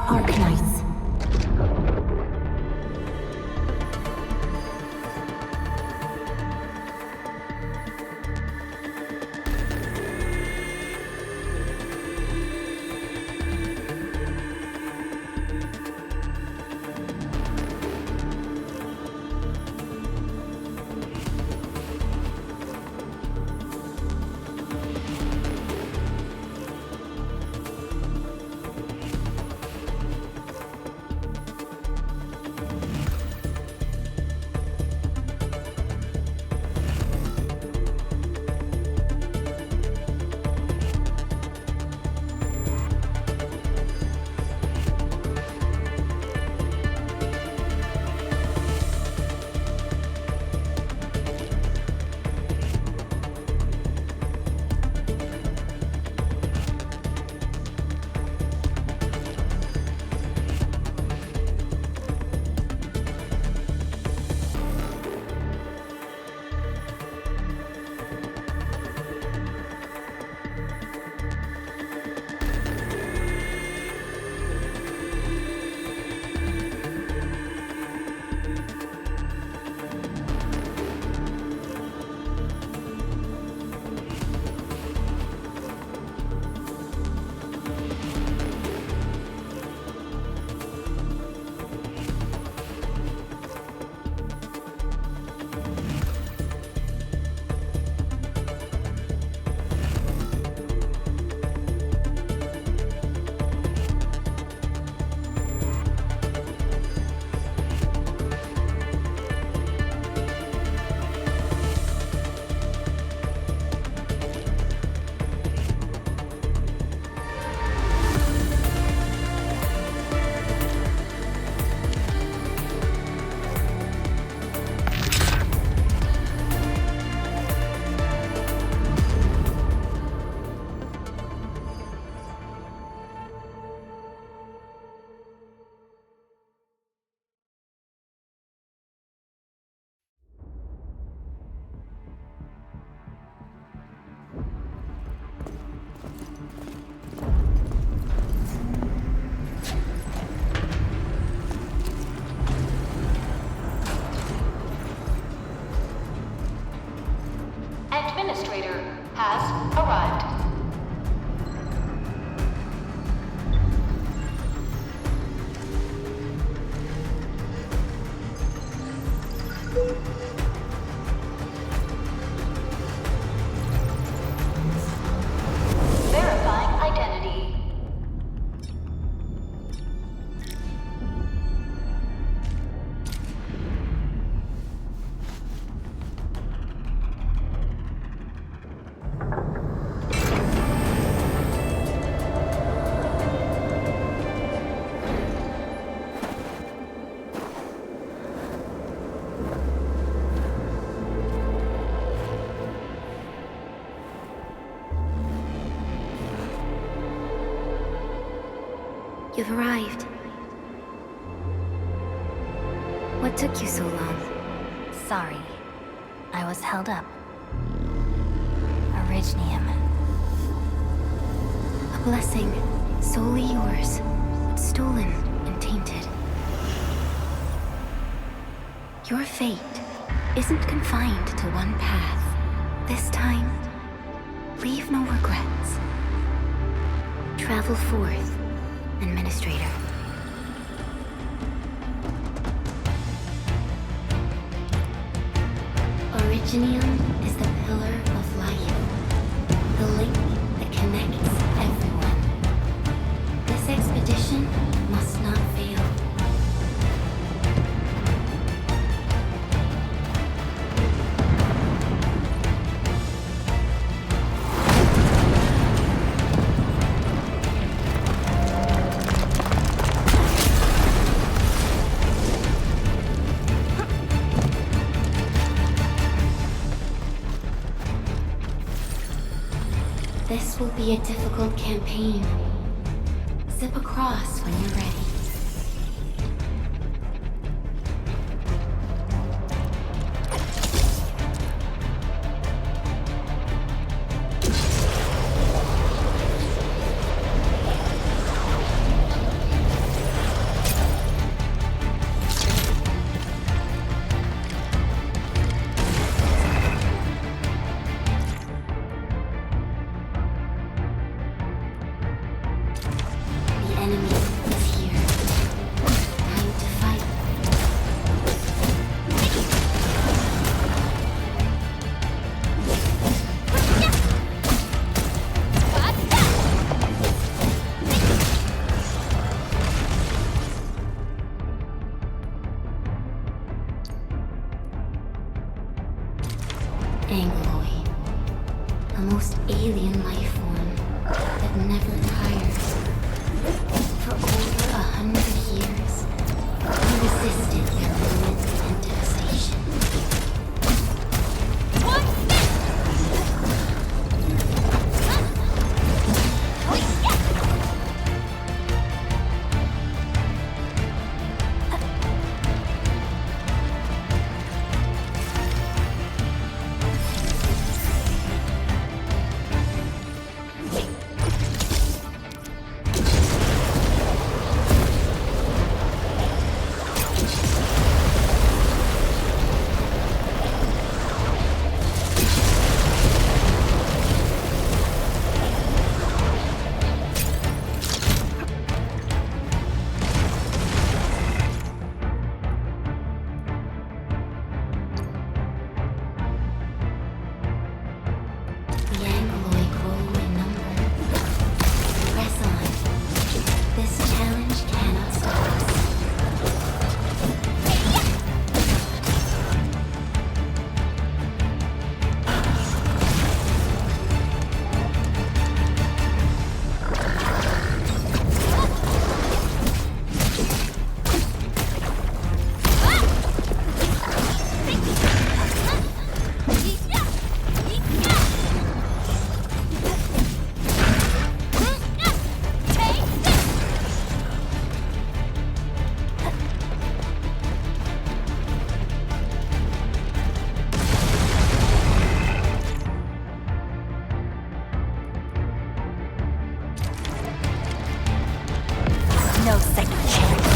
Arknights. Administrator has arrived. Verifying identity. You've arrived. What took you so long? Sorry. I was held up. Orignium. A blessing, solely yours, but stolen and tainted. Your fate isn't confined to one path. This time, leave no regrets. Travel forth, Administrator. Orignium is the pillar of life, the link that connects everyone. This expedition must not fail. This will be a difficult campaign. Zip across when you're ready. most alien life form that never tires. For over 100 years, we resisted their ruin and devastation. The Angloy grow in number. Press on. This challenge cannot stop us. No second chance.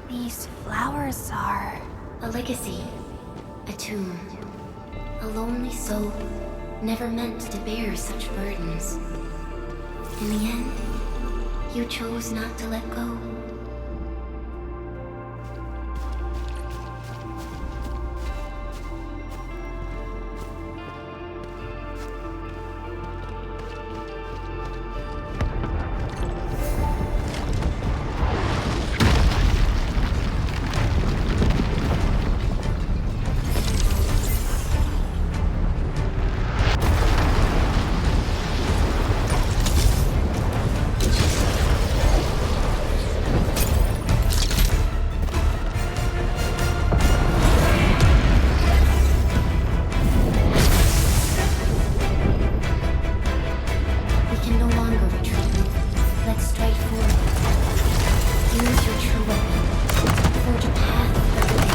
These flowers are... A legacy, a tomb, a lonely soul, never meant to bear such burdens. In the end, you chose not to let go. We can no longer retreat. Let's strike forward. Use your true weapon. Forge a path for the way.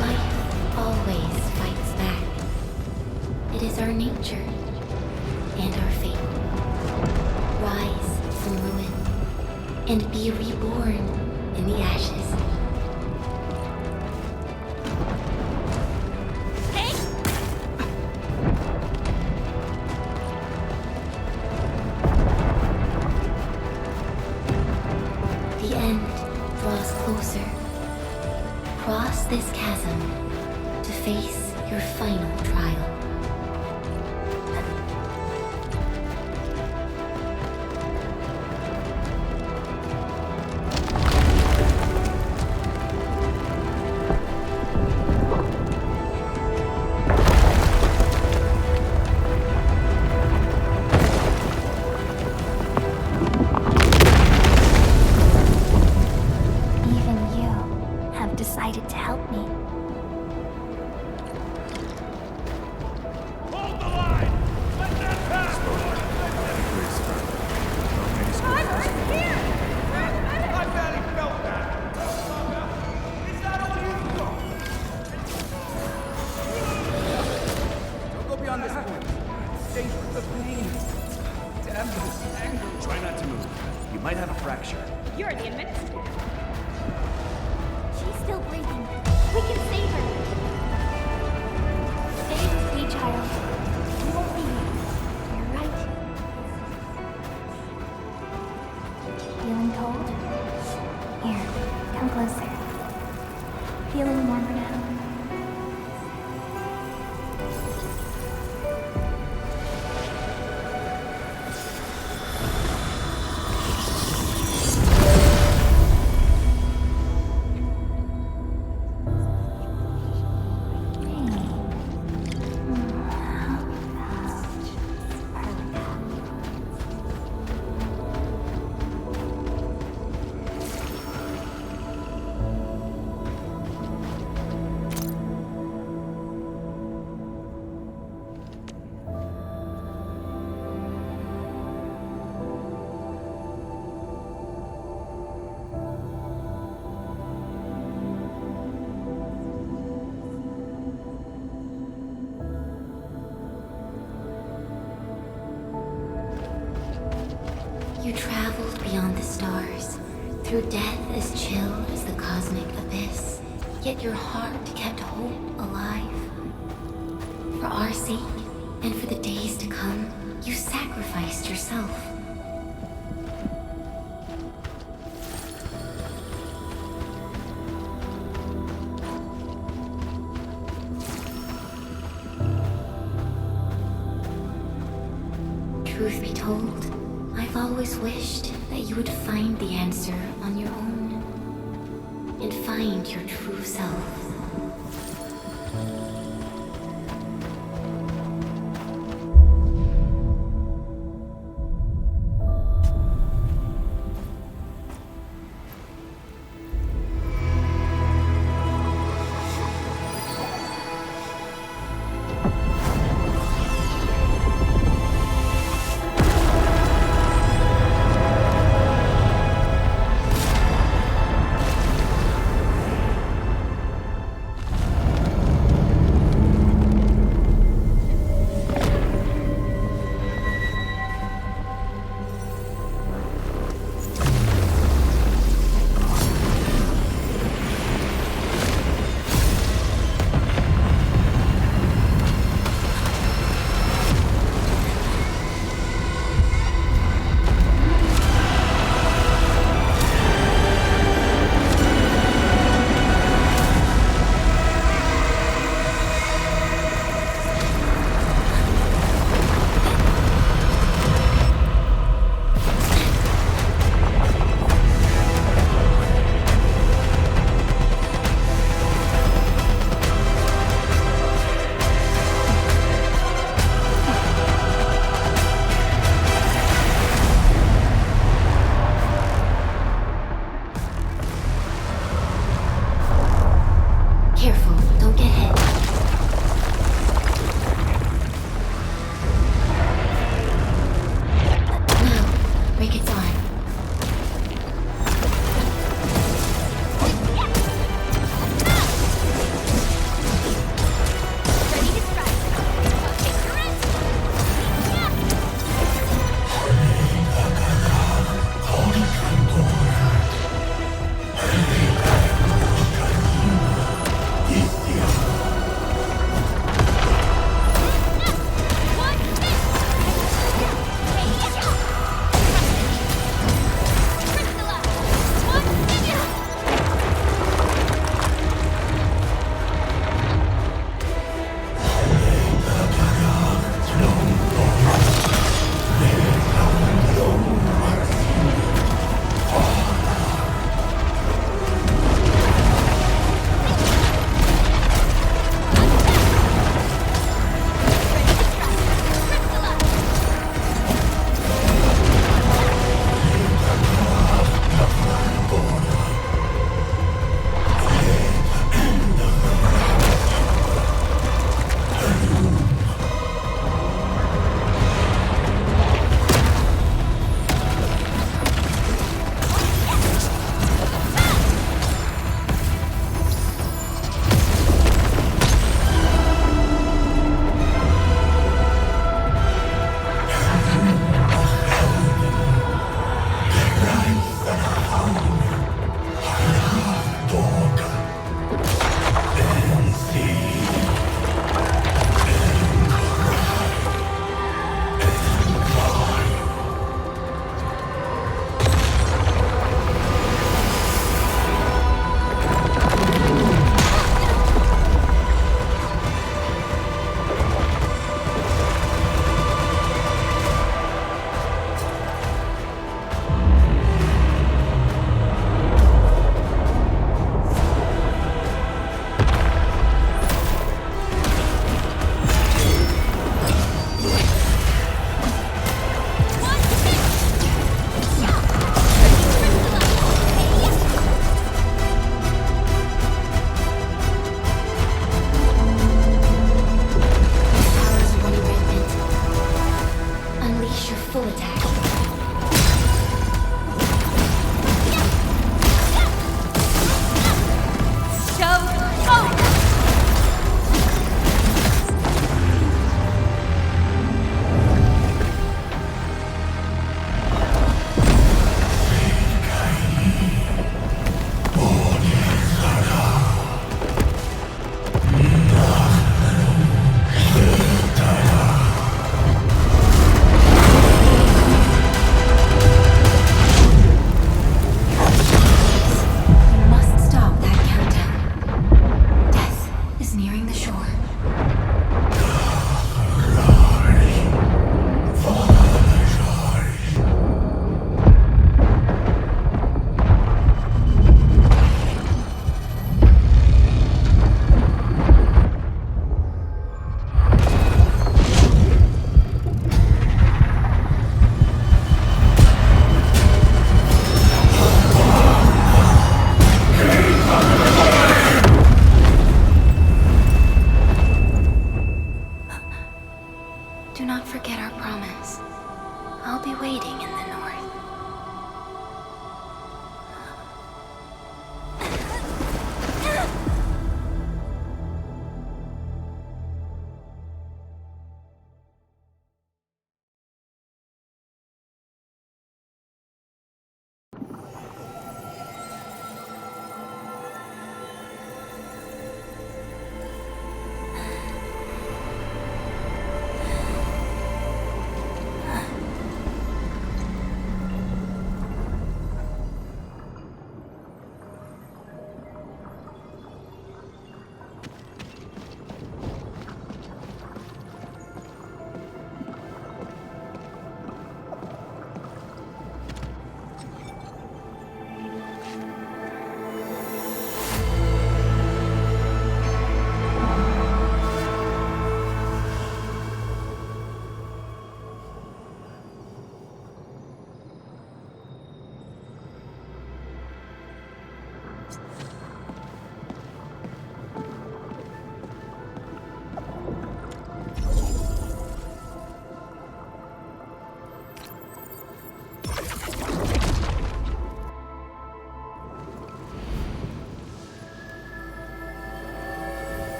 Life always fights back. It is our nature and our fate. Rise from ruin and be reborn in the ashes. The end draws closer. Cross this chasm to face your final trial. Even you have decided to help me. Hold the line! Let that pass! I barely felt that! feeling warmer now. You traveled beyond the stars, through death as chill as the cosmic abyss. Yet your heart kept hope alive. For our sake, and for the days to come, you sacrificed yourself. Truth be told, I've always wished that you would find the answer on your own, and find your true self.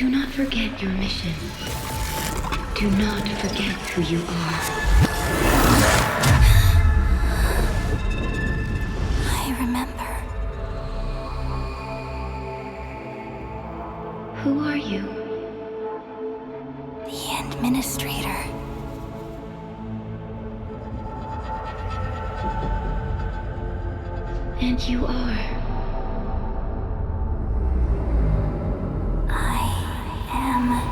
Do not forget your mission. Do not forget who you are. I remember. Who are you? The Administrator. And you are. I am.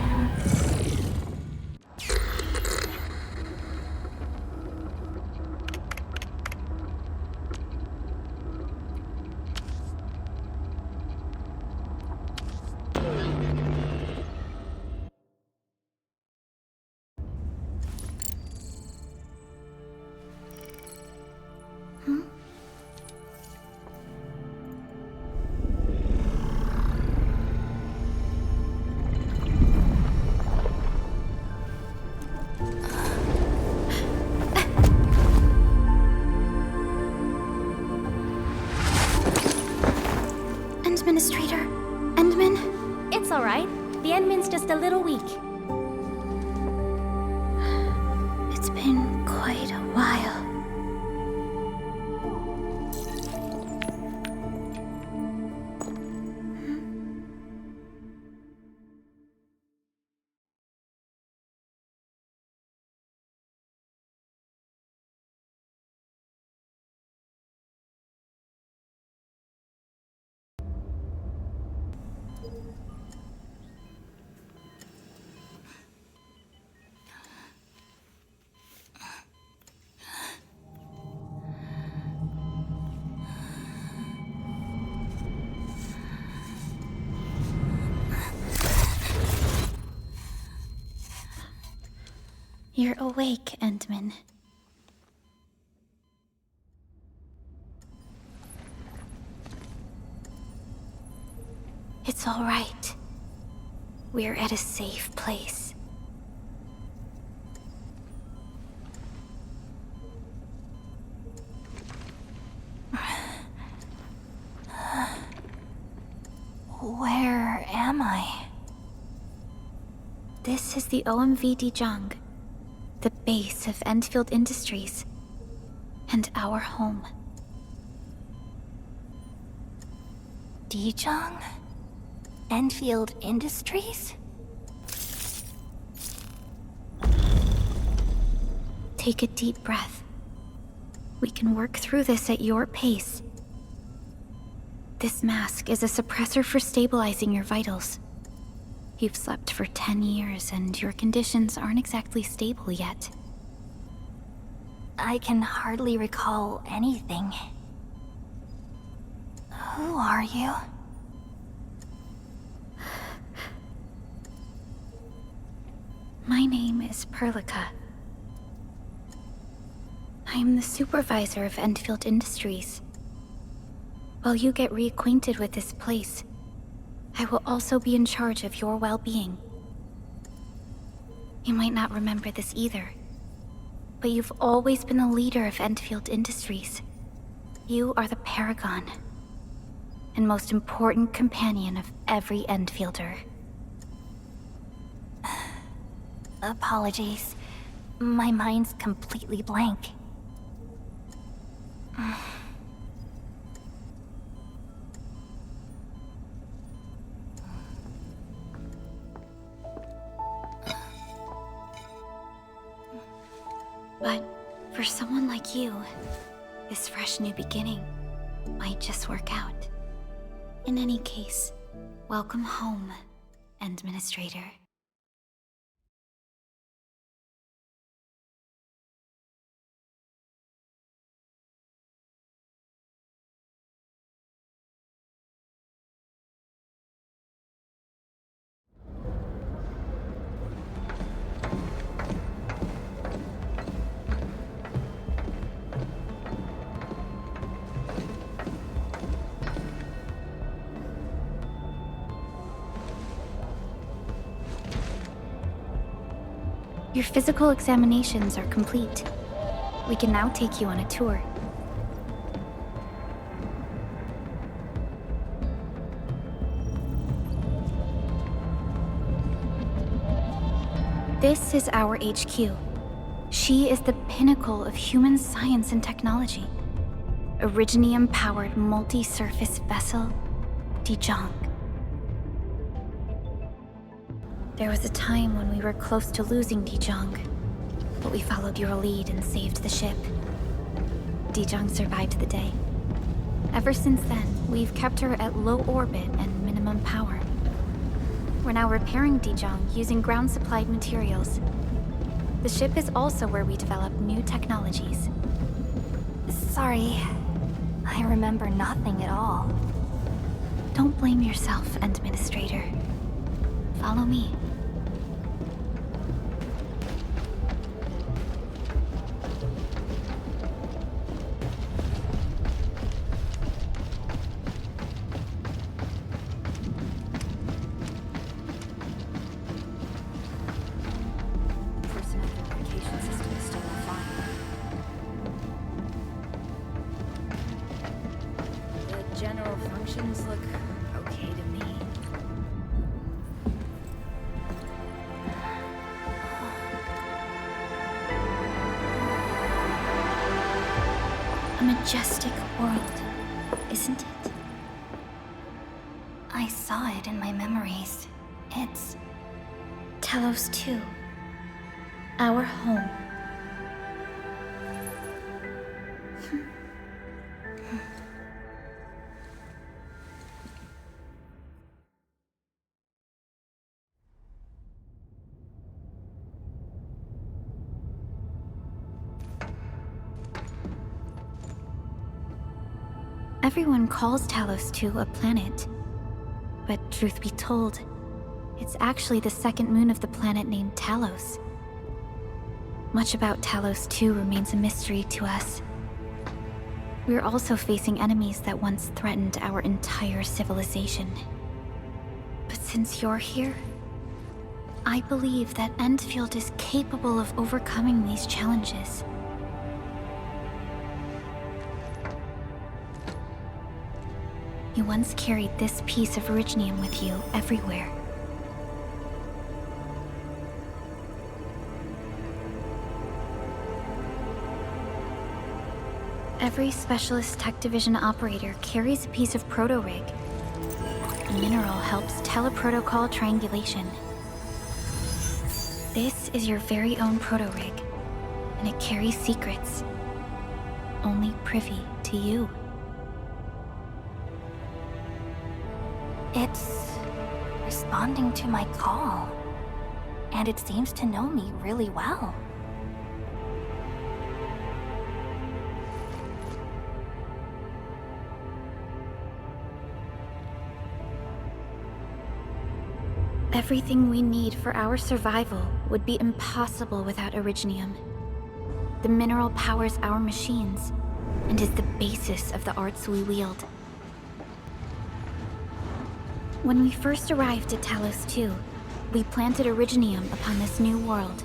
Administrator? Endman? It's all right. The Endman's just a little weak. It's been quite a while. You're awake, Endman. It's all right. We're at a safe place. Where am I? This is the OMV Dijong, the base of Endfield Industries, and our home. Dijong? Endfield Industries? Take a deep breath. We can work through this at your pace. This mask is a suppressor for stabilizing your vitals. You've slept for 10 years and your conditions aren't exactly stable yet. I can hardly recall anything. Who are you? My name is Perlica. I am the supervisor of Endfield Industries. While you get reacquainted with this place, I will also be in charge of your well-being. You might not remember this either, but you've always been the leader of Endfield Industries. You are the paragon, and most important companion of every Endfielder. Apologies. My mind's completely blank. But for someone like you, this fresh new beginning might just work out. In any case, welcome home, Administrator. Your physical examinations are complete. We can now take you on a tour. This is our HQ. She is the pinnacle of human science and technology. Originium-powered multi-surface vessel, Dijong. There was a time when we were close to losing Dijong, but we followed your lead and saved the ship. Dijong survived the day. Ever since then, we've kept her at low orbit and minimum power. We're now repairing Dijong using ground-supplied materials. The ship is also where we develop new technologies. Sorry, I remember nothing at all. Don't blame yourself, Administrator. Follow me. General functions look okay to me. A majestic world, isn't it? I saw it in my memories. It's Talos 2. Our home. Everyone calls Talos 2 a planet. But truth be told, it's actually the second moon of the planet named Talos. Much about Talos 2 remains a mystery to us. We're also facing enemies that once threatened our entire civilization. But since you're here, I believe that Endfield is capable of overcoming these challenges. You once carried this piece of Originium with you everywhere. Every Specialist Tech Division operator carries a piece of proto-rig. The mineral helps teleprotocol triangulation. This is your very own proto-rig, and it carries secrets, only privy to you. It's responding to my call, and it seems to know me really well. Everything we need for our survival would be impossible without Originium. The mineral powers our machines, and is the basis of the arts we wield. When we first arrived at Talos 2, we planted Originium upon this new world.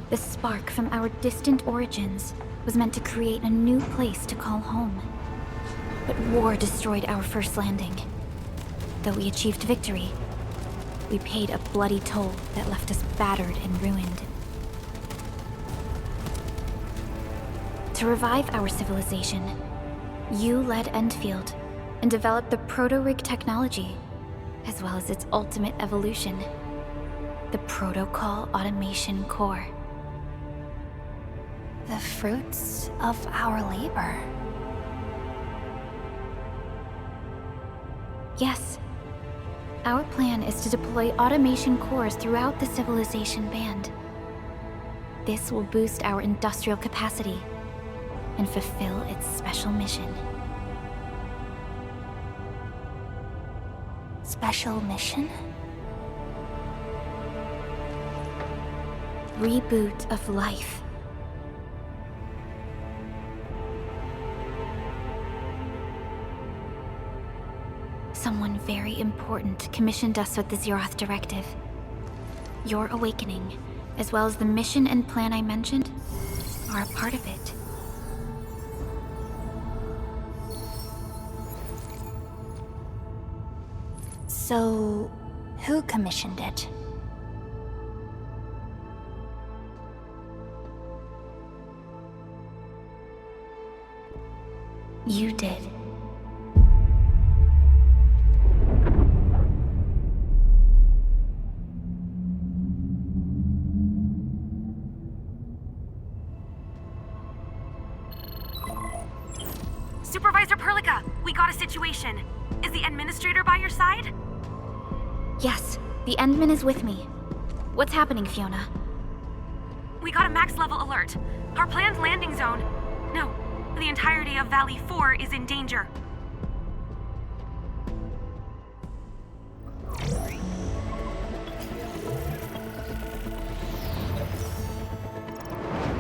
The spark from our distant origins was meant to create a new place to call home. But war destroyed our first landing. Though we achieved victory, we paid a bloody toll that left us battered and ruined. To revive our civilization, you led Endfield and developed the proto-rig technology, as well as its ultimate evolution, the Protocol Automation Core. The fruits of our labor. Yes. Our plan is to deploy automation cores throughout the civilization band. This will boost our industrial capacity and fulfill its special mission. Special mission? Reboot of life. Someone very important commissioned us with the Zeroth Directive. Your awakening, as well as the mission and plan I mentioned, are a part of it. So, who commissioned it? You did. Supervisor Perlica, we got a situation. Is the administrator by your side? Yes, the Endman is with me. What's happening, Fiona? We got a max level alert. Our planned landing zone. No, the entirety of Valley 4 is in danger.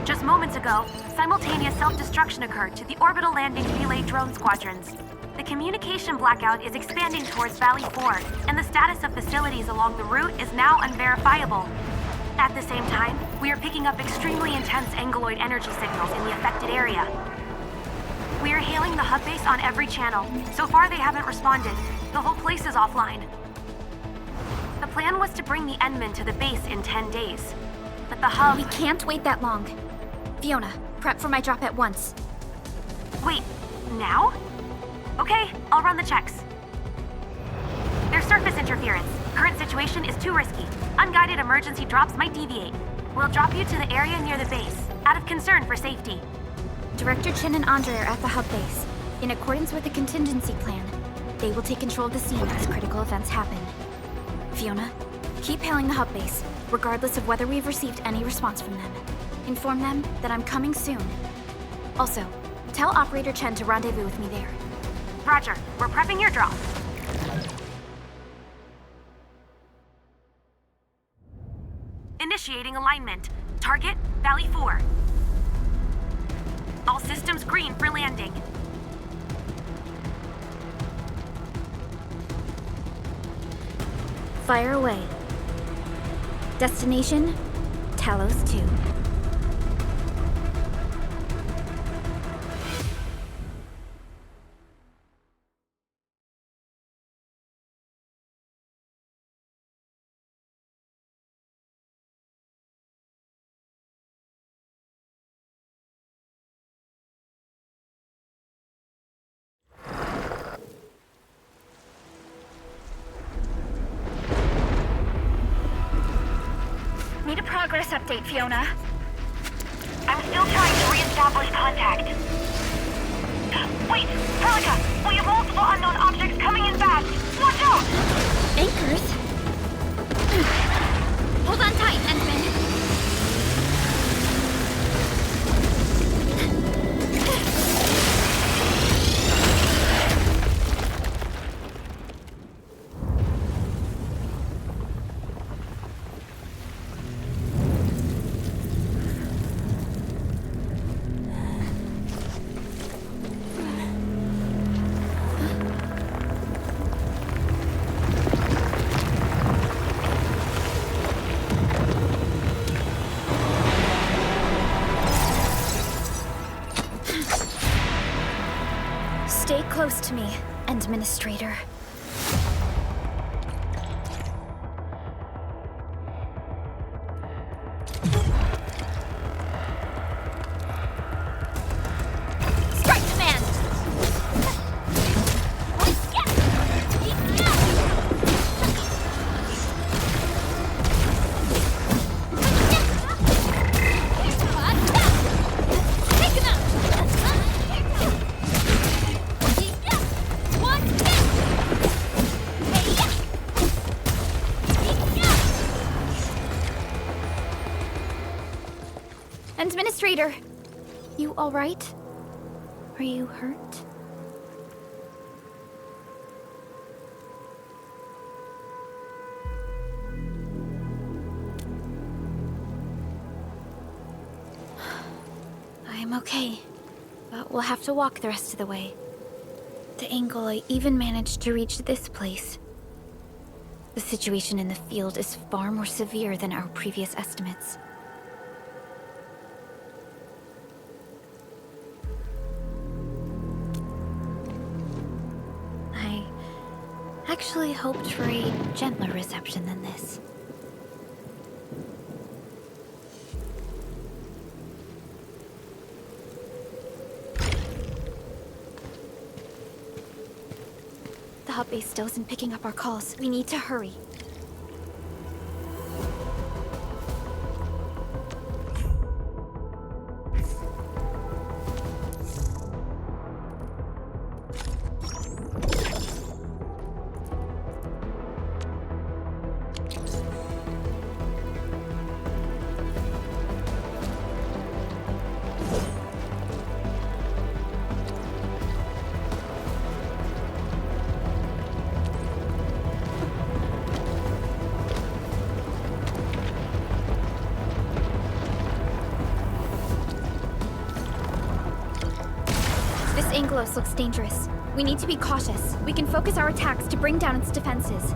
Just moments ago, simultaneous self-destruction occurred to the orbital landing relay drone squadrons. The communication blackout is expanding towards Valley 4, and the status of facilities along the route is now unverifiable. At the same time, we are picking up extremely intense angeloid energy signals in the affected area. We are hailing the hub base on every channel. So far, they haven't responded. The whole place is offline. The plan was to bring the Endman to the base in 10 days. But the hub... We can't wait that long. Fiona, prep for my drop at once. Wait, now? Okay, I'll run the checks. There's surface interference. Current situation is too risky. Unguided emergency drops might deviate. We'll drop you to the area near the base, out of concern for safety. Director Chen and Andre are at the hub base. In accordance with the contingency plan, they will take control of the scene as critical events happen. Fiona, keep hailing the hub base, regardless of whether we've received any response from them. Inform them that I'm coming soon. Also, tell Operator Chen to rendezvous with me there. Roger, we're prepping your drop. Initiating alignment. Target, Valley 4. All systems green for landing. Fire away. Destination, Talos 2. Need a progress update, Fiona. I'm still trying to re-establish contact. Wait, Perlica, we have multiple unknown objects coming in fast. Watch out! Anchors? Hold on tight, Endman. Stay close to me, Administrator. Strike command! Administrator, you all right? Are you hurt? I'm okay, but we'll have to walk the rest of the way. The angle I even managed to reach this place. The situation in the field is far more severe than our previous estimates. I actually hoped for a gentler reception than this. the hub base still isn't picking up our calls. We need to hurry. Angelos looks dangerous. We need to be cautious. We can focus our attacks to bring down its defenses.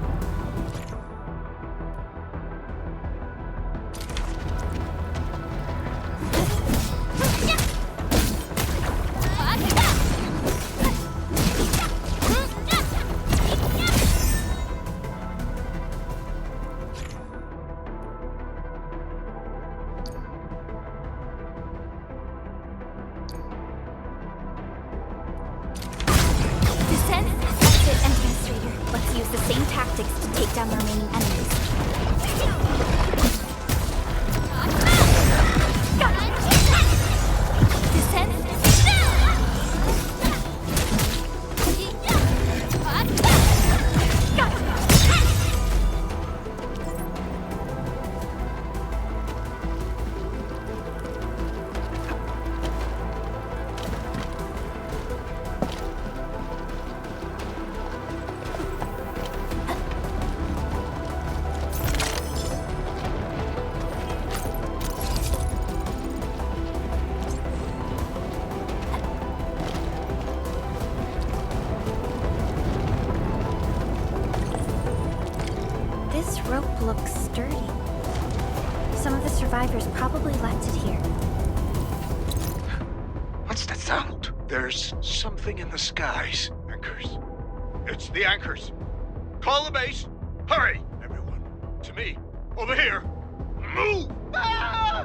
Looks sturdy. Some of the survivors probably left it here. What's that sound? There's something in the skies. Anchors. It's the anchors. Call the base. Hurry, everyone. To me. Over here. Move! Ah!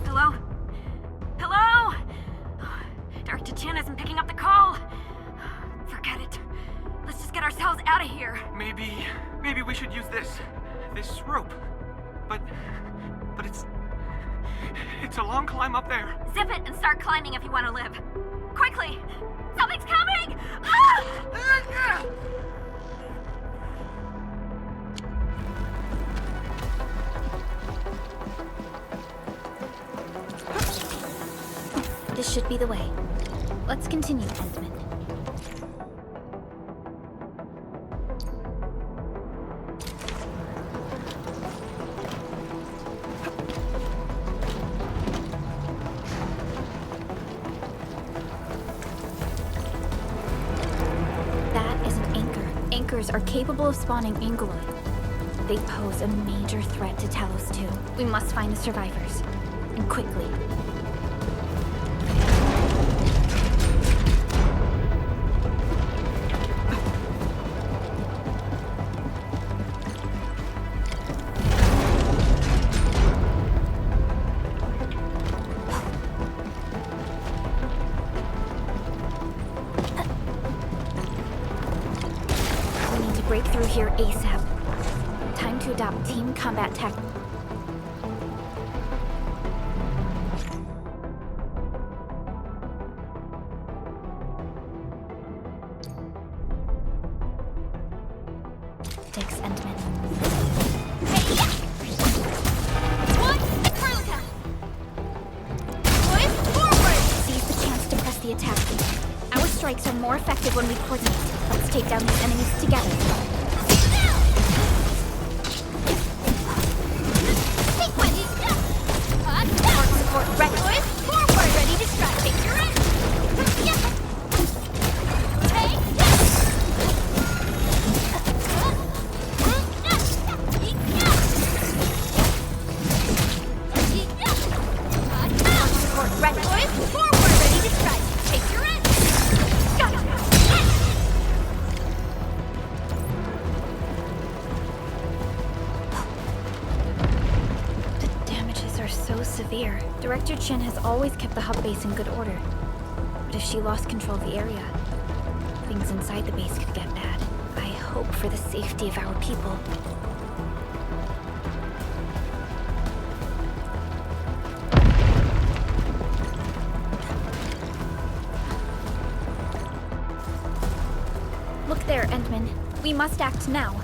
Hello? Hello? Dark Chan isn't picking up the call. Forget it. Let's just get ourselves out of here. Maybe we should use this rope. But it's a long climb up there. Zip it and start climbing if you want to live. Quickly! Something's coming! Ah! This should be the way. Let's continue, Endman. Are capable of spawning Angeloid. They pose a major threat to Talos 2. We must find the survivors. And quickly. Break through here ASAP. Time to adopt team combat tactics. Endman. Hey, yeah! One, Arknights! Boys, forward! Seize the chance to press the attack. Our strikes are more effective when we coordinate. Let's take down these enemies together. Support ready. Boys, forward! Ready to strike. Take your end! Hey! Support ready. Boys, forward! Ready to strike. Take your end! Director Chin has always kept the hub base in good order. But if she lost control of the area, things inside the base could get bad. I hope for the safety of our people. Look there, Endman. We must act now.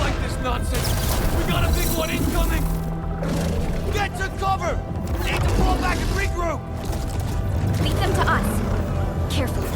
Like this nonsense! We got a big one incoming! Get to cover! We need to fall back and regroup! Lead them to us. Carefully.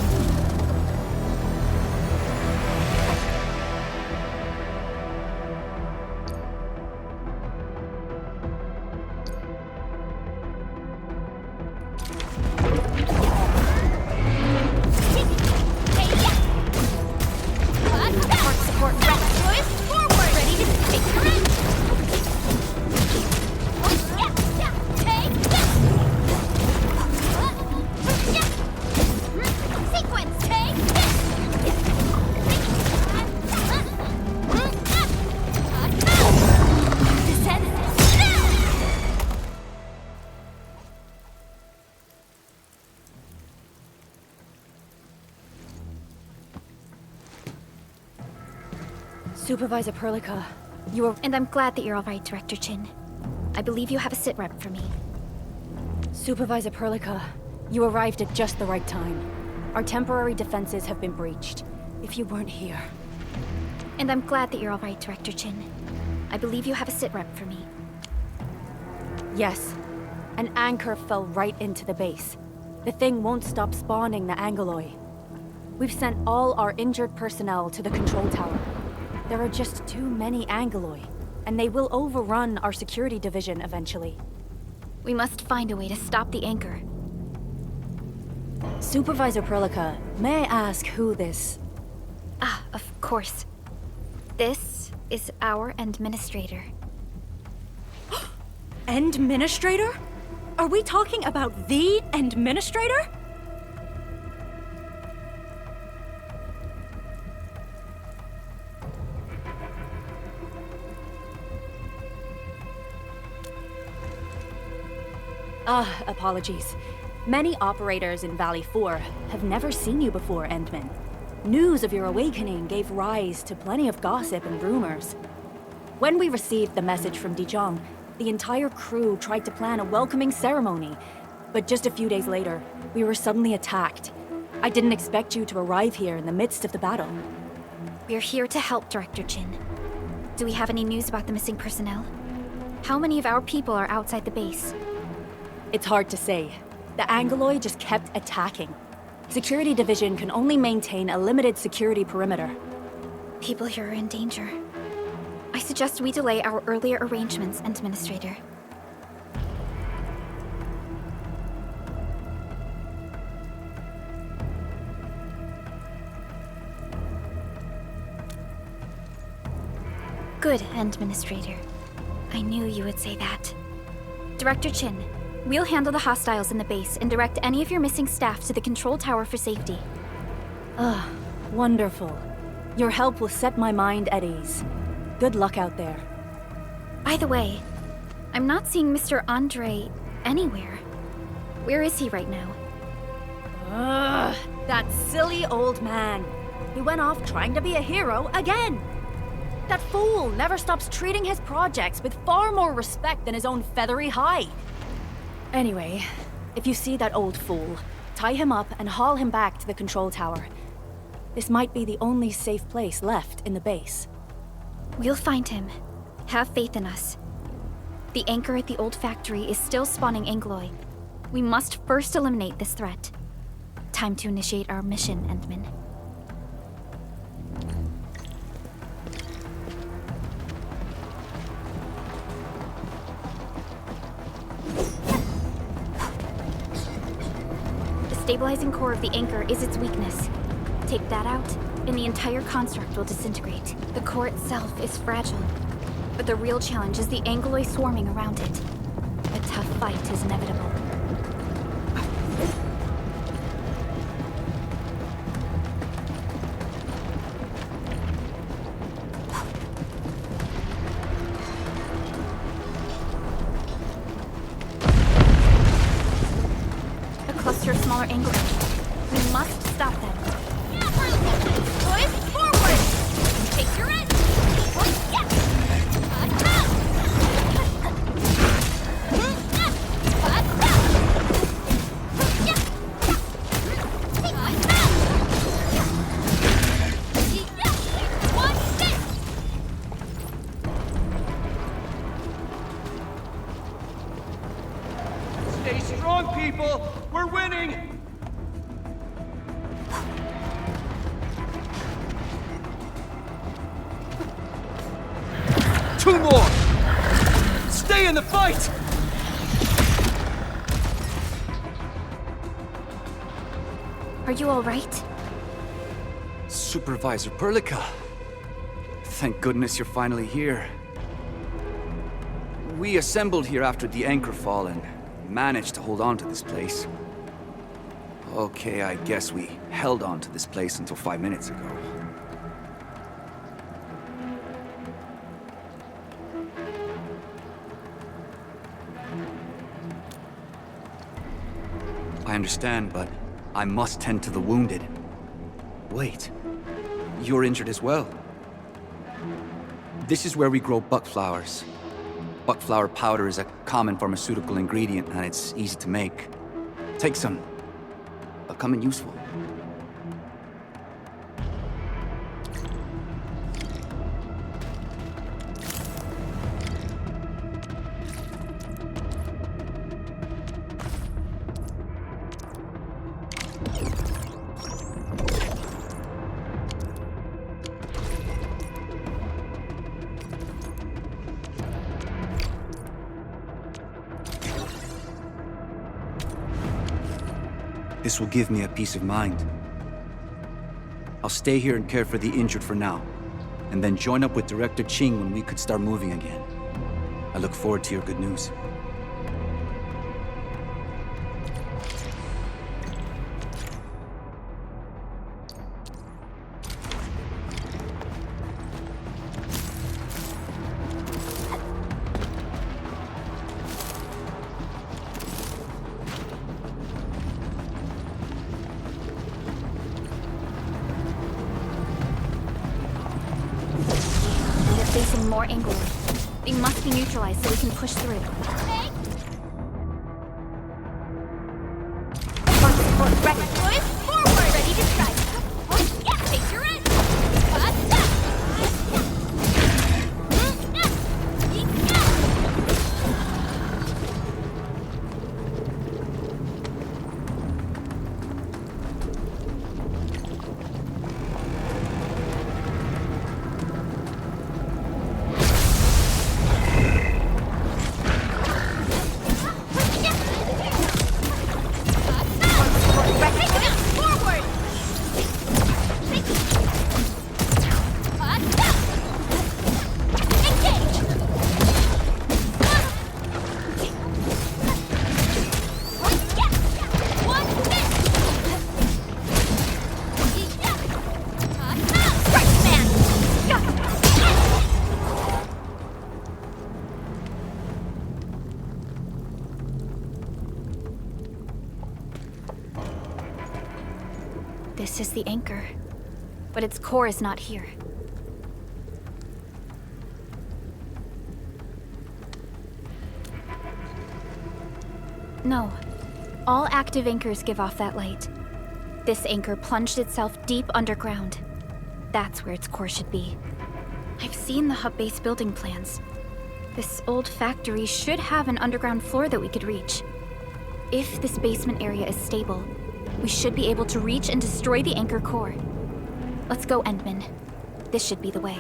Supervisor Perlica, you are— And I'm glad that you're all right, Director Chin. I believe you have a sit-rep for me. Supervisor Perlica, you arrived at just the right time. Our temporary defenses have been breached. If you weren't here— And I'm glad that you're all right, Director Chin. I believe you have a sit-rep for me. Yes. An anchor fell right into the base. The thing won't stop spawning the Angoloi. We've sent all our injured personnel to the control tower. There are just too many Angoloi, and they will overrun our security division eventually. We must find a way to stop the anchor. Supervisor Perlica, may I ask who this— Ah, of course. This is our administrator. Administrator? Are we talking about the administrator? Apologies. Many operators in Valley 4 have never seen you before, Endman. News of your awakening gave rise to plenty of gossip and rumors. When we received the message from Dijon, the entire crew tried to plan a welcoming ceremony, but just a few days later, we were suddenly attacked. I didn't expect you to arrive here in the midst of the battle. We're here to help, Director Chin. Do we have any news about the missing personnel? How many of our people are outside the base? It's hard to say. The Angoloi just kept attacking. Security Division can only maintain a limited security perimeter. People here are in danger. I suggest we delay our earlier arrangements, Administrator. Good, Administrator. I knew you would say that. Director Chin, we'll handle the hostiles in the base and direct any of your missing staff to the control tower for safety. Wonderful. Your help will set my mind at ease. Good luck out there. By the way, I'm not seeing Mr. Andre anywhere. Where is he right now? That silly old man. He went off trying to be a hero again. That fool never stops treating his projects with far more respect than his own feathery hide. Anyway, if you see that old fool, tie him up and haul him back to the control tower. This might be the only safe place left in the base. We'll find him. Have faith in us. The anchor at the old factory is still spawning Angoloi. We must first eliminate this threat. Time to initiate our mission, Endman. The stabilizing core of the anchor is its weakness. Take that out, and the entire construct will disintegrate. The core itself is fragile, but the real challenge is the Angoloi swarming around it. A tough fight is inevitable. people! We're winning! Two more! Stay in the fight! Are you all right? Supervisor Perlica. Thank goodness you're finally here. We assembled here after the anchor fall and managed to hold on to this place. Okay, I guess we held on to this place until 5 minutes ago. I understand, but I must tend to the wounded. Wait, you're injured as well. This is where we grow buckflowers. Buckflower powder is a common pharmaceutical ingredient and it's easy to make. Take some. They'll come in useful. This will give me a peace of mind. I'll stay here and care for the injured for now, and then join up with Director Ching when we could start moving again. I look forward to your good news. Facing more Angler. They must be neutralized so we can push through. Ready. Forward! Ready to strike. Yeah, face your end. This is the anchor, but its core is not here. No. All active anchors give off that light. This anchor plunged itself deep underground. That's where its core should be. I've seen the hub base building plans. This old factory should have an underground floor that we could reach. If this basement area is stable, we should be able to reach and destroy the anchor core. Let's go, Endman. This should be the way.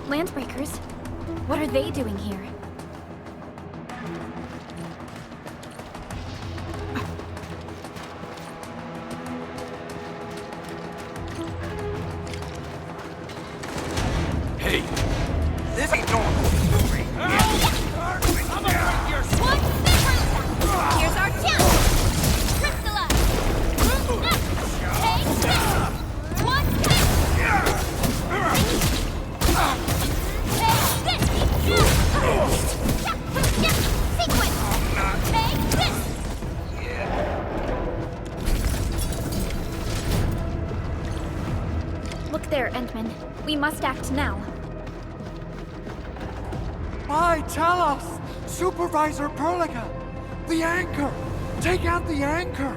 Landbreakers? What are they doing here? Hey! This ain't normal! Here's our challenge! Crystallize! Take this! One step! Take this! Sequence! Take this! Look there, Endman. We must act now. Why, tell us! Supervisor Perlica! The anchor! Take out the anchor!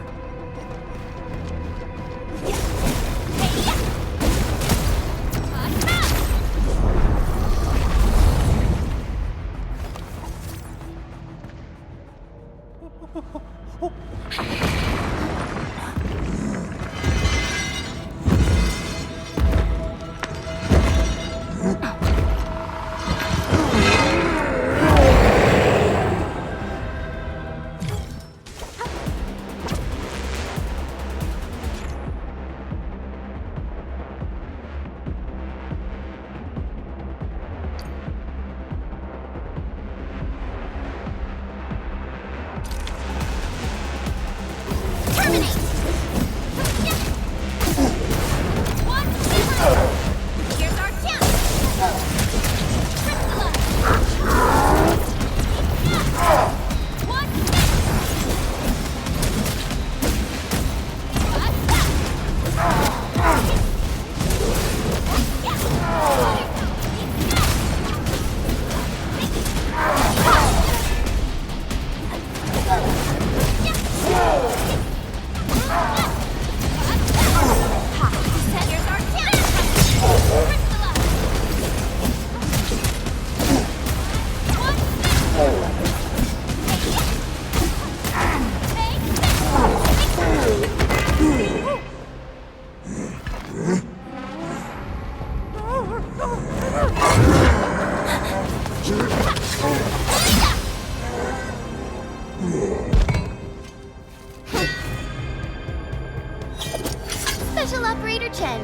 Special Operator Chen.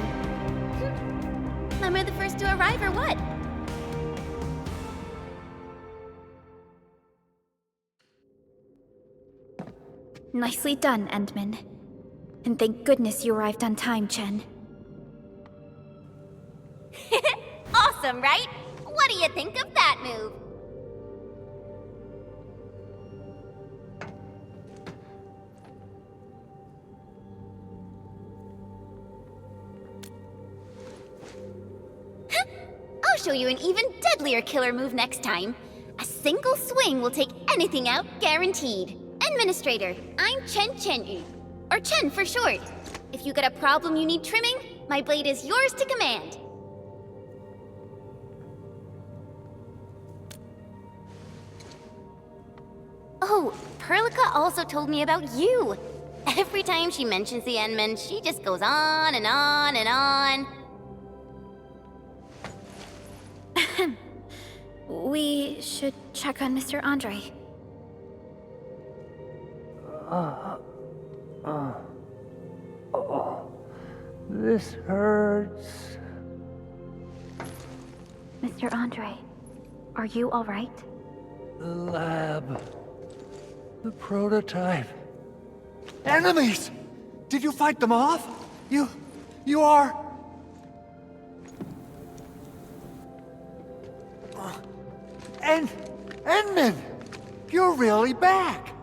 Am I the first to arrive or what? Nicely done, Endman. And thank goodness you arrived on time, Chen. Awesome, right? What do you think of that move? I'll show you an even deadlier killer move next time. A single swing will take anything out, guaranteed. Administrator, I'm Chen, or Chen for short. If you got a problem you need trimming, my blade is yours to command. Oh, Perlica also told me about you. Every time she mentions the Endman, she just goes on and on and on. We should check on Mr. Andre. This hurts. Mr. Andre, are you all right? The lab. The prototype. Enemies! Did you fight them off? You are... Endman! You're really back!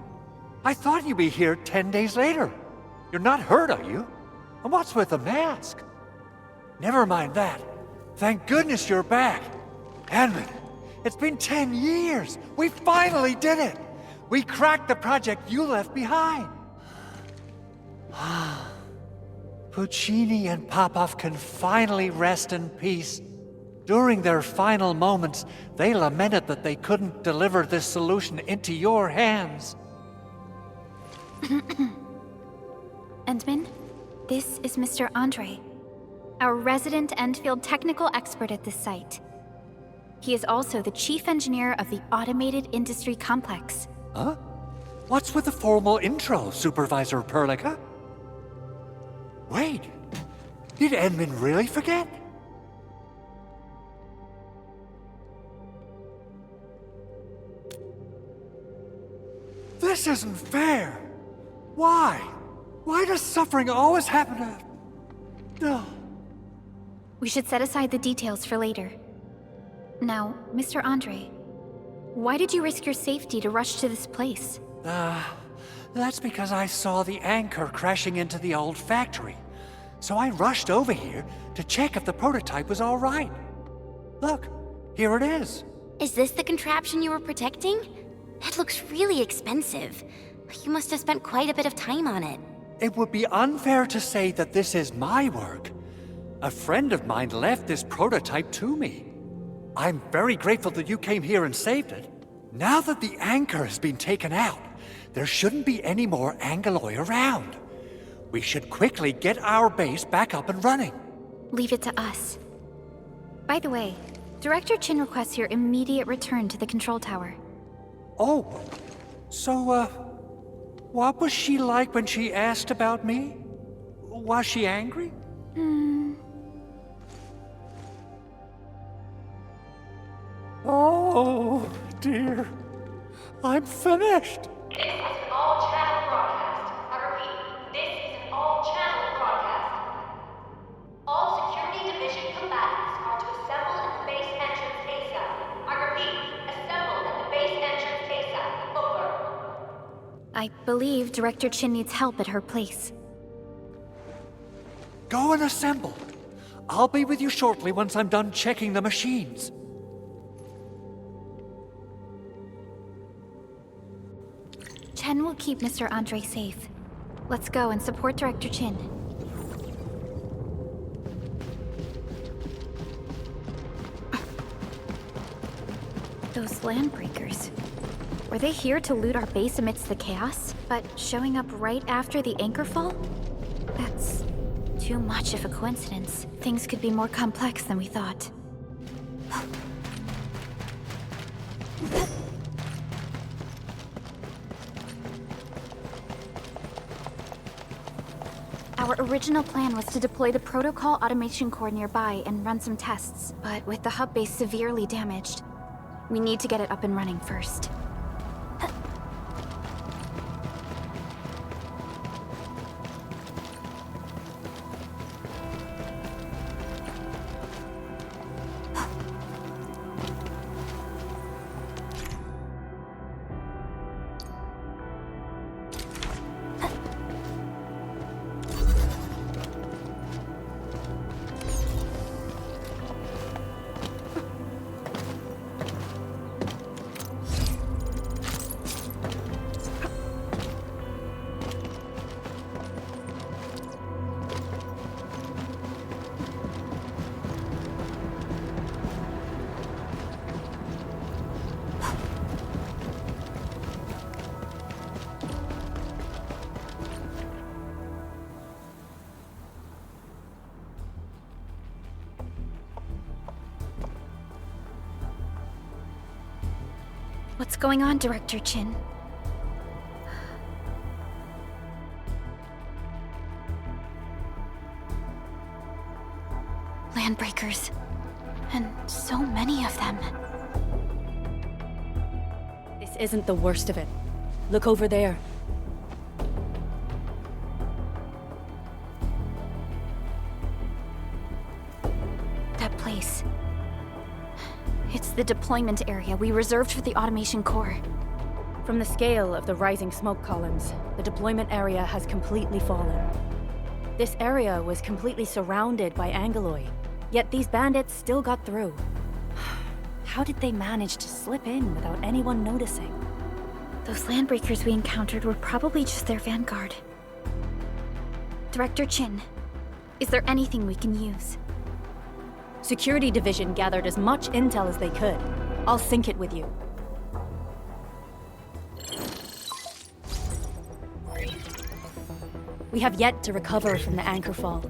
I thought you'd be here 10 days later. You're not hurt, are you? And what's with the mask? Never mind that. Thank goodness you're back. Endman, it's been 10 years. We finally did it. We cracked the project you left behind. Puccini and Popov can finally rest in peace. During their final moments, they lamented that they couldn't deliver this solution into your hands. Endman, this is Mr. Andre, our resident Endfield technical expert at this site. He is also the chief engineer of the Automated Industry Complex. Huh? What's with the formal intro, Supervisor Perlica? Wait, did Endman really forget? This isn't fair. Why? Why does suffering always happen to... No. We should set aside the details for later. Now, Mr. Andre, why did you risk your safety to rush to this place? That's because I saw the anchor crashing into the old factory. So I rushed over here to check if the prototype was all right. Look, here it is. Is this the contraption you were protecting? It looks really expensive. You must have spent quite a bit of time on it. It would be unfair to say that this is my work. A friend of mine left this prototype to me. I'm very grateful that you came here and saved it. Now that the anchor has been taken out, there shouldn't be any more Angeloi around. We should quickly get our base back up and running. Leave it to us. By the way, Director Chin requests your immediate return to the control tower. Oh, so, what was she like when she asked about me? Was she angry? Oh, dear. I'm finished. This is an all-channel broadcast. I repeat, this is an all-channel broadcast. All Security Division combatants are to assemble at the base entrance ASAP. I repeat, assemble at the base entrance ASAP. Over. I believe Director Chin needs help at her place. Go and assemble. I'll be with you shortly once I'm done checking the machines. Chen will keep Mr. Andre safe. Let's go and support Director Chin. Those landbreakers. Were they here to loot our base amidst the chaos, but showing up right after the anchor fall? That's too much of a coincidence. Things could be more complex than we thought. Our original plan was to deploy the protocol automation core nearby and run some tests, but with the hub base severely damaged, we need to get it up and running first. What's going on, Director Chin? Landbreakers. And so many of them. This isn't the worst of it. Look over there. That place. It's the deployment area we reserved for the automation core. From the scale of the rising smoke columns, the deployment area has completely fallen. This area was completely surrounded by Angeloi, yet these bandits still got through. How did they manage to slip in without anyone noticing? Those landbreakers we encountered were probably just their vanguard. Director Chin, is there anything we can use? Security Division gathered as much intel as they could. I'll sync it with you. We have yet to recover from the anchor fall.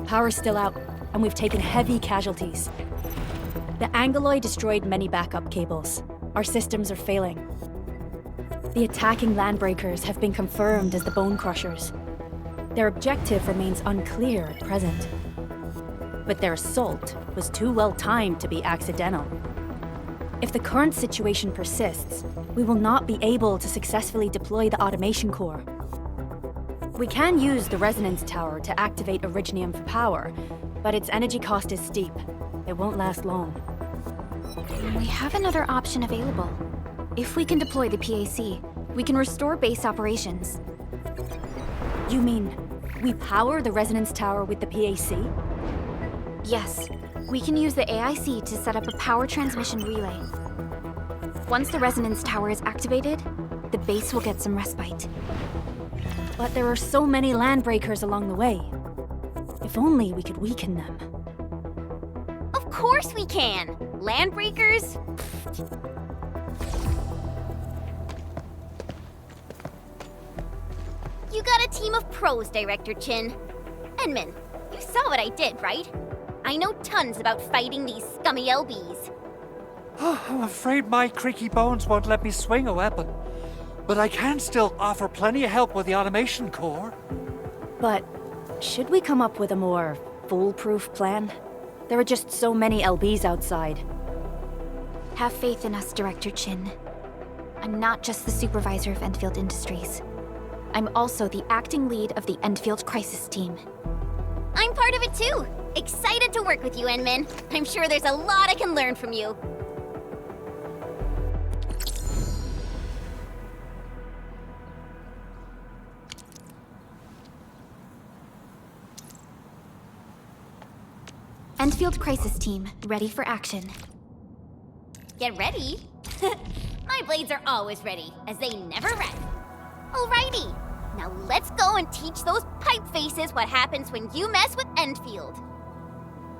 Power's still out, and we've taken heavy casualties. The Angeloi destroyed many backup cables. Our systems are failing. The attacking landbreakers have been confirmed as the Bone Crushers. Their objective remains unclear at present. But their assault was too well timed to be accidental. If the current situation persists, we will not be able to successfully deploy the automation core. We can use the resonance tower to activate Originium for power, but its energy cost is steep. It won't last long. We have another option available. If we can deploy the PAC, we can restore base operations. You mean, we power the resonance tower with the PAC? Yes. We can use the AIC to set up a power transmission relay. Once the resonance tower is activated, the base will get some respite. But there are so many landbreakers along the way. If only we could weaken them. Of course we can! Landbreakers? You got a team of pros, Director Chin. Enman, you saw what I did, right? I know tons about fighting these scummy LBs. I'm afraid my creaky bones won't let me swing a weapon. But I can still offer plenty of help with the automation core. But should we come up with a more foolproof plan? There are just so many LBs outside. Have faith in us, Director Chin. I'm not just the supervisor of Endfield Industries. I'm also the acting lead of the Endfield Crisis Team. I'm part of it too! Excited to work with you, Enman. I'm sure there's a lot I can learn from you. Endfield Crisis Team, ready for action. Get ready? My blades are always ready, as they never rest. Alrighty, now let's go and teach those pipe faces what happens when you mess with Endfield.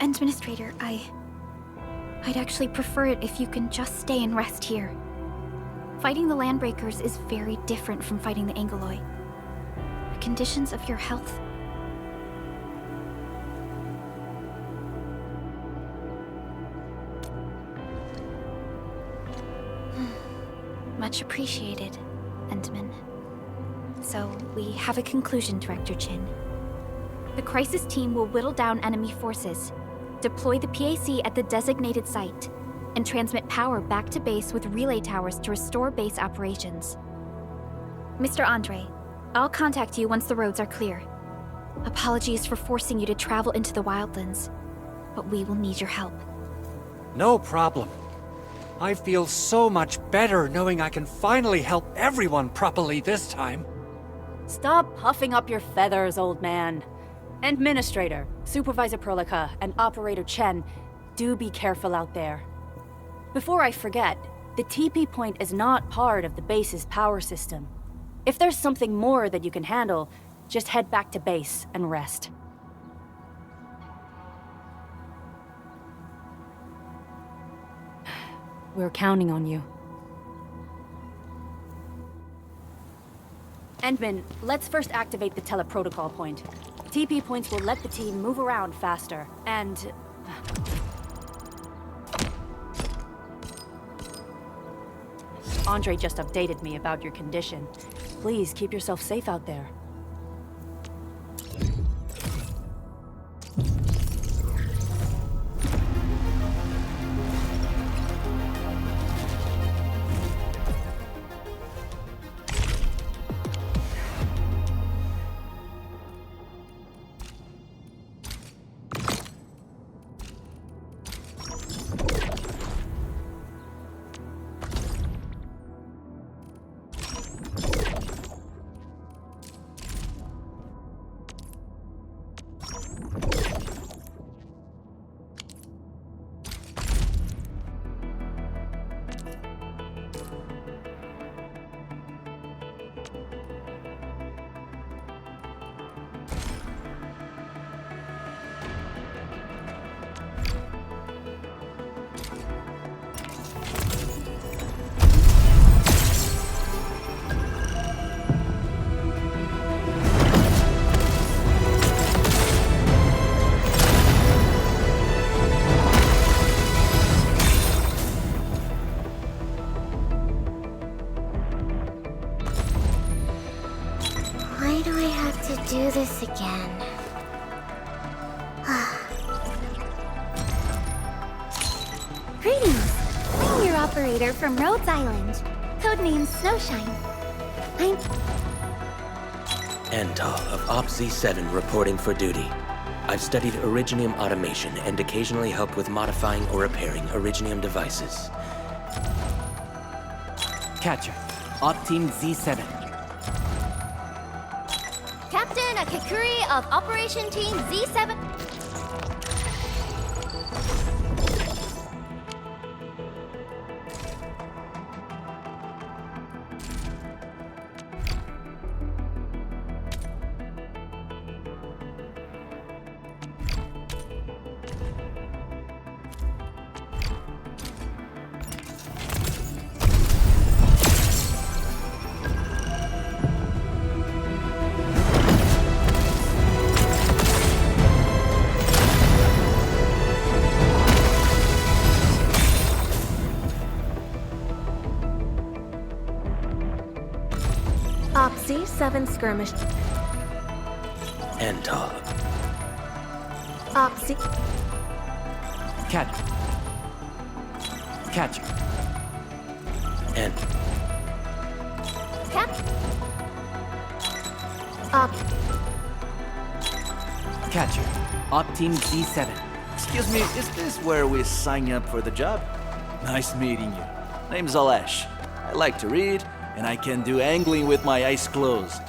Administrator, I'd actually prefer it if you can just stay and rest here. Fighting the Landbreakers is very different from fighting the Angoloi. The conditions of your health... Much appreciated, Endman. So, we have a conclusion, Director Chin. The Crisis Team will whittle down enemy forces, deploy the PAC at the designated site, and transmit power back to base with relay towers to restore base operations. Mr. Andre, I'll contact you once the roads are clear. Apologies for forcing you to travel into the wildlands, but we will need your help. No problem. I feel so much better knowing I can finally help everyone properly this time. Stop puffing up your feathers, old man. Administrator, Supervisor Perlica, and Operator Chen, do be careful out there. Before I forget, the TP point is not part of the base's power system. If there's something more that you can handle, just head back to base and rest. We're counting on you. Endman, let's first activate the teleprotocol point. TP points will let the team move around faster, and... Andre just updated me about your condition. Please keep yourself safe out there. Why do I have to do this again? Greetings! I'm your operator from Rhodes Island. Codename Snowshine. Antal of Op Z7 reporting for duty. I've studied Originium automation and occasionally help with modifying or repairing Originium devices. Catcher, Op Team Z7. Captain Akikuri of Operation Team Z7. Z7 skirmish. Endall. Opsi. Catcher. Catcher. End. Cap. Op. Catcher. Op Team Z7. Excuse me, is this where we sign up for the job? Nice meeting you. Name's Alesh. I like to read, and I can do angling with my eyes closed.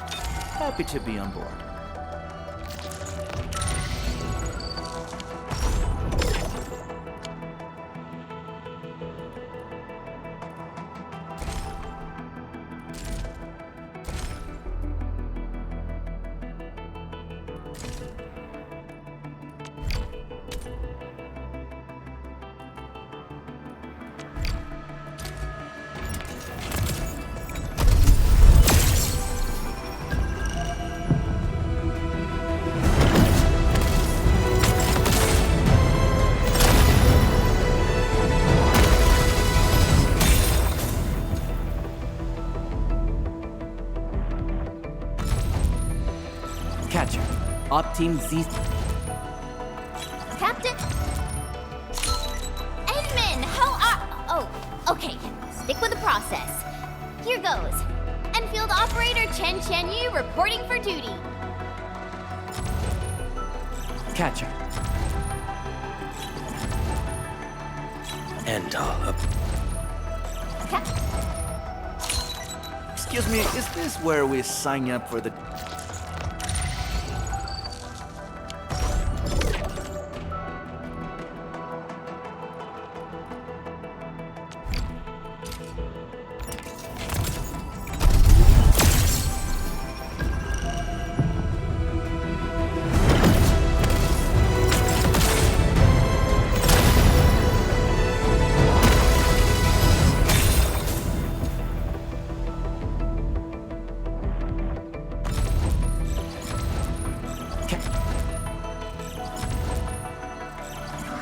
Happy to be on board. Catcher. Op Team Z. Captain? Edmund, how are... Oh, okay. Stick with the process. Here goes. Enfield Operator Chen Yu reporting for duty. Catcher. Endall. Excuse me, is this where we sign up for the...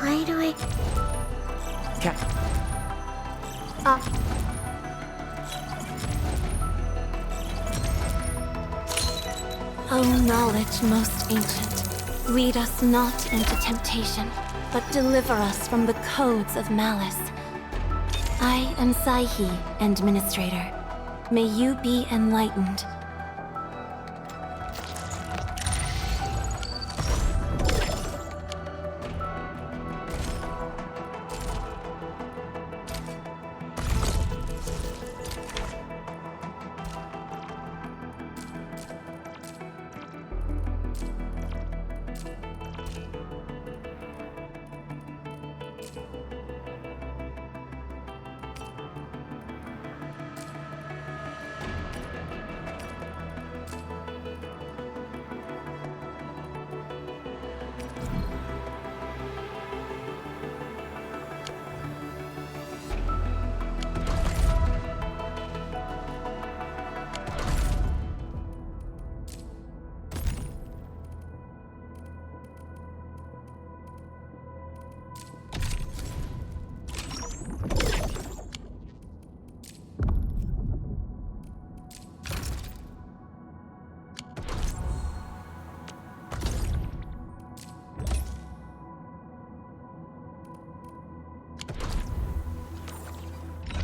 Why do I... O knowledge most ancient, lead us not into temptation, but deliver us from the codes of malice. I am Saihi, Administrator. May you be enlightened.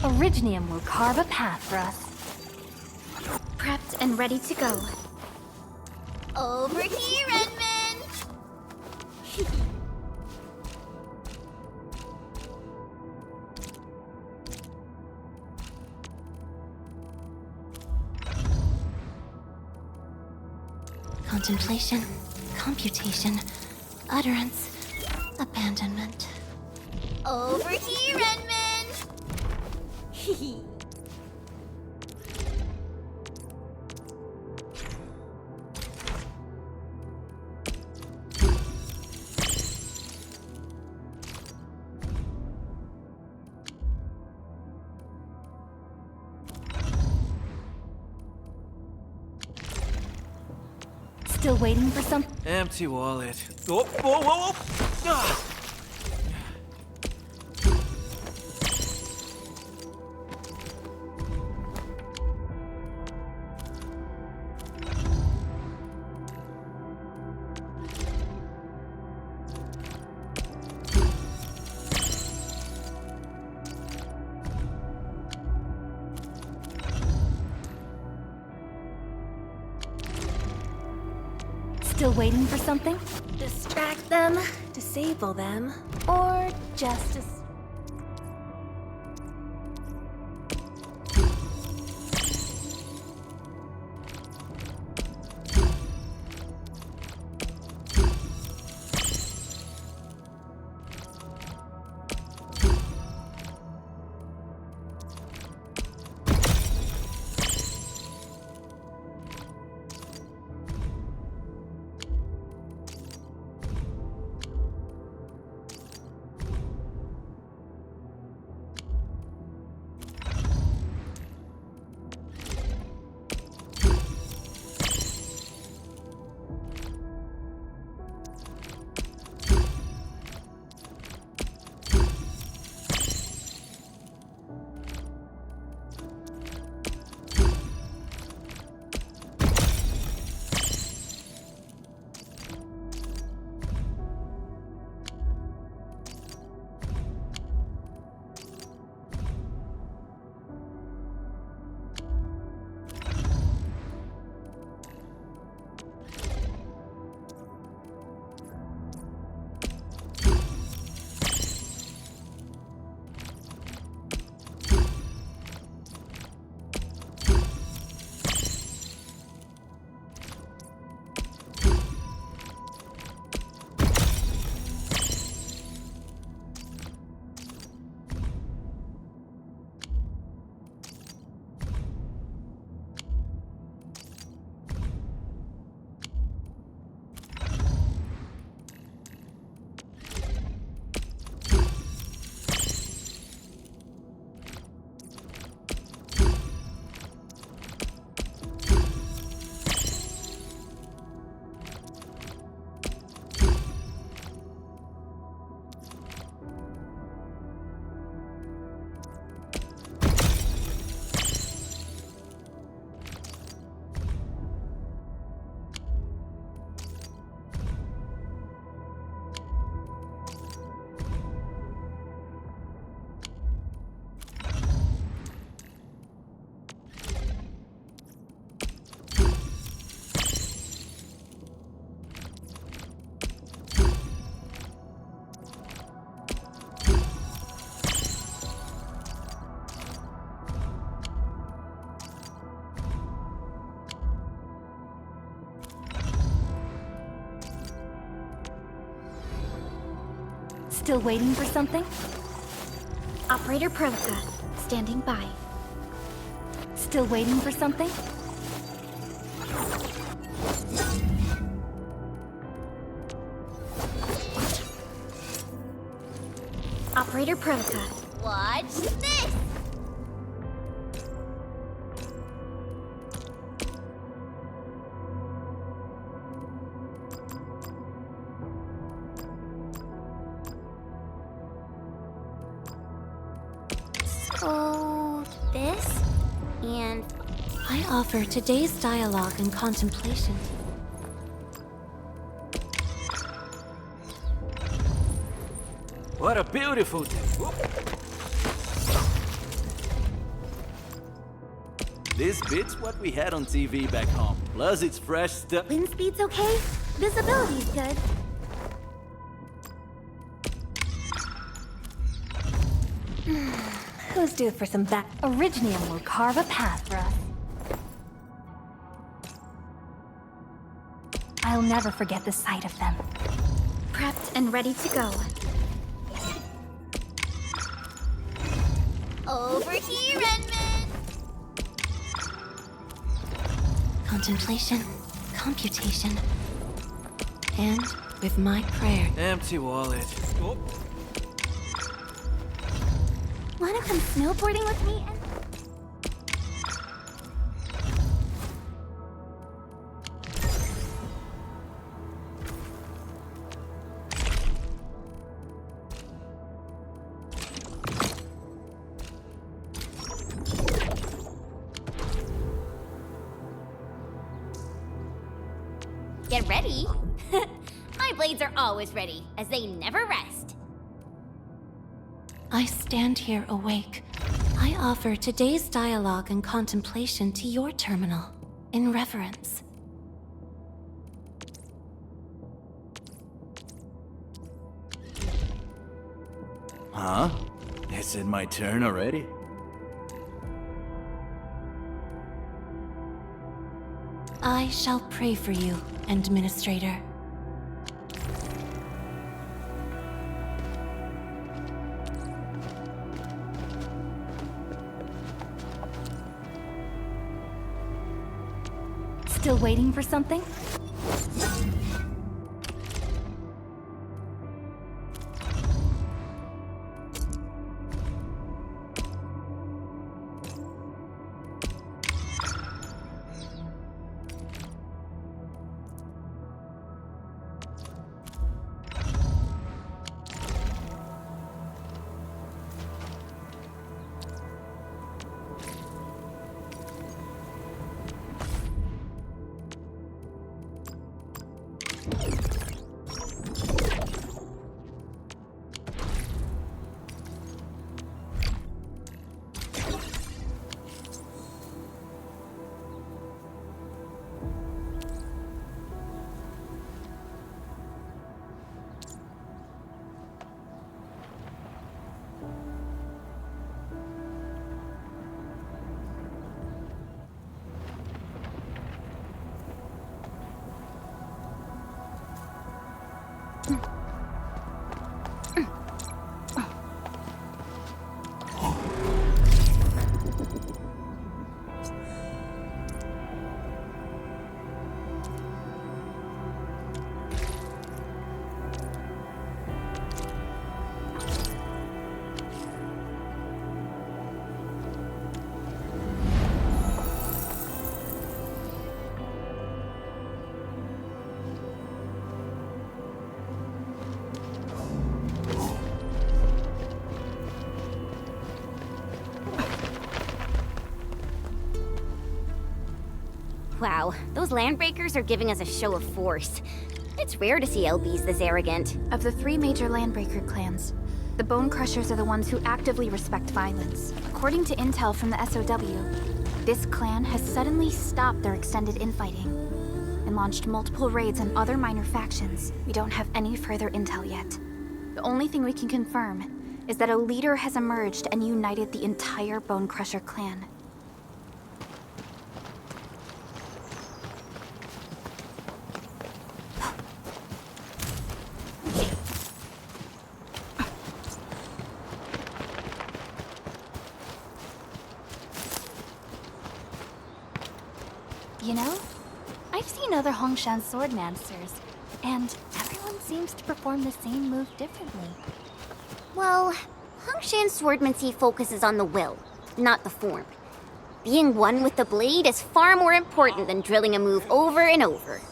Originium will carve a path for us. Prepped and ready to go. Over here, Edmund! Contemplation, computation, utterance, abandonment. Over here, Edmund! Still waiting for some... Empty wallet. Oh, whoa, whoa, whoa! Ah! Still waiting for something? Distract them, disable them, or just still waiting for something? Operator Proka, standing by. Still waiting for something? Operator Proka. Watch this! So, this? And I offer today's dialogue and contemplation. What a beautiful day. This beats what we had on TV back home. Plus it's fresh stuff. Wind speed's okay? Visibility's good. Who's due for some back? Originium will carve a path for us. I'll never forget the sight of them. Prepped and ready to go. Over here, Redmond! Contemplation, computation, and with my prayer. Empty wallet. Oh. Wanna come snowboarding with me? Get ready! My blades are always ready, as they never rest. I stand here awake. I offer today's dialogue and contemplation to your terminal, in reverence. Huh? Is it my turn already? I shall pray for you, Administrator. Still waiting for something? Wow, those landbreakers are giving us a show of force. It's rare to see LBs this arrogant. Of the 3 major landbreaker clans, the Bone Crushers are the ones who actively respect violence. According to intel from the SOW, this clan has suddenly stopped their extended infighting and launched multiple raids on other minor factions. We don't have any further intel yet. The only thing we can confirm is that a leader has emerged and united the entire Bone Crusher clan. You know, I've seen other Hongshan swordmasters, and everyone seems to perform the same move differently. Well, Hongshan swordmancy focuses on the will, not the form. Being one with the blade is far more important than drilling a move over and over.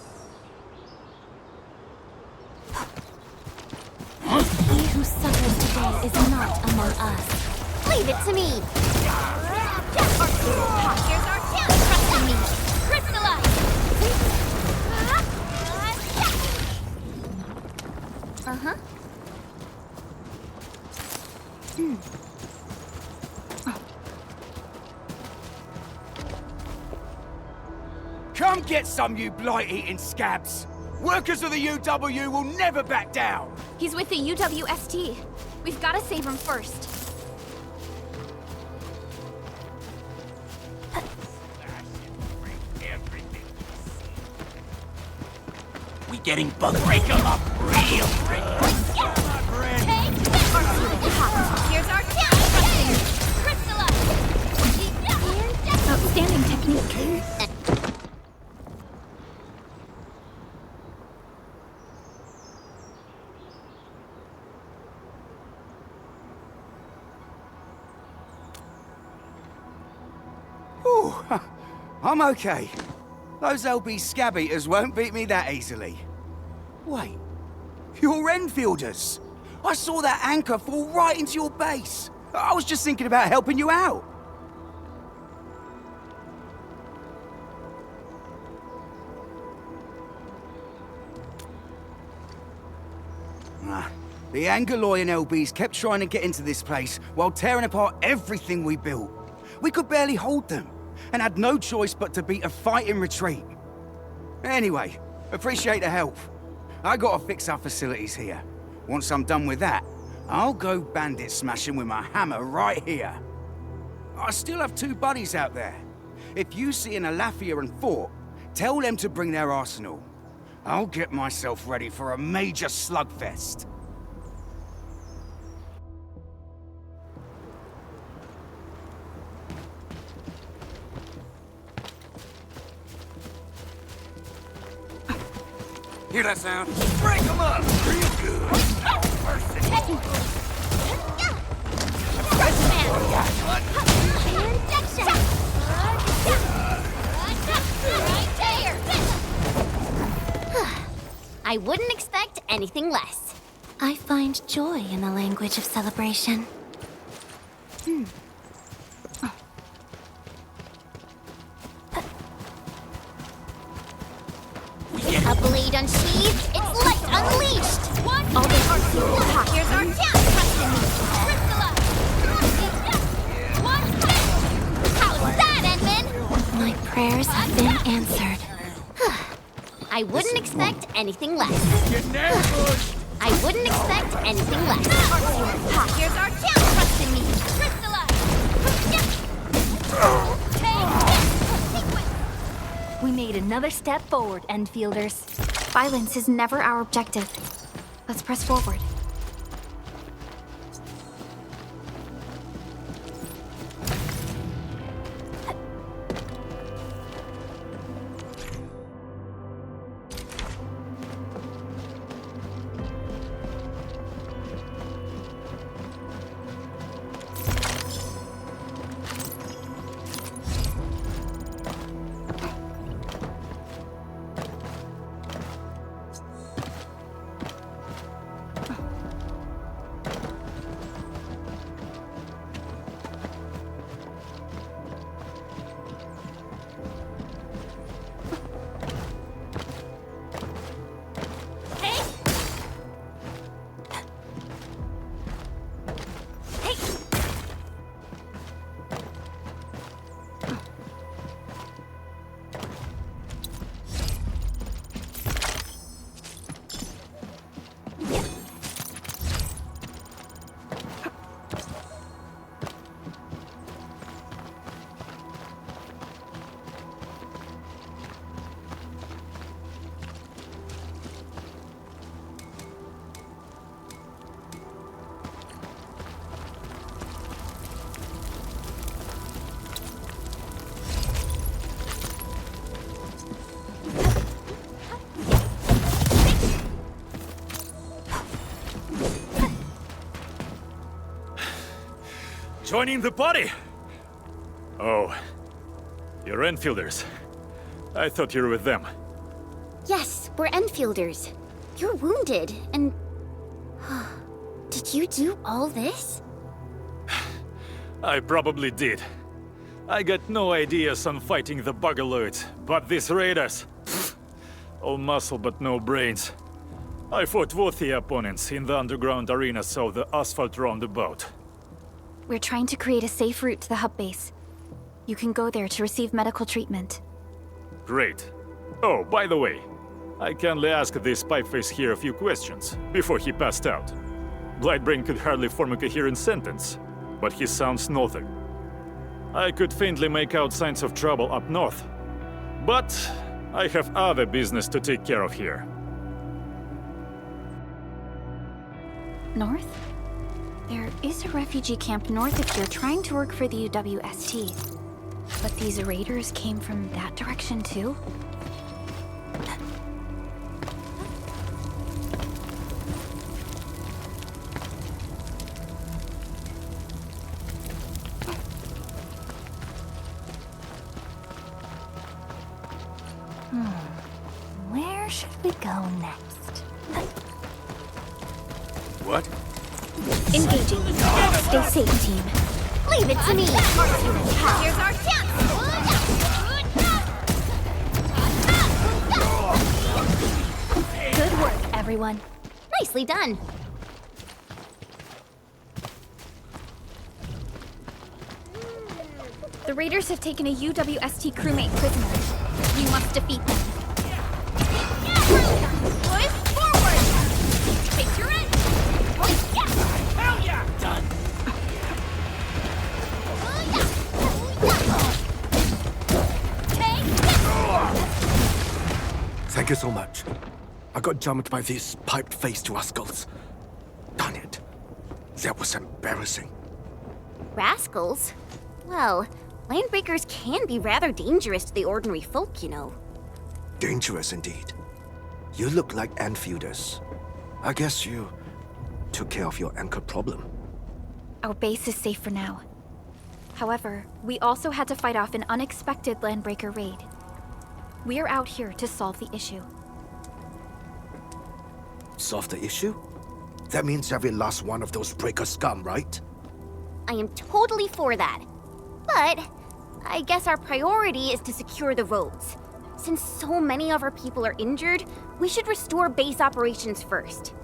He who suffers today is not among us. Leave it to me! Here's our chance! Trust in me! Crystallize! Uh-huh. Come get some, you blight-eating scabs! Workers of the UW will never back down! He's with the UWST. We've got to save him first. We getting bug break 'em up real quick. Here's our chance! Crystallize! Outstanding technique. Ooh, I'm okay. Those LB scab eaters won't beat me that easily. Wait, you're Enfielders. I saw that anchor fall right into your base. I was just thinking about helping you out. The Angaloy and LBs kept trying to get into this place while tearing apart everything we built. We could barely hold them, and had no choice but to beat a fighting retreat. Anyway, appreciate the help. I gotta fix our facilities here. Once I'm done with that, I'll go bandit smashing with my hammer right here. I still have 2 buddies out there. If you see an Alafia and Fort, tell them to bring their arsenal. I'll get myself ready for a major slugfest. Hear that sound? Break them up! Real good. I wouldn't expect anything less. I find joy in the language of celebration. A blade unsheathed, it's light unleashed! All the hearts here's our chance! How's that, Edmund? My prayers have been answered. I wouldn't expect anything less. Getting ambushed! I wouldn't expect anything less. Here's our chance! Trust in me! We made another step forward, Endfielders. Violence is never our objective. Let's press forward. Joining the party? Oh, you're Enfielders. I thought you were with them. Yes, we're Enfielders. You're wounded, and... Did you do all this? I probably did. I got no ideas on fighting the Buggerloids, but these raiders... all muscle but no brains. I fought both the opponents in the underground arena, so the asphalt roundabout. We're trying to create a safe route to the hub base. You can go there to receive medical treatment. Great. Oh, by the way, I kindly asked this pipeface here a few questions before he passed out. Blightbrain could hardly form a coherent sentence, but he sounds northern. I could faintly make out signs of trouble up north, but I have other business to take care of here. North? There is a refugee camp north if you're trying to work for the UWST. But these raiders came from that direction too? Where should we go next? What? Engaging. Stay safe, team. Leave it to me! Here's our chance! Good work, everyone. Nicely done. The raiders have taken a UWST crewmate prisoner. We must defeat them. Push forward! Take your edge! you so much. I got jumped by these pipe-faced rascals. Darn it. That was embarrassing. Rascals? Well, landbreakers can be rather dangerous to the ordinary folk, you know. Dangerous indeed. You look like Enfielders. I guess you took care of your anchor problem. Our base is safe for now. However, we also had to fight off an unexpected landbreaker raid. We're out here to solve the issue. Solve the issue? That means every last one of those breaker scum, right? I am totally for that. But I guess our priority is to secure the roads. Since so many of our people are injured, we should restore base operations first.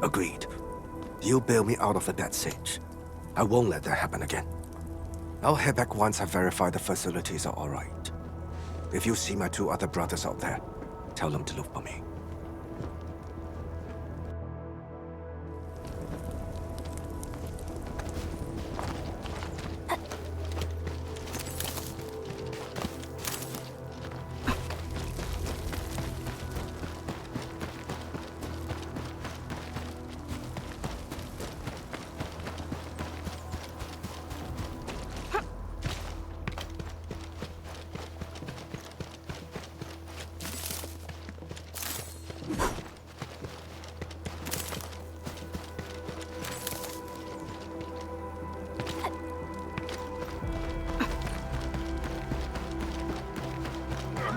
Agreed. You bail me out of the death stage. I won't let that happen again. I'll head back once I verify the facilities are alright. If you see my 2 other brothers out there, tell them to look for me.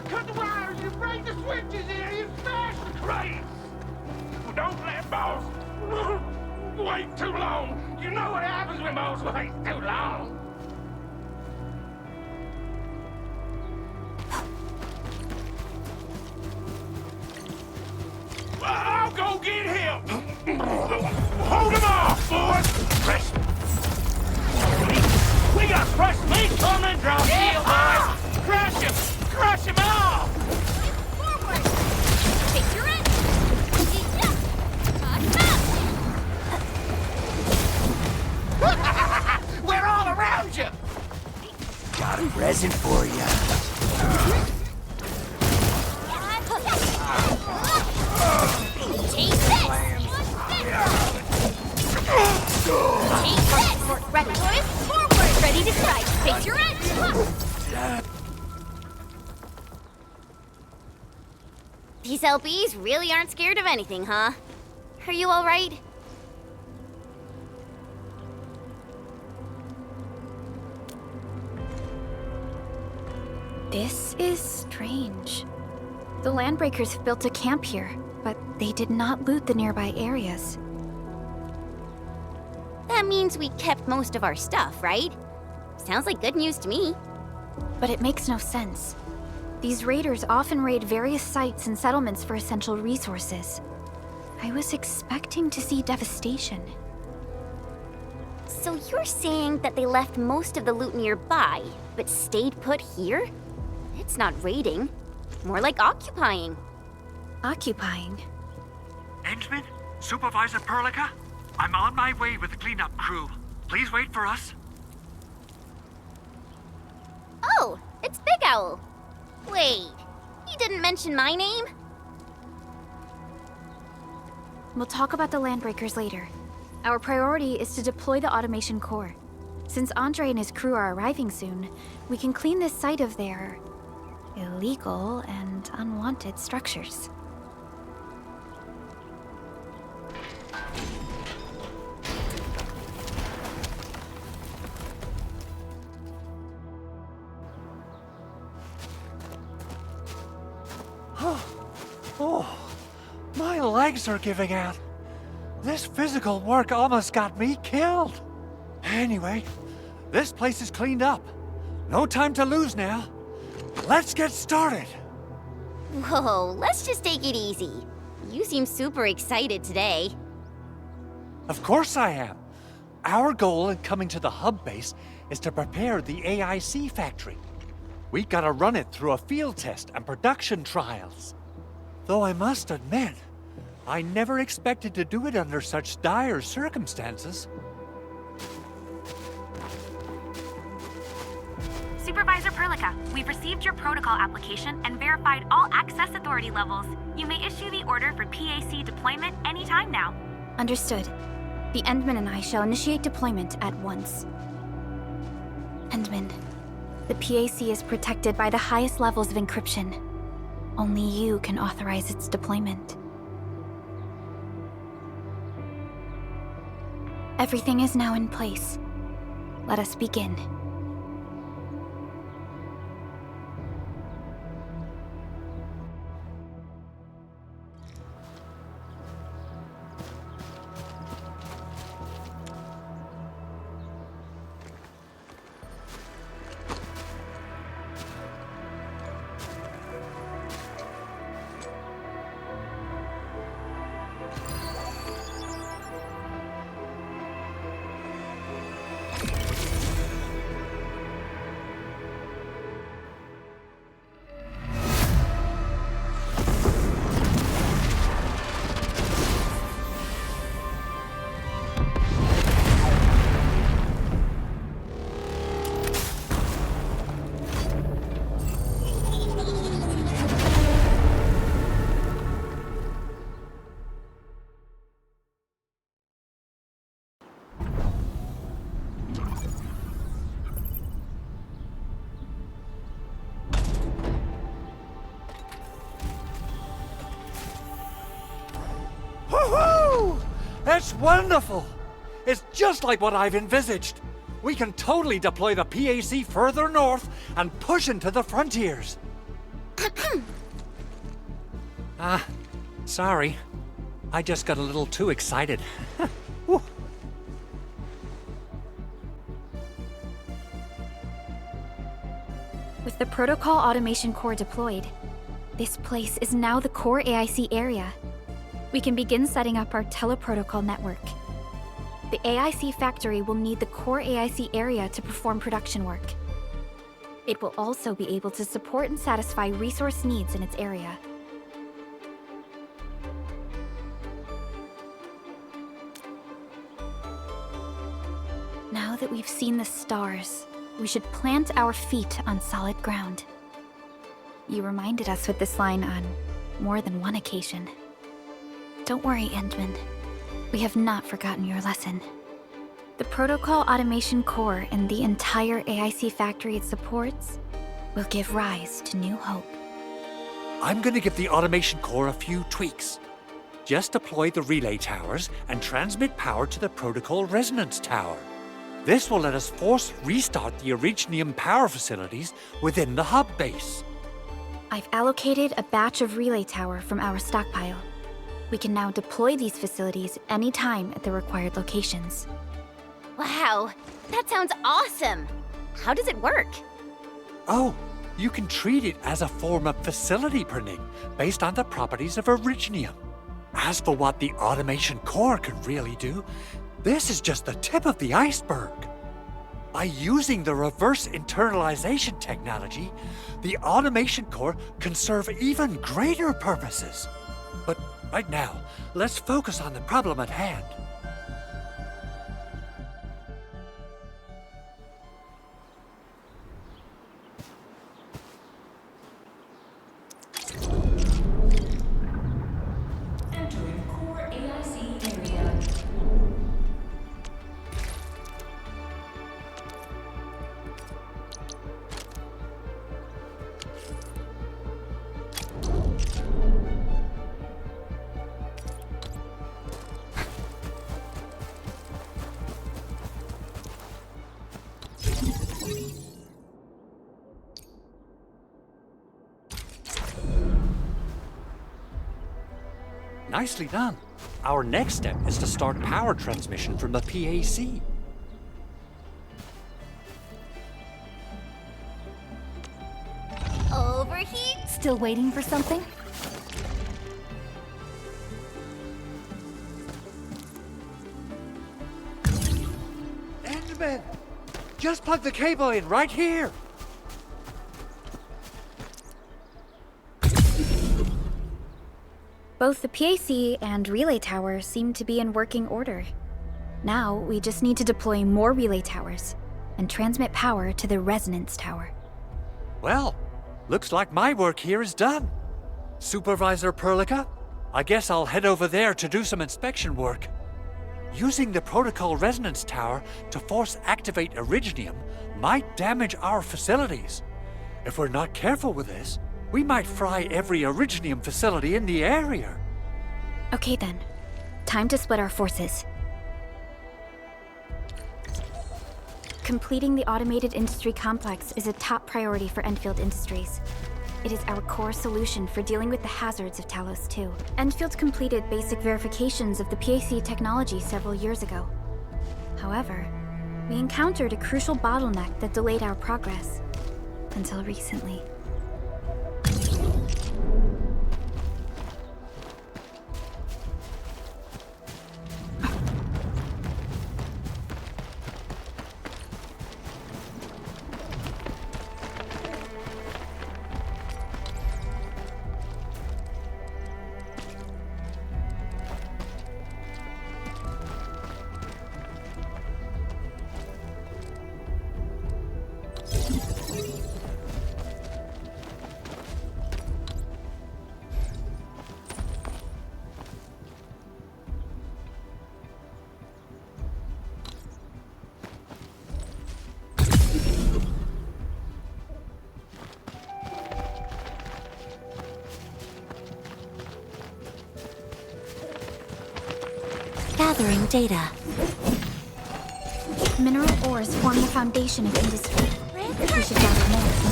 Cut the wires! You break the switches here! You smash the crates! Don't let boss wait too long! You know what happens when boss waits too long! I'll go get him! Hold him off, boys! Fresh... We got fresh meat coming! Drop shield, boys! Crush him! Crush him off! Forward! Take your end! We're all around you! Got a present for ya. Take this! Take this! Ready, boys? Forward! Ready to strike! Face your edge! These LBs really aren't scared of anything, huh? Are you alright? This is strange. The Landbreakers have built a camp here, but they did not loot the nearby areas. That means we kept most of our stuff, right? Sounds like good news to me. But it makes no sense. These raiders often raid various sites and settlements for essential resources. I was expecting to see devastation. So you're saying that they left most of the loot nearby, but stayed put here? It's not raiding. More like occupying. Occupying? Endman? Supervisor Perlica? I'm on my way with the cleanup crew. Please wait for us. Oh, it's Big Owl. Wait, he didn't mention my name? We'll talk about the Landbreakers later. Our priority is to deploy the automation core. Since Andre and his crew are arriving soon, we can clean this site of their illegal and unwanted structures. Oh, my legs are giving out. This physical work almost got me killed. Anyway, this place is cleaned up. No time to lose now. Let's get started. Whoa, let's just take it easy. You seem super excited today. Of course I am. Our goal in coming to the hub base is to prepare the AIC factory. We gotta run it through a field test and production trials. Though I must admit, I never expected to do it under such dire circumstances. Supervisor Perlica, we've received your protocol application and verified all access authority levels. You may issue the order for PAC deployment anytime now. Understood. The Endman and I shall initiate deployment at once. Endman, the PAC is protected by the highest levels of encryption. Only you can authorize its deployment. Everything is now in place. Let us begin. Woohoo! That's wonderful! It's just like what I've envisaged. We can totally deploy the PAC further north and push into the frontiers. Sorry. I just got a little too excited. With the Protocol Automation Core deployed, this place is now the core AIC area. We can begin setting up our teleprotocol network. The AIC factory will need the core AIC area to perform production work. It will also be able to support and satisfy resource needs in its area. Now that we've seen the stars, we should plant our feet on solid ground. You reminded us with this line on more than one occasion. Don't worry, Endman. We have not forgotten your lesson. The Protocol Automation Core and the entire AIC factory it supports will give rise to new hope. I'm gonna give the Automation Core a few tweaks. Just deploy the relay towers and transmit power to the Protocol Resonance Tower. This will let us force restart the Originium power facilities within the hub base. I've allocated a batch of relay tower from our stockpile. We can now deploy these facilities anytime at the required locations. Wow, that sounds awesome! How does it work? Oh, you can treat it as a form of facility printing based on the properties of Originium. As for what the Automation Core can really do, this is just the tip of the iceberg. By using the reverse internalization technology, the Automation Core can serve even greater purposes. But right now, let's focus on the problem at hand. Entering core AIC area. Nicely done. Our next step is to start power transmission from the PAC. Overheat? Still waiting for something? Endman! Just plug the cable in right here! Both the PAC and relay tower seem to be in working order. Now, we just need to deploy more relay towers and transmit power to the resonance tower. Well, looks like my work here is done. Supervisor Perlica, I guess I'll head over there to do some inspection work. Using the protocol resonance tower to force activate Originium might damage our facilities. If we're not careful with this, we might fry every Originium facility in the area. Okay then. Time to split our forces. Completing the automated industry complex is a top priority for Endfield Industries. It is our core solution for dealing with the hazards of Talos 2. Endfield completed basic verifications of the PAC technology several years ago. However, we encountered a crucial bottleneck that delayed our progress. Until recently. Gathering data. Mineral ores form the foundation of industry. We should gather more.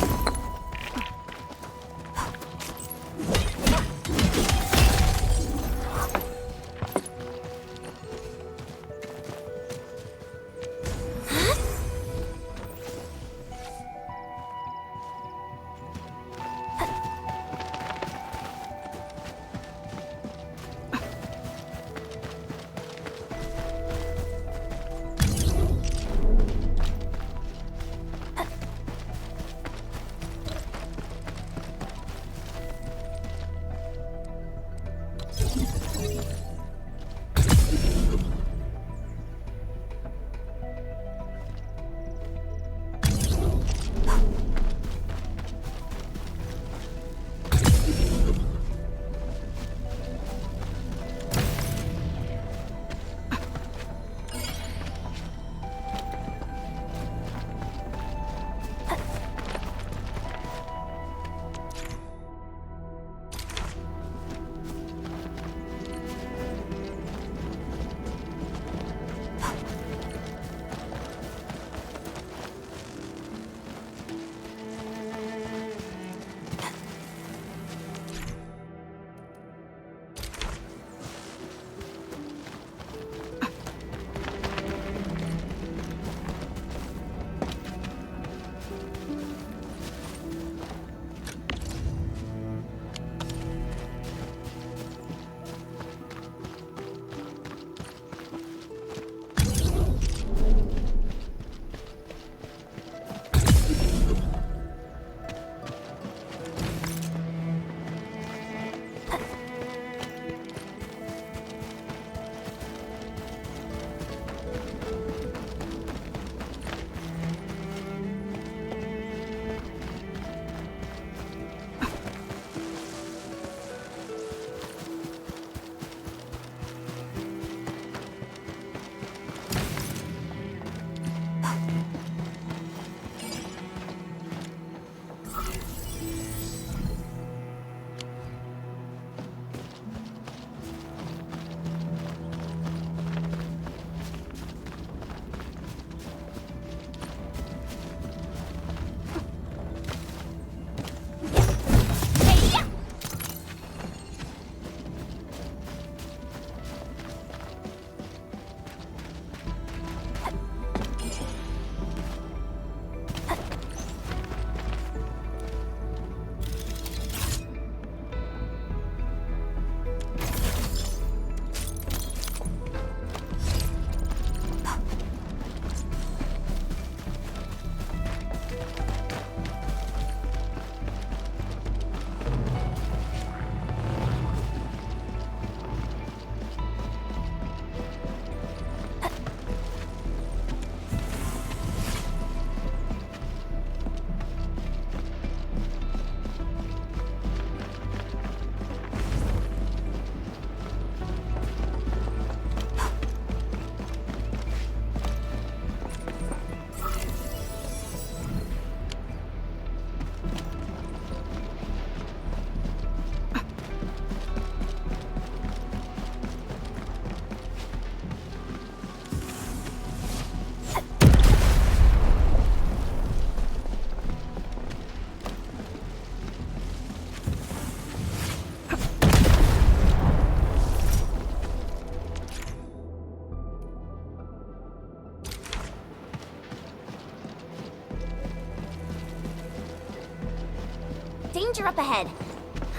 danger up ahead.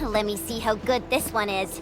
Let me see how good this one is.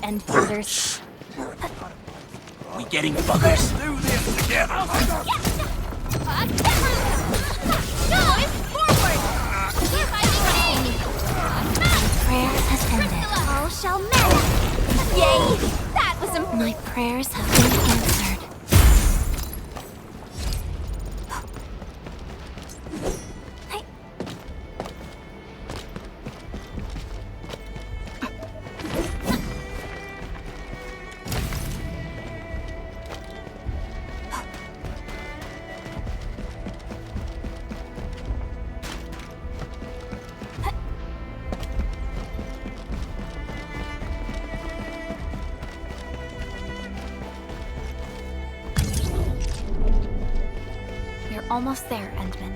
Endfielders. We getting buggers? Do this together. Prayer has ended. All shall manifest. Yay! That was My prayers have been answered. Almost there, Endman.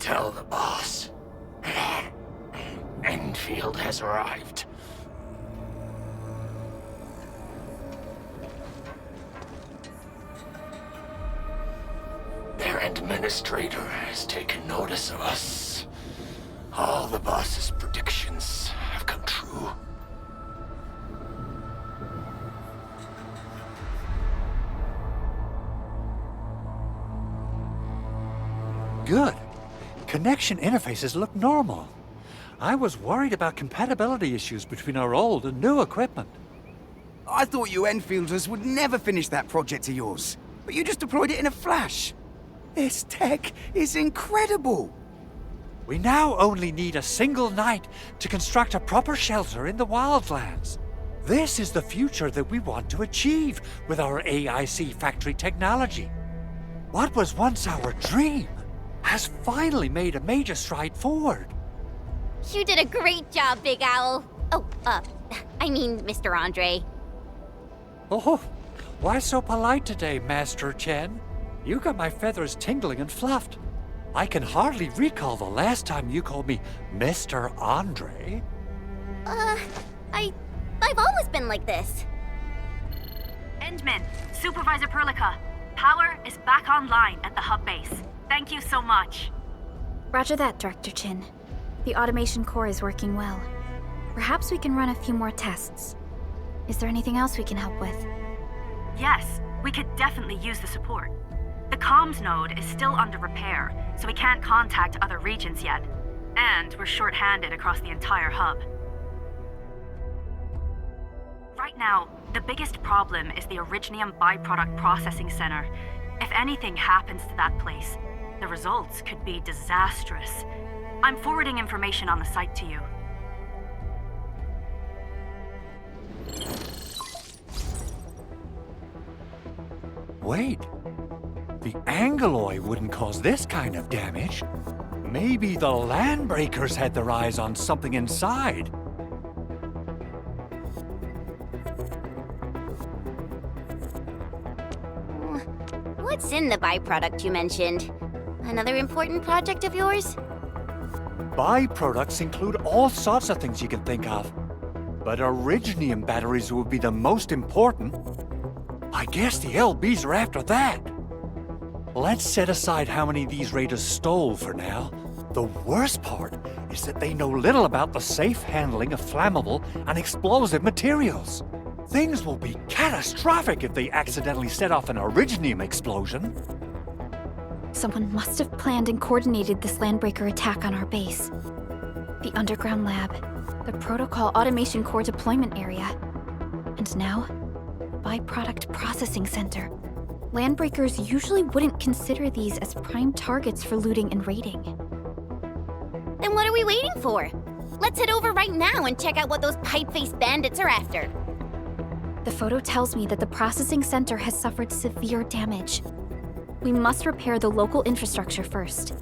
Tell the boss. Endfield has arrived. Their administrator has taken notice of us. All the boss's predictions have come true. Good. Connection interfaces look normal. I was worried about compatibility issues between our old and new equipment. I thought you Enfielders would never finish that project of yours, but you just deployed it in a flash. This tech is incredible. We now only need a single night to construct a proper shelter in the wildlands. This is the future that we want to achieve with our AIC factory technology. What was once our dream has finally made a major stride forward. You did a great job, Big Owl. Oh, I mean, Mr. Andre. Oh, why so polite today, Master Chen? You got my feathers tingling and fluffed. I can hardly recall the last time you called me Mr. Andre. I've always been like this. Endman, Supervisor Perlica, power is back online at the hub base. Thank you so much. Roger that, Director Chin. The automation core is working well. Perhaps we can run a few more tests. Is there anything else we can help with? Yes, we could definitely use the support. The comms node is still under repair, so we can't contact other regions yet. And we're short-handed across the entire hub. Right now, the biggest problem is the Originium byproduct processing center. If anything happens to that place, the results could be disastrous. I'm forwarding information on the site to you. Wait. The Angeloy wouldn't cause this kind of damage. Maybe the Landbreakers had their eyes on something inside. What's in the byproduct you mentioned? Another important project of yours? Byproducts include all sorts of things you can think of. But Originium batteries will be the most important. I guess the LBs are after that. Let's set aside how many these raiders stole for now. The worst part is that they know little about the safe handling of flammable and explosive materials. Things will be catastrophic if they accidentally set off an Originium explosion. Someone must have planned and coordinated this Landbreaker attack on our base. The underground lab, the protocol automation core deployment area, and now, the byproduct processing center. Landbreakers usually wouldn't consider these as prime targets for looting and raiding. Then what are we waiting for? Let's head over right now and check out what those pipe-faced bandits are after. The photo tells me that the processing center has suffered severe damage. We must repair the local infrastructure first.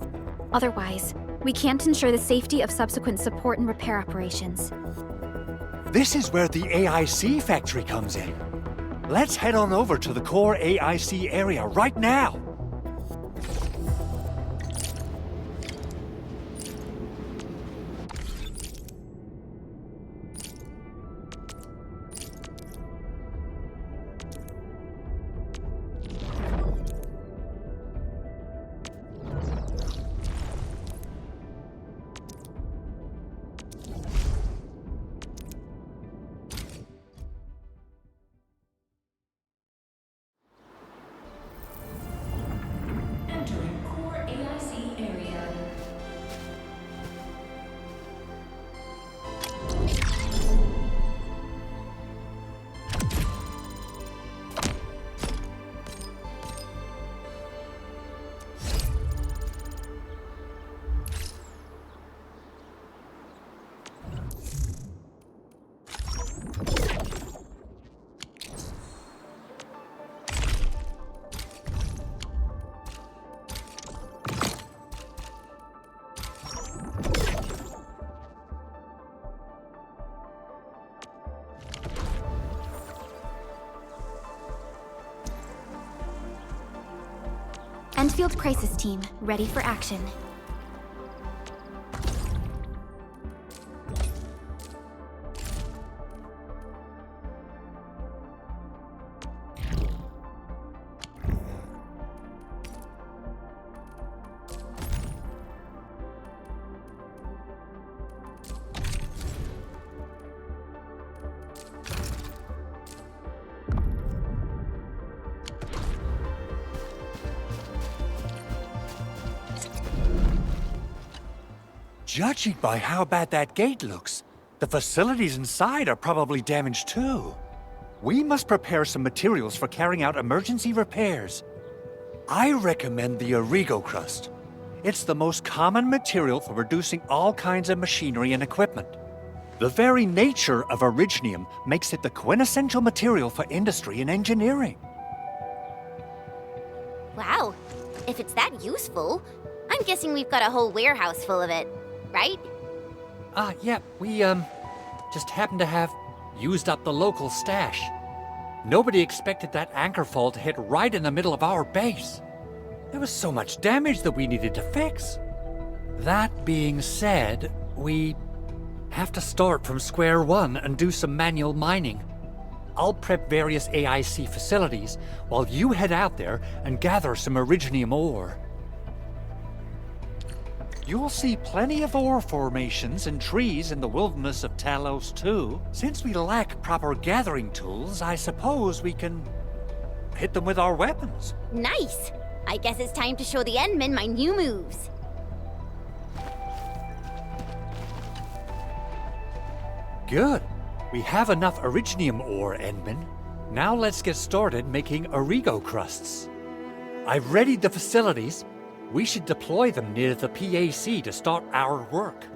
Otherwise, we can't ensure the safety of subsequent support and repair operations. This is where the AIC factory comes in. Let's head on over to the core AIC area right now. Endfield Crisis Team, ready for action. Judging by how bad that gate looks, the facilities inside are probably damaged too. We must prepare some materials for carrying out emergency repairs. I recommend the Origo crust. It's the most common material for producing all kinds of machinery and equipment. The very nature of Originium makes it the quintessential material for industry and engineering. Wow, if it's that useful, I'm guessing we've got a whole warehouse full of it, right? Yeah, we, just happen to have used up the local stash. Nobody expected that anchor fall to hit right in the middle of our base. There was so much damage that we needed to fix. That being said, we have to start from square one and do some manual mining. I'll prep various AIC facilities while you head out there and gather some Originium ore. You'll see plenty of ore formations and trees in the wilderness of Talos too. Since we lack proper gathering tools, I suppose we can hit them with our weapons. Nice! I guess it's time to show the Endmen my new moves. Good. We have enough Originium ore, Endman. Now let's get started making Origo crusts. I've readied the facilities. We should deploy them near the PAC to start our work.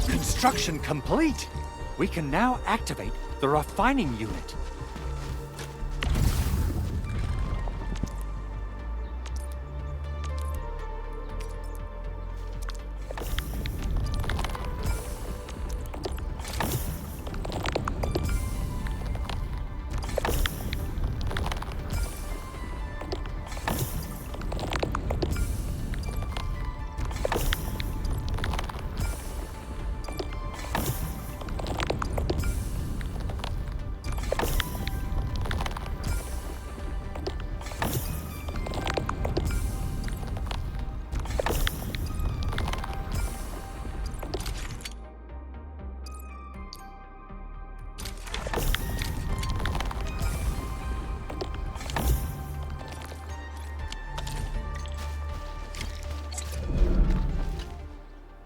Construction complete! We can now activate the refining unit.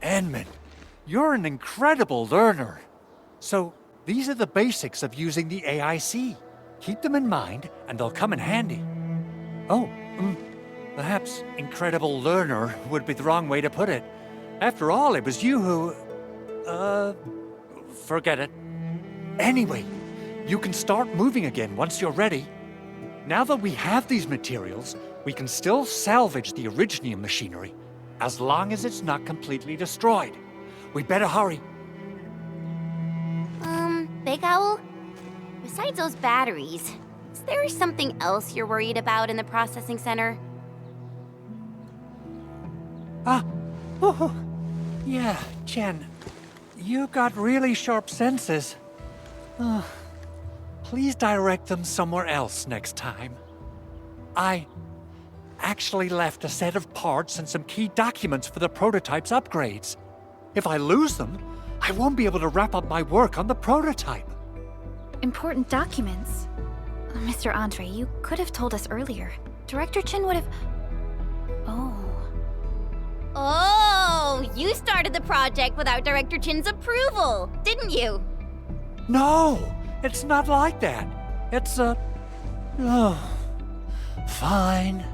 Endman, you're an incredible learner. So, these are the basics of using the AIC. Keep them in mind, and they'll come in handy. Oh, perhaps incredible learner would be the wrong way to put it. After all, it was you who... forget it. Anyway, you can start moving again once you're ready. Now that we have these materials, we can still salvage the Originium machinery, as long as it's not completely destroyed. We better hurry. Big Owl? Besides those batteries, is there something else you're worried about in the processing center? Yeah, Jen. You got really sharp senses. Please direct them somewhere else next time. I actually left a set of parts and some key documents for the prototype's upgrades. If I lose them, I won't be able to wrap up my work on the prototype. Important documents? Mr. Andre, you could have told us earlier. Director Chin would have... Oh, you started the project without Director Chin's approval, didn't you? No, it's not like that. It's fine.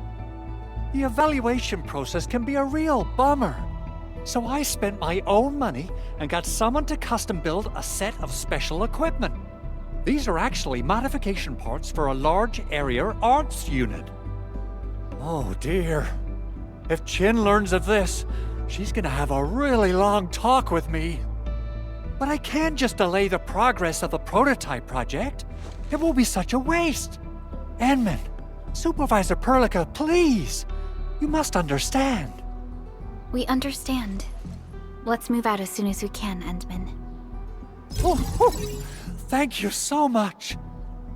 The evaluation process can be a real bummer. So I spent my own money and got someone to custom build a set of special equipment. These are actually modification parts for a large area arts unit. Oh dear. If Chin learns of this, she's gonna have a really long talk with me. But I can't just delay the progress of the prototype project. It will be such a waste. Endman, Supervisor Perlica, please. You must understand. We understand. Let's move out as soon as we can, Endman. Thank you so much.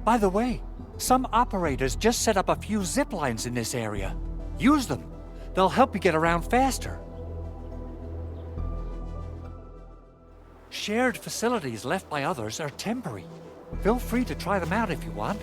By the way, some operators just set up a few zip lines in this area. Use them. They'll help you get around faster. Shared facilities left by others are temporary. Feel free to try them out if you want.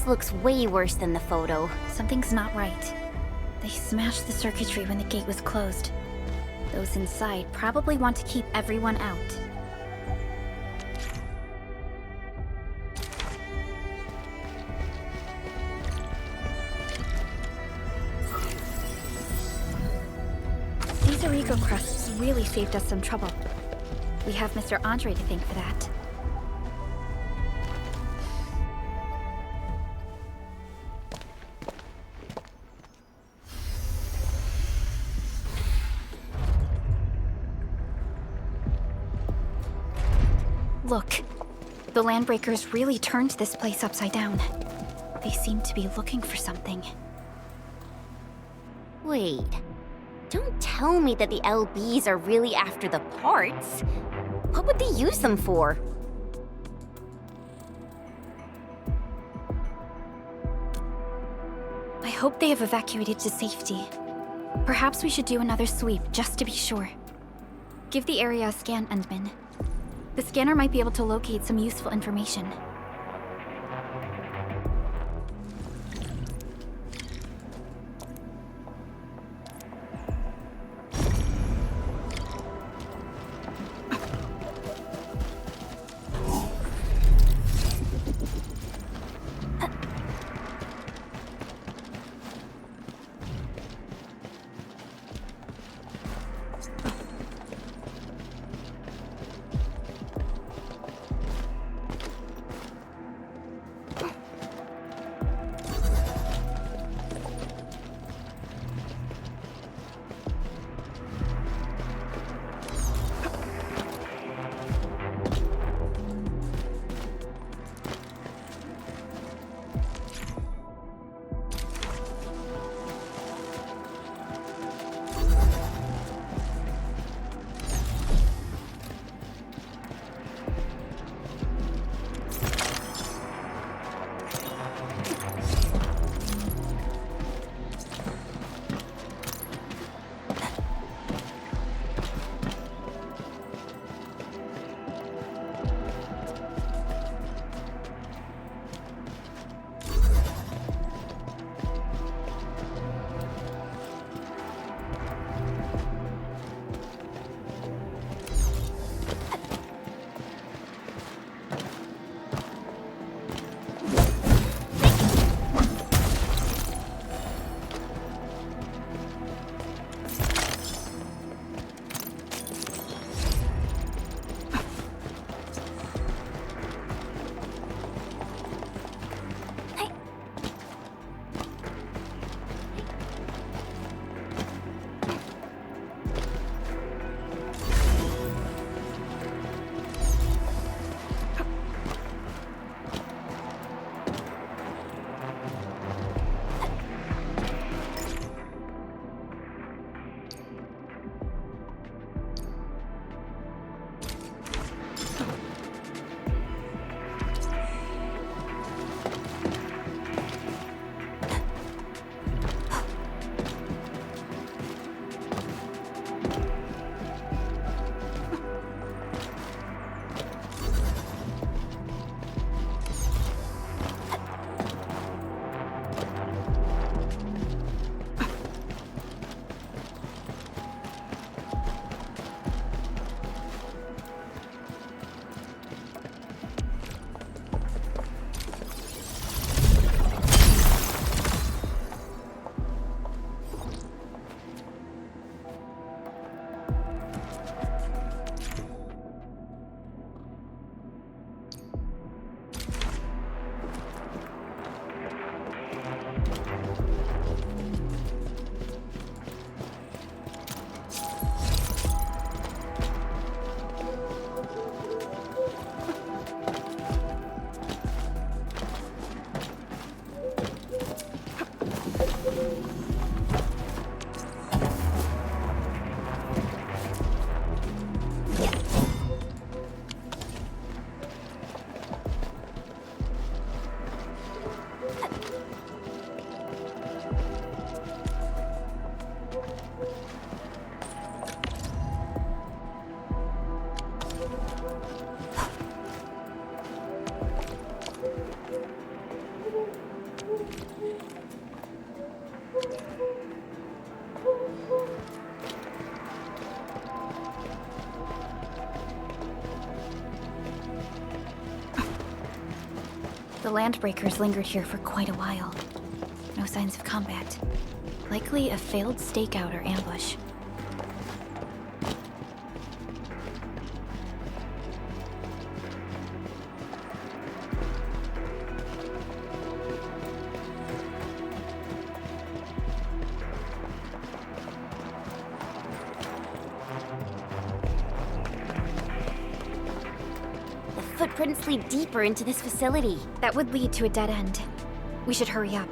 This looks way worse than the photo. Something's not right. They smashed the circuitry when the gate was closed. Those inside probably want to keep everyone out. These Origo crusts really saved us some trouble. We have Mr. Andre to thank for that. Look, the Landbreakers really turned this place upside down. They seem to be looking for something. Wait. Don't tell me that the LBs are really after the parts. What would they use them for? I hope they have evacuated to safety. Perhaps we should do another sweep, just to be sure. Give the area a scan, Endman. The scanner might be able to locate some useful information. The Landbreakers lingered here for quite a while. No signs of combat. Likely a failed stakeout or ambush. The footprints lead deeper into this facility. That would lead to a dead end. We should hurry up.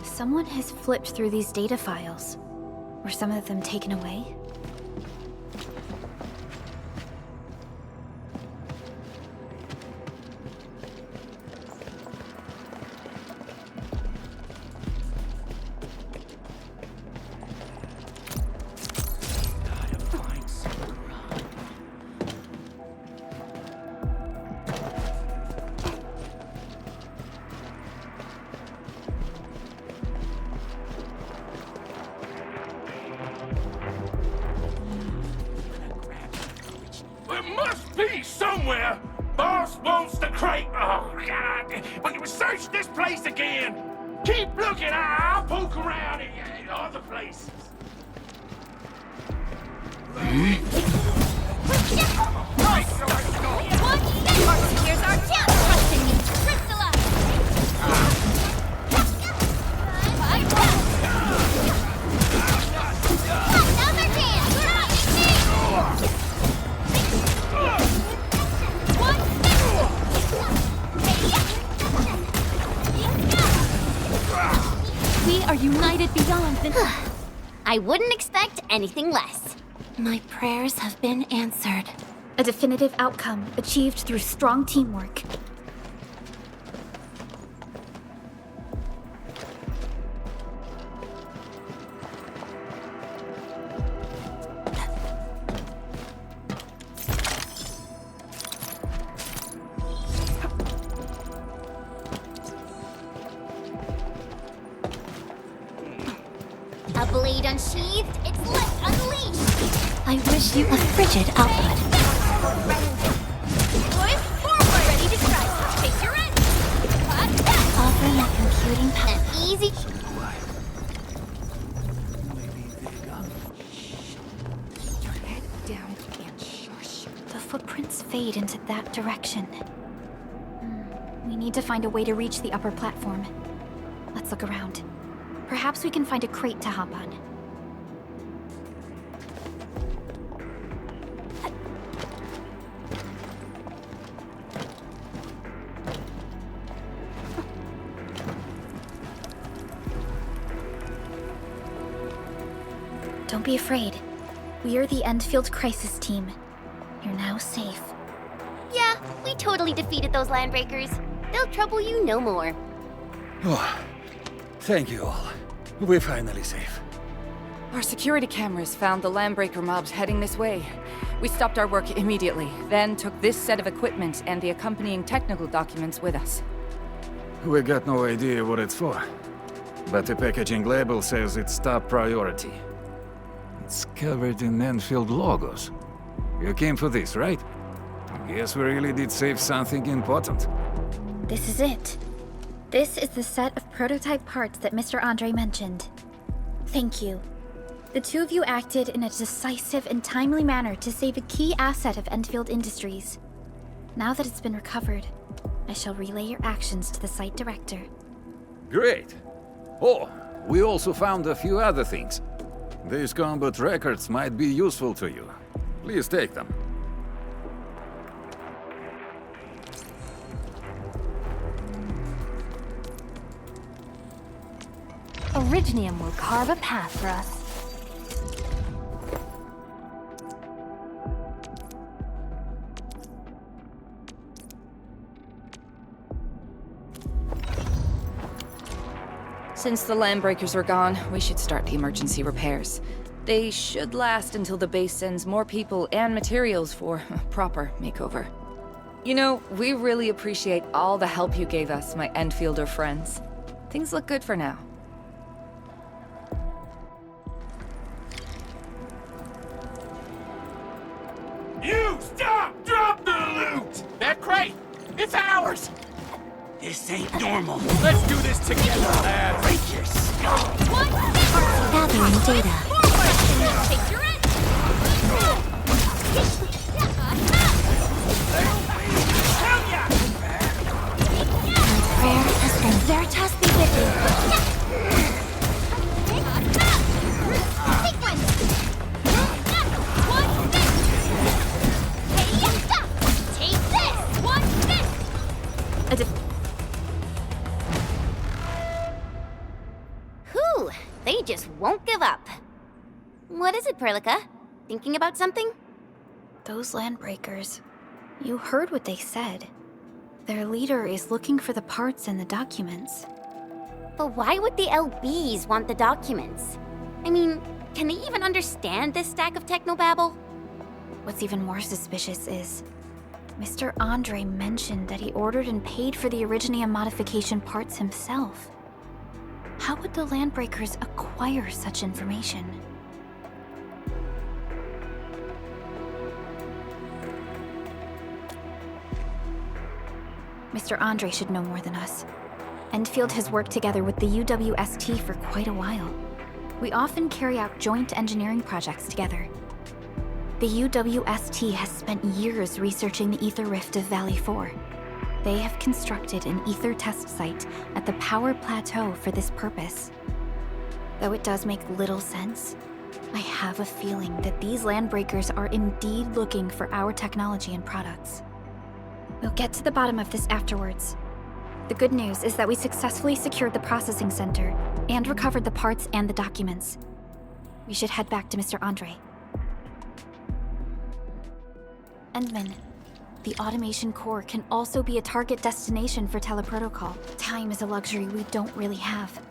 Someone has flipped through these data files. Were some of them taken away? There must be somewhere. Boss wants the crate. Oh, God. When you search this place again, keep looking. I'll poke around in other places. Here's our chance. Trust in me. Crystallize. Another chance. We are united beyond the... I wouldn't expect anything less. My prayers have been answered. A definitive outcome achieved through strong teamwork. A blade unsheathed, its lift unleashed. I wish you a frigid output. Push forward, ready to strike. Take your end. Offer my computing power. An easy. Your head down and shush. The footprints fade into that direction. We need to find a way to reach the upper platform. Let's look around. Perhaps we can find a crate to hop on. Don't be afraid. We are the Endfield crisis team. You're now safe. Yeah, we totally defeated those Landbreakers. They'll trouble you no more. Oh, thank you all. We're finally safe. Our security cameras found the Landbreaker mobs heading this way. We stopped our work immediately, then took this set of equipment and the accompanying technical documents with us. We got no idea what it's for, but the packaging label says it's top priority. It's covered in Endfield logos. You came for this, right? Guess we really did save something important. This is it. This is the set of prototype parts that Mr. Andre mentioned. Thank you. The two of you acted in a decisive and timely manner to save a key asset of Endfield Industries. Now that it's been recovered, I shall relay your actions to the site director. Great. Oh, we also found a few other things. These combat records might be useful to you. Please take them. Originium will carve a path for us. Since the Landbreakers are gone, we should start the emergency repairs. They should last until the base sends more people and materials for a proper makeover. You know, we really appreciate all the help you gave us, my Endfielder friends. Things look good for now. You stop! Drop the loot! That crate! It's ours! This ain't normal. Let's do this together, lads. Break your skull. Gathering data. Prayer has been Veritas be with you. Take this! Watch this! Whew, they just won't give up. What is it, Perlica? Thinking about something? Those landbreakers. You heard what they said. Their leader is looking for the parts and the documents. But why would the LBs want the documents? I mean, can they even understand this stack of technobabble? What's even more suspicious is Mr. Andre mentioned that he ordered and paid for the Originium modification parts himself. How would the landbreakers acquire such information? Mr. Andre should know more than us. Endfield has worked together with the UWST for quite a while. We often carry out joint engineering projects together. The UWST has spent years researching the ether rift of Valley 4. They have constructed an ether test site at the Power Plateau for this purpose. Though it does make little sense, I have a feeling that these landbreakers are indeed looking for our technology and products. We'll get to the bottom of this afterwards. The good news is that we successfully secured the processing center and recovered the parts and the documents. We should head back to Mr. Andre. Endman, the automation core can also be a target destination for teleprotocol. Time is a luxury we don't really have.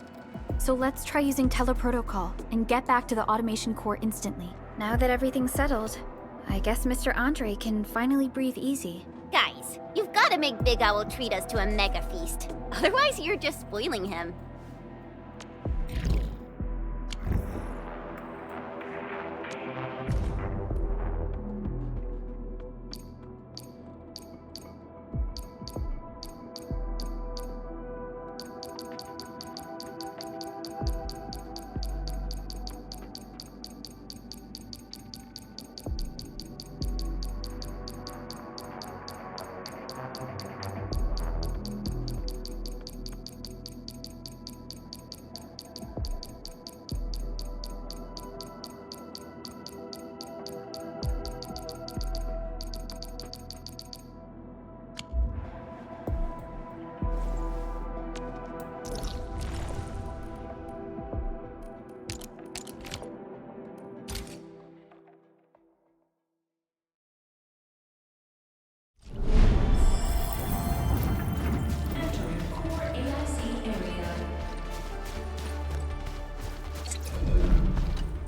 So let's try using teleprotocol and get back to the automation core instantly. Now that everything's settled, I guess Mr. Andre can finally breathe easy. Guys, you've got to make Big Owl treat us to a mega feast. Otherwise, you're just spoiling him.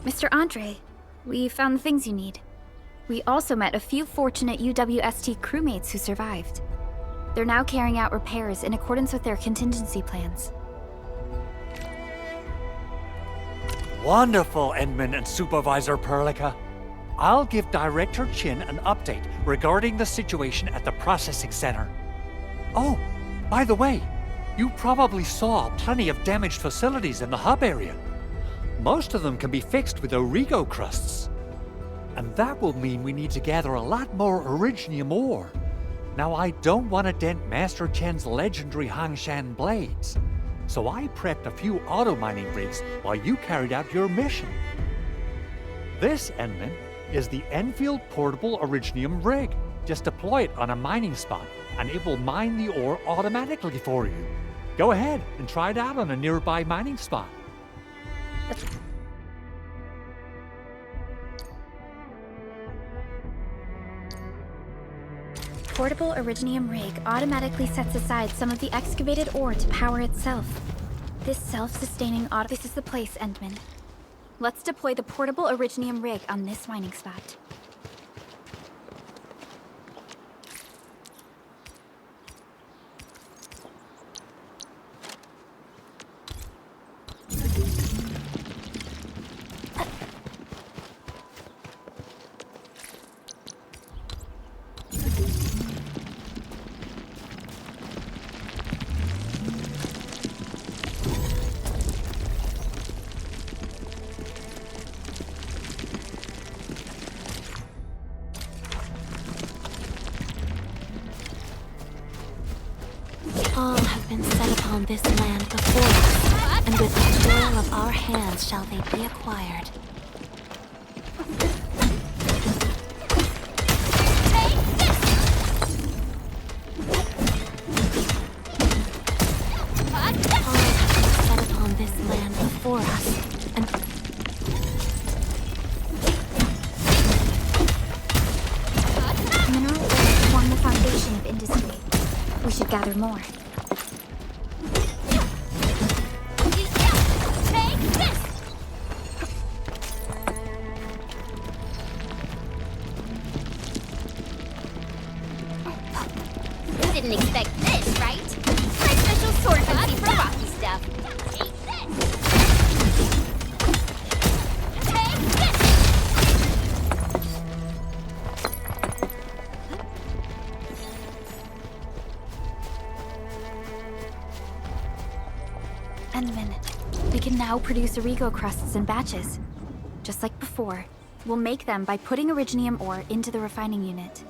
Mr. Andre, we found the things you need. We also met a few fortunate UWST crewmates who survived. They're now carrying out repairs in accordance with their contingency plans. Wonderful, Endman and Supervisor Perlica. I'll give Director Chin an update regarding the situation at the processing center. Oh, by the way, you probably saw plenty of damaged facilities in the hub area. Most of them can be fixed with Origo crusts. And that will mean we need to gather a lot more Originium ore. Now, I don't want to dent Master Chen's legendary Hangshan blades, so I prepped a few auto-mining rigs while you carried out your mission. This, Endman, is the Endfield Portable Originium rig. Just deploy it on a mining spot, and it will mine the ore automatically for you. Go ahead and try it out on a nearby mining spot. Portable Originium rig automatically sets aside some of the excavated ore to power itself. This self-sustaining This is the place, Endman. Let's deploy the portable Originium rig on this mining spot. upon this land before us, and with the toil of our hands shall they be acquired. All have been set upon this land before us, and Mineral ores form the foundation of industry. We should gather more. You didn't expect this, right? My special sword fancy for rocky stuff. Take this! Take this! Endman, we can now produce Origo crusts in batches. Just like before, we'll make them by putting Originium ore into the refining unit.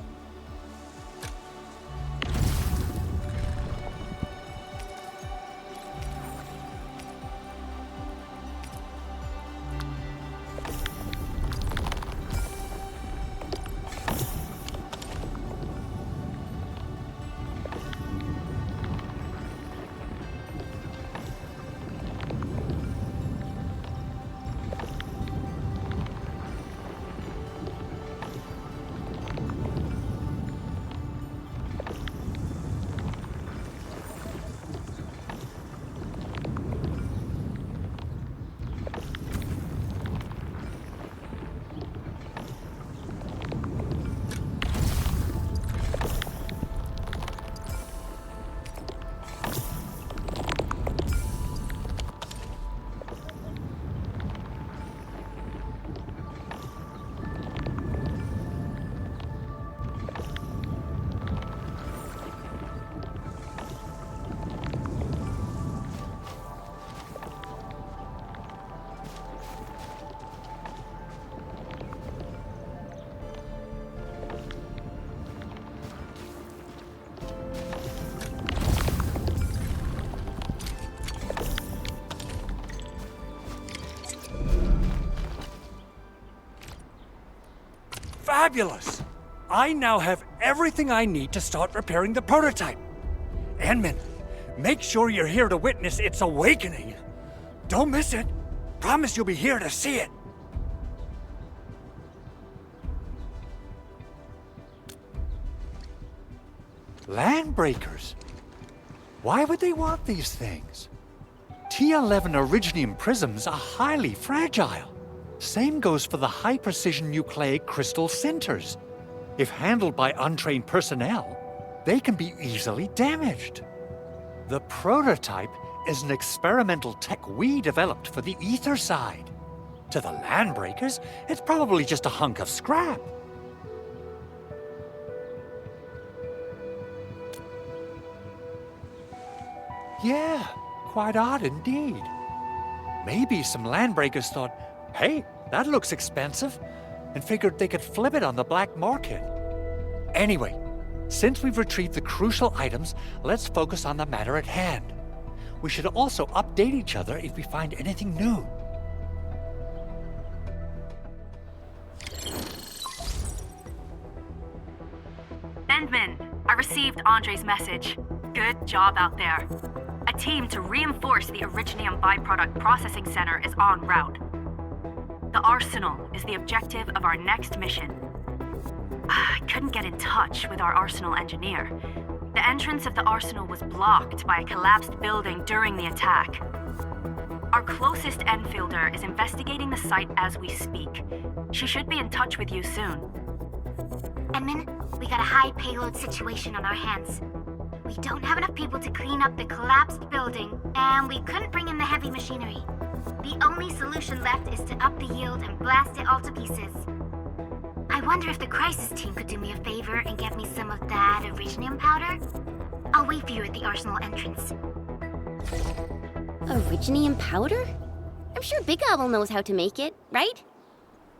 Fabulous! I now have everything I need to start repairing the prototype. Endman, make sure you're here to witness its awakening. Don't miss it. Promise you'll be here to see it. Landbreakers? Why would they want these things? T11 Originium prisms are highly fragile. Same goes for the high-precision nucleic crystal centers. If handled by untrained personnel, they can be easily damaged. The prototype is an experimental tech we developed for the ether side. To the Landbreakers, it's probably just a hunk of scrap. Yeah, quite odd indeed. Maybe some Landbreakers thought, hey, that looks expensive, and figured they could flip it on the black market. Anyway, since we've retrieved the crucial items, let's focus on the matter at hand. We should also update each other if we find anything new. Endman, I received Andre's message. Good job out there. A team to reinforce the Originium byproduct processing center is en route. The Arsenal is the objective of our next mission. I couldn't get in touch with our Arsenal engineer. The entrance of the Arsenal was blocked by a collapsed building during the attack. Our closest Enfielder is investigating the site as we speak. She should be in touch with you soon. Edmund, we got a high payload situation on our hands. We don't have enough people to clean up the collapsed building, and we couldn't bring in the heavy machinery. The only solution left is to up the yield and blast it all to pieces. I wonder if the crisis team could do me a favor and get me some of that Originium powder? I'll wait for you at the Arsenal entrance. Originium powder? I'm sure Big Owl knows how to make it, right?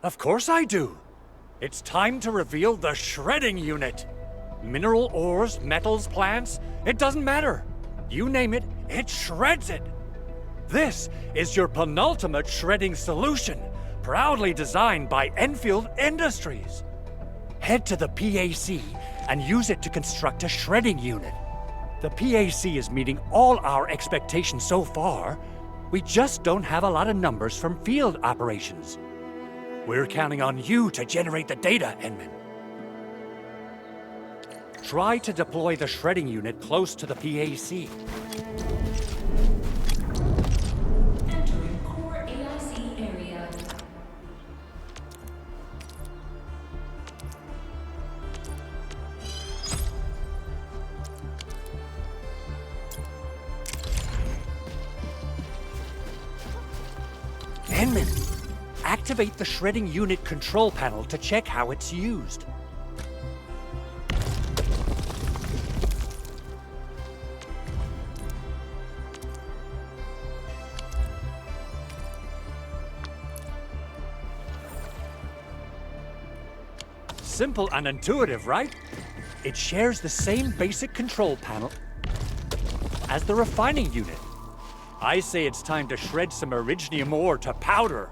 Of course I do. It's time to reveal the shredding unit. Mineral ores, metals, plants, it doesn't matter. You name it, It shreds it! This is your penultimate shredding solution, proudly designed by Endfield Industries. Head to the PAC and use it to construct a shredding unit. The PAC is meeting all our expectations so far. We just don't have a lot of numbers from field operations. We're counting on you to generate the data, Endman. Try to deploy the shredding unit close to the PAC. Entering core AIC area. Endman, activate the shredding unit control panel to check how it's used. Simple and intuitive, right? It shares the same basic control panel as the refining unit. I say it's time to shred some Originium ore to powder.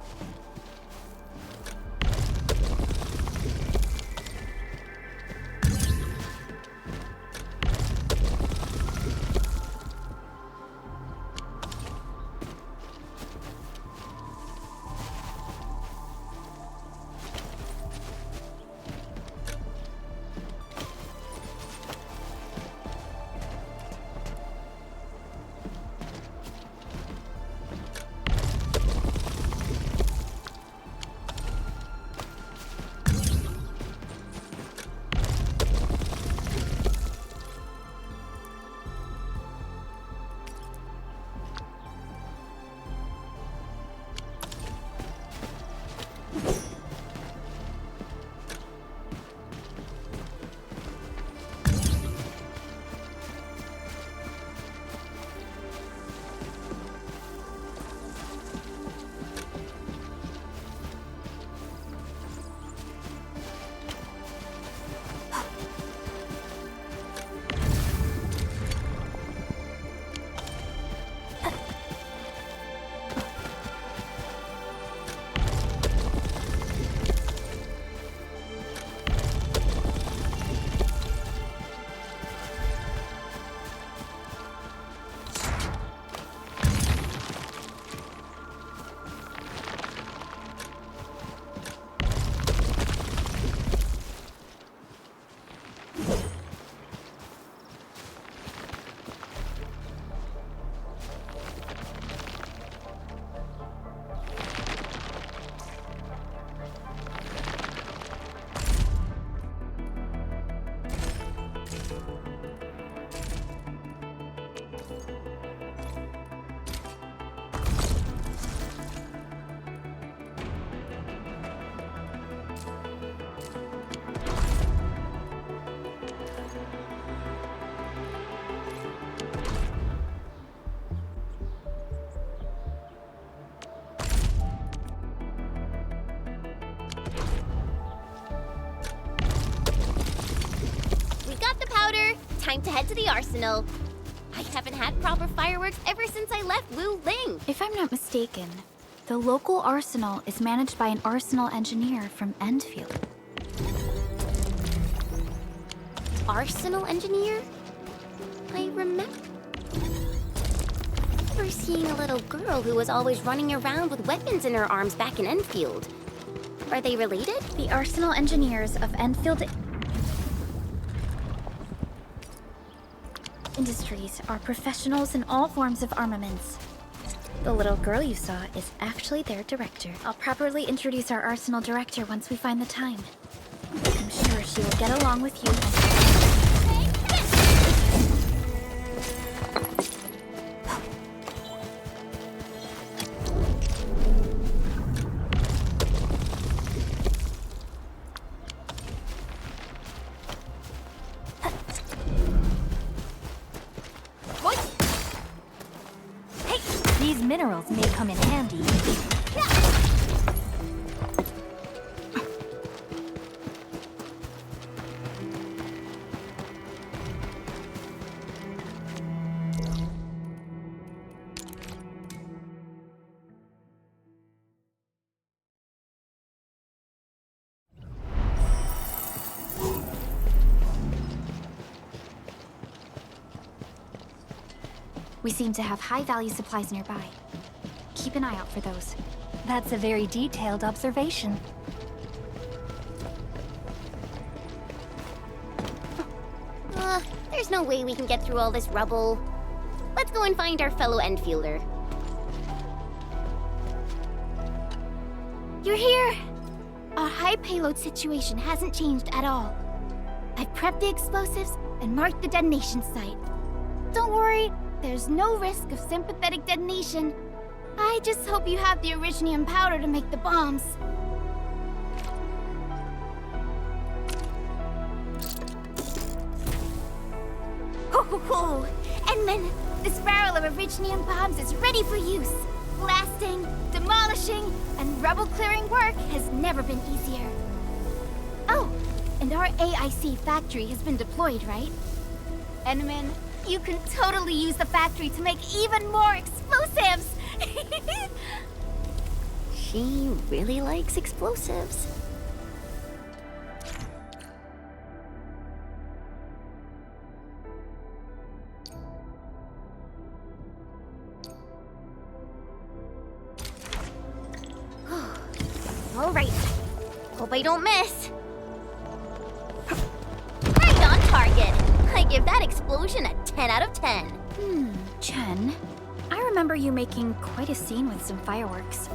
Time to head to the arsenal. I haven't had proper fireworks ever since I left Wu Ling. If I'm not mistaken, the local arsenal is managed by an arsenal engineer from Endfield. Arsenal engineer? I remember seeing a little girl who was always running around with weapons in her arms back in Endfield. Are they related? The arsenal engineers of Endfield Industries are professionals in all forms of armaments. The little girl you saw is actually their director. I'll properly introduce our arsenal director once we find the time. I'm sure she will get along with you. These minerals may come in handy. We seem to have high-value supplies nearby. Keep an eye out for those. That's a very detailed observation. There's no way we can get through all this rubble. Let's go and find our fellow Endfielder. You're here! Our high payload situation hasn't changed at all. I've prepped the explosives and marked the detonation site. Don't worry, there's no risk of sympathetic detonation. I just hope you have the Originium powder to make the bombs. Ho ho ho! And then, this barrel of Originium bombs is ready for use. Blasting, demolishing, and rubble-clearing work has never been easier. Oh, and our AIC factory has been deployed, right? Endman, you can totally use the factory to make even more explosives! She really likes explosives. All right. Hope I don't miss. Right on target. I give that explosion a 10 out of 10. Chen, I remember you making quite a scene with some fireworks.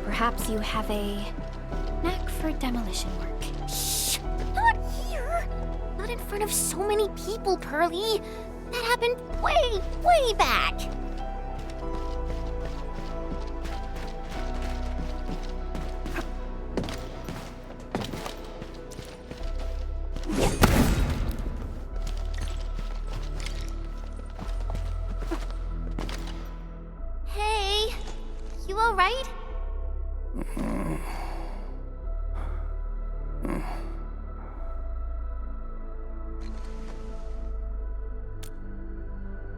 Perhaps you have a knack for demolition work. Shh! Not here! Not in front of so many people, Pearly. That happened way, way back. Hey, you all right?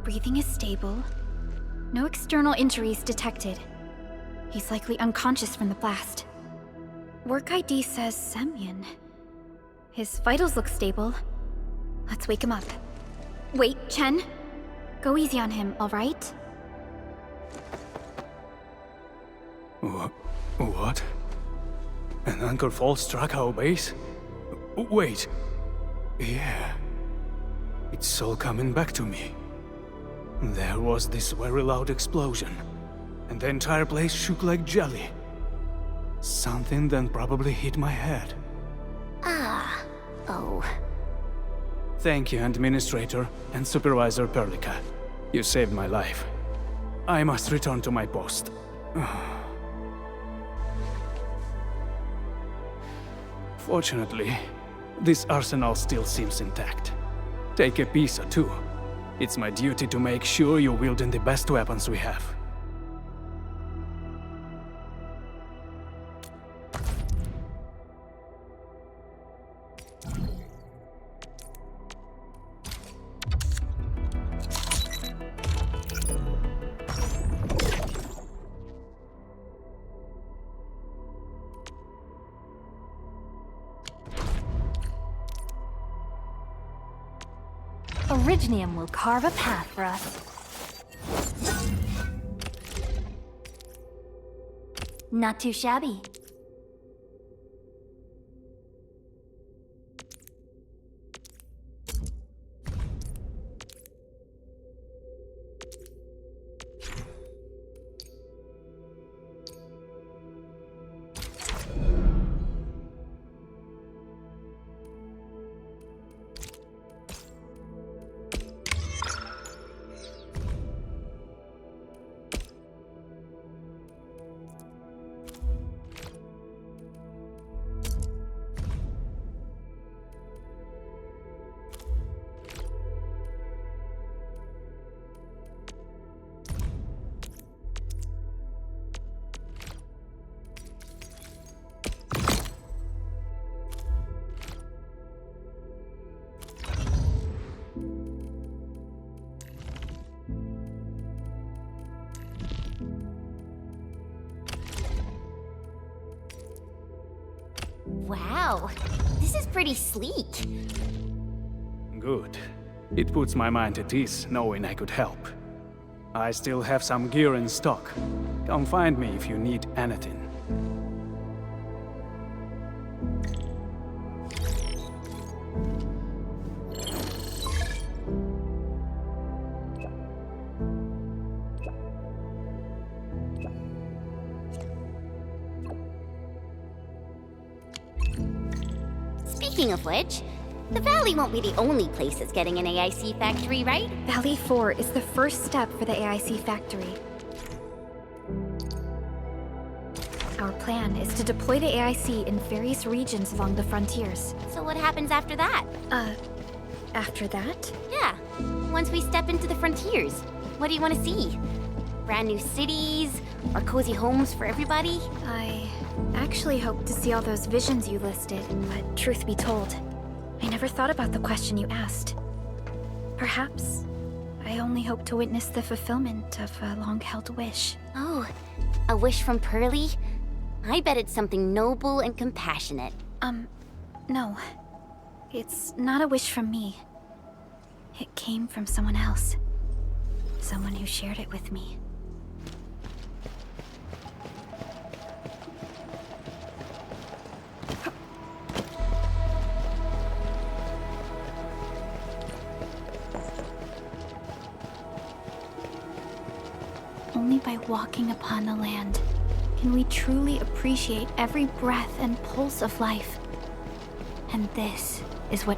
Breathing is stable. No external injuries detected. He's likely unconscious from the blast. Work ID says Semyon. His vitals look stable. Let's wake him up. Wait, Chen. Go easy on him, all right? What? An anchor fault struck our base? Wait. Yeah. It's all coming back to me. There was this very loud explosion, and the entire place shook like jelly. Something then probably hit my head. Oh. Thank you, Administrator and Supervisor Perlica. You saved my life. I must return to my post. Fortunately, this arsenal still seems intact. Take a piece or two. It's my duty to make sure you're wielding the best weapons we have. Originium will carve a path for us. Not too shabby. Wow, this is pretty sleek. Good. It puts my mind at ease knowing I could help. I still have some gear in stock. Come find me if you need anything. Speaking of which, the Valley won't be the only place that's getting an AIC factory, right? Valley 4 is the first step for the AIC factory. Our plan is to deploy the AIC in various regions along the frontiers. So what happens after that? After that? Yeah, once we step into the frontiers. What do you want to see? Brand new cities? Or cozy homes for everybody? I actually hoped to see all those visions you listed, but truth be told, I never thought about the question you asked. Perhaps I only hope to witness the fulfillment of a long-held wish. Oh, a wish from Pearly? I bet it's something noble and compassionate. No. It's not a wish from me. It came from someone else. Someone who shared it with me. Only by walking upon the land can we truly appreciate every breath and pulse of life. And this is what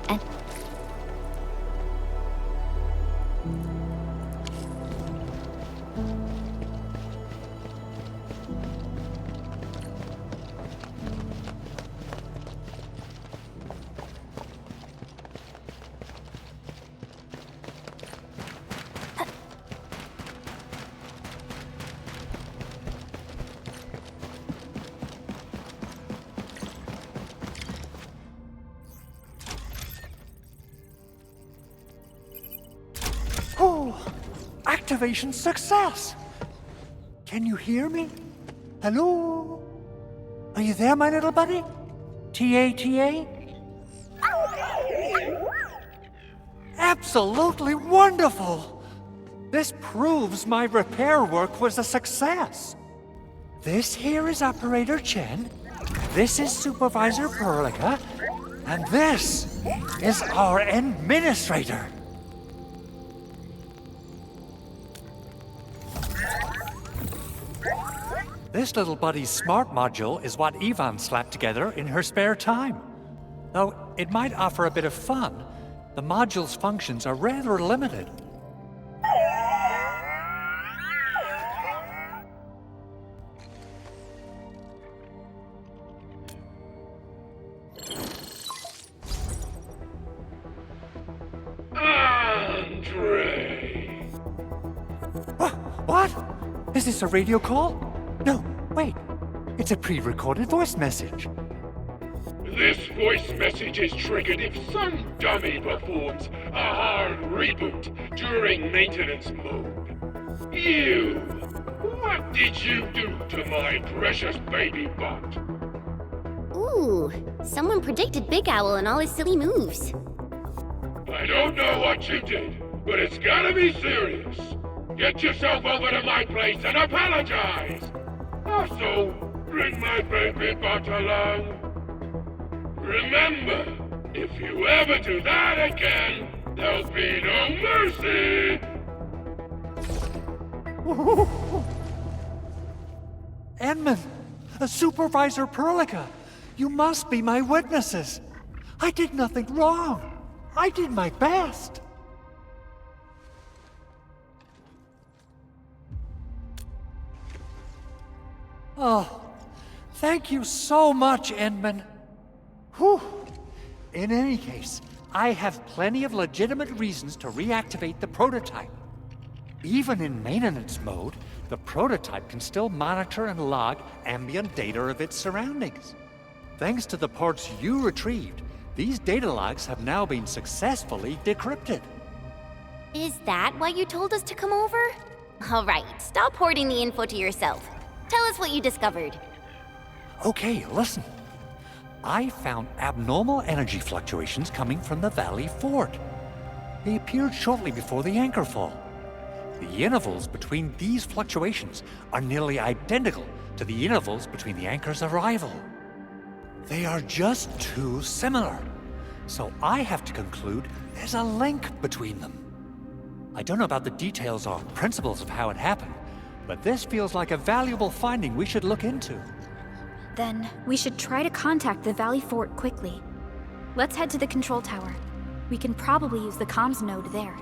Oh, activation success! Can you hear me? Hello? Are you there, my little buddy? T-A-T-A? Absolutely wonderful! This proves my repair work was a success. This here is Operator Chen, this is Supervisor Perlica, and this is our Administrator. This little buddy's smart module is what Yvonne slapped together in her spare time. Though it might offer a bit of fun, the module's functions are rather limited. Andre! What? Is this a radio call? No, wait. It's a pre-recorded voice message. This voice message is triggered if some dummy performs a hard reboot during maintenance mode. You! What did you do to my precious baby bot? Ooh, someone predicted Big Owl and all his silly moves. I don't know what you did, but it's gotta be serious. Get yourself over to my place and apologize! Also, bring my baby bot along. Remember, if you ever do that again, there'll be no mercy! Edmund, Supervisor Perlica, you must be my witnesses. I did nothing wrong. I did my best. Oh, thank you so much, Edmund. Whew. In any case, I have plenty of legitimate reasons to reactivate the prototype. Even in maintenance mode, the prototype can still monitor and log ambient data of its surroundings. Thanks to the parts you retrieved, these data logs have now been successfully decrypted. Is that why you told us to come over? All right, stop hoarding the info to yourself. Tell us what you discovered. Okay, listen. I found abnormal energy fluctuations coming from the Valley Fort. They appeared shortly before the anchor fall. The intervals between these fluctuations are nearly identical to the intervals between the anchor's arrival. They are just too similar. So I have to conclude there's a link between them. I don't know about the details or principles of how it happened, but this feels like a valuable finding we should look into. Then we should try to contact the Valley Fort quickly. Let's head to the control tower. We can probably use the comms node there.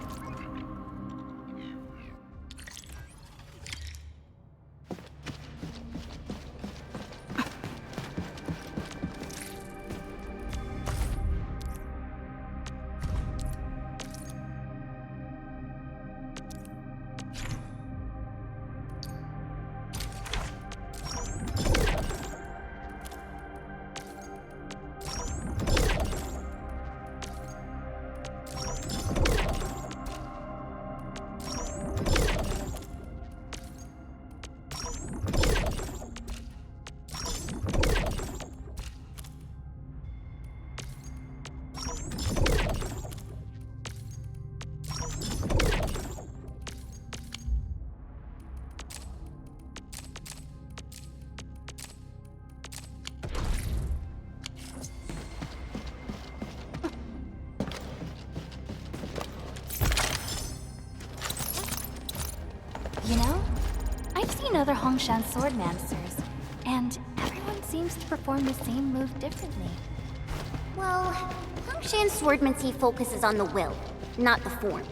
You know, I've seen other Hongshan swordmasters, and everyone seems to perform the same move differently. Well, Hongshan swordmancy focuses on the will, not the form.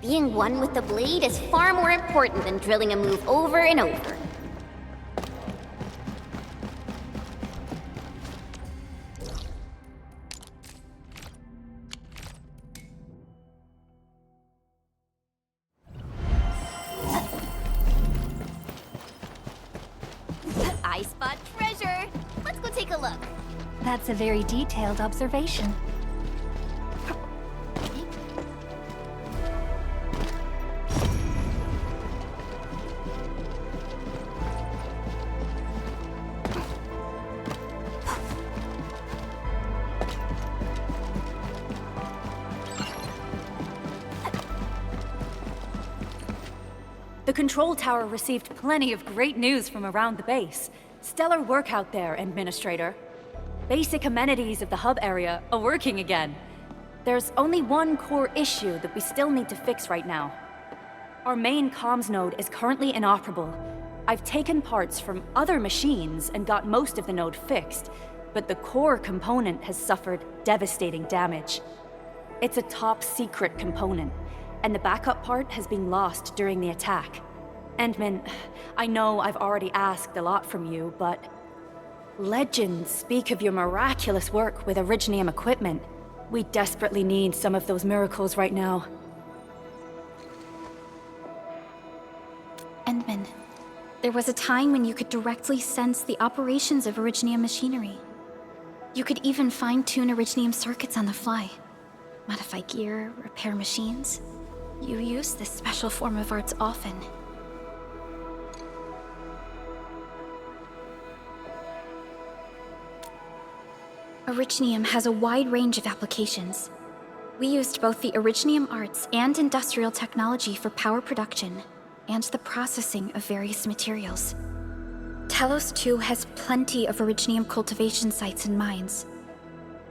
Being one with the blade is far more important than drilling a move over and over. I spot treasure! Let's go take a look. That's a very detailed observation. The control tower received plenty of great news from around the base. Stellar work out there, Administrator. Basic amenities of the hub area are working again. There's only one core issue that we still need to fix right now. Our main comms node is currently inoperable. I've taken parts from other machines and got most of the node fixed, but the core component has suffered devastating damage. It's a top-secret component, and the backup part has been lost during the attack. Endman, I know I've already asked a lot from you, but legends speak of your miraculous work with Originium equipment. We desperately need some of those miracles right now. Endman, there was a time when you could directly sense the operations of Originium machinery. You could even fine-tune Originium circuits on the fly. Modify gear, repair machines. You use this special form of arts often. Originium has a wide range of applications. We used both the Originium arts and industrial technology for power production and the processing of various materials. Telos 2 has plenty of Originium cultivation sites and mines.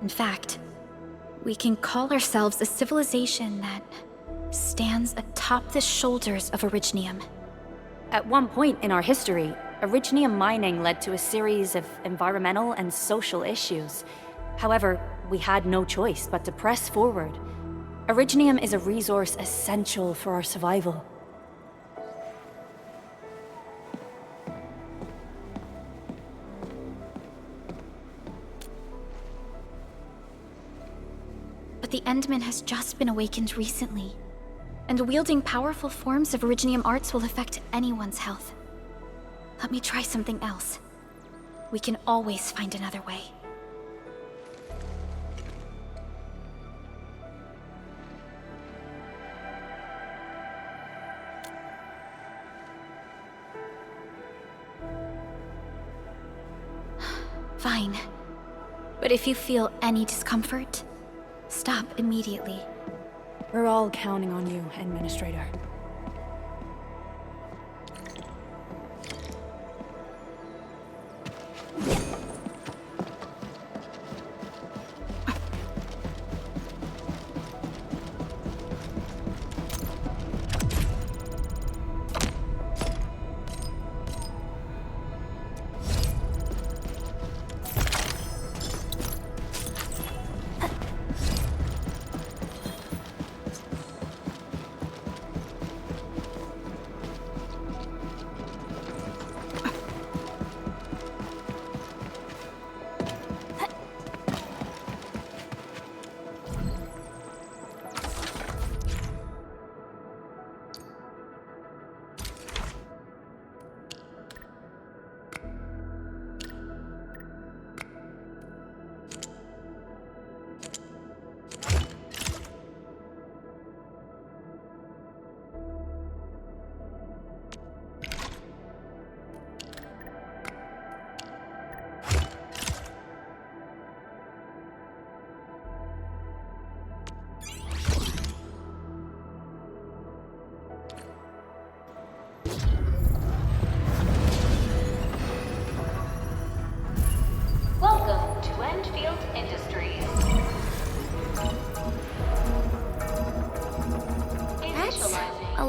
In fact, we can call ourselves a civilization that stands atop the shoulders of Originium. At one point in our history, Originium mining led to a series of environmental and social issues. However, we had no choice but to press forward. Originium is a resource essential for our survival. But the Endman has just been awakened recently, and wielding powerful forms of Originium arts will affect anyone's health. Let me try something else. We can always find another way. Fine. But if you feel any discomfort, stop immediately. We're all counting on you, Administrator.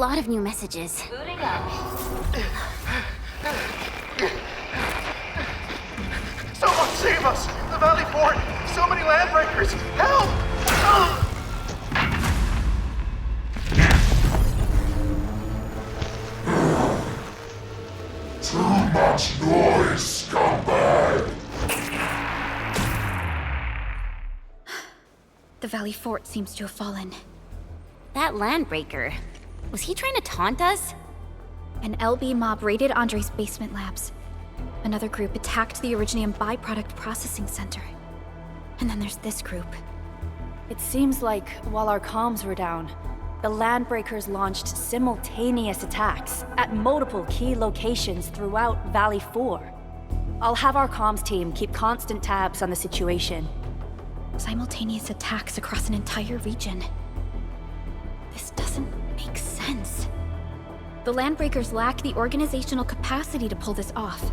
lot of new messages. Booting up. Someone save us! The Valley Fort! So many landbreakers! Help! Too much noise, scumbag! The Valley Fort seems to have fallen. That landbreaker, was he trying to taunt us? An LB mob raided Andre's basement labs. Another group attacked the Originium byproduct processing center. And then there's this group. It seems like while our comms were down, the Landbreakers launched simultaneous attacks at multiple key locations throughout Valley 4. I'll have our comms team keep constant tabs on the situation. Simultaneous attacks across an entire region. This doesn't make sense. The Landbreakers lack the organizational capacity to pull this off.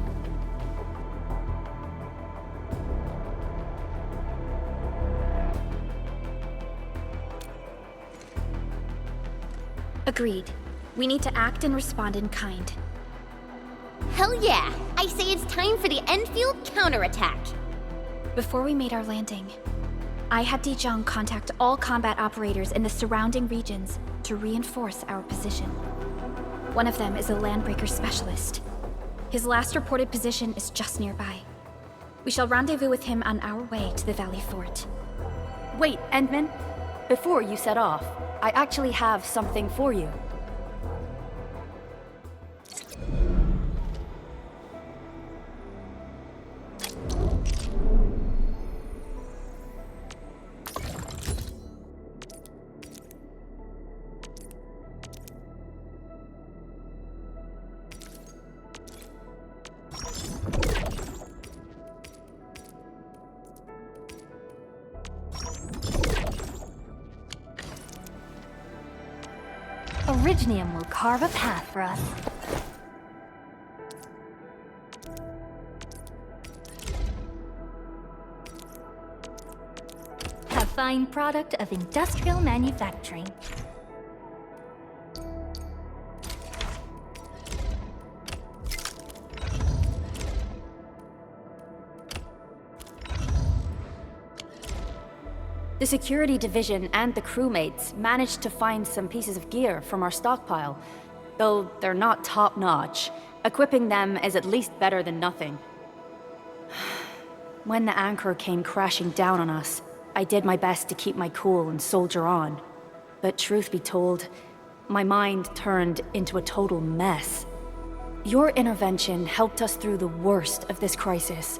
Agreed. We need to act and respond in kind. Hell yeah! I say it's time for the Endfield counterattack. Before we made our landing, I had Dijong contact all combat operators in the surrounding regions to reinforce our position. One of them is a Landbreaker specialist. His last reported position is just nearby. We shall rendezvous with him on our way to the Valley Fort. Wait, Endman. Before you set off, I actually have something for you. Originium will carve a path for us. A fine product of industrial manufacturing. The security division and the crewmates managed to find some pieces of gear from our stockpile, though they're not top-notch. Equipping them is at least better than nothing. When the anchor came crashing down on us, I did my best to keep my cool and soldier on. But truth be told, my mind turned into a total mess. Your intervention helped us through the worst of this crisis.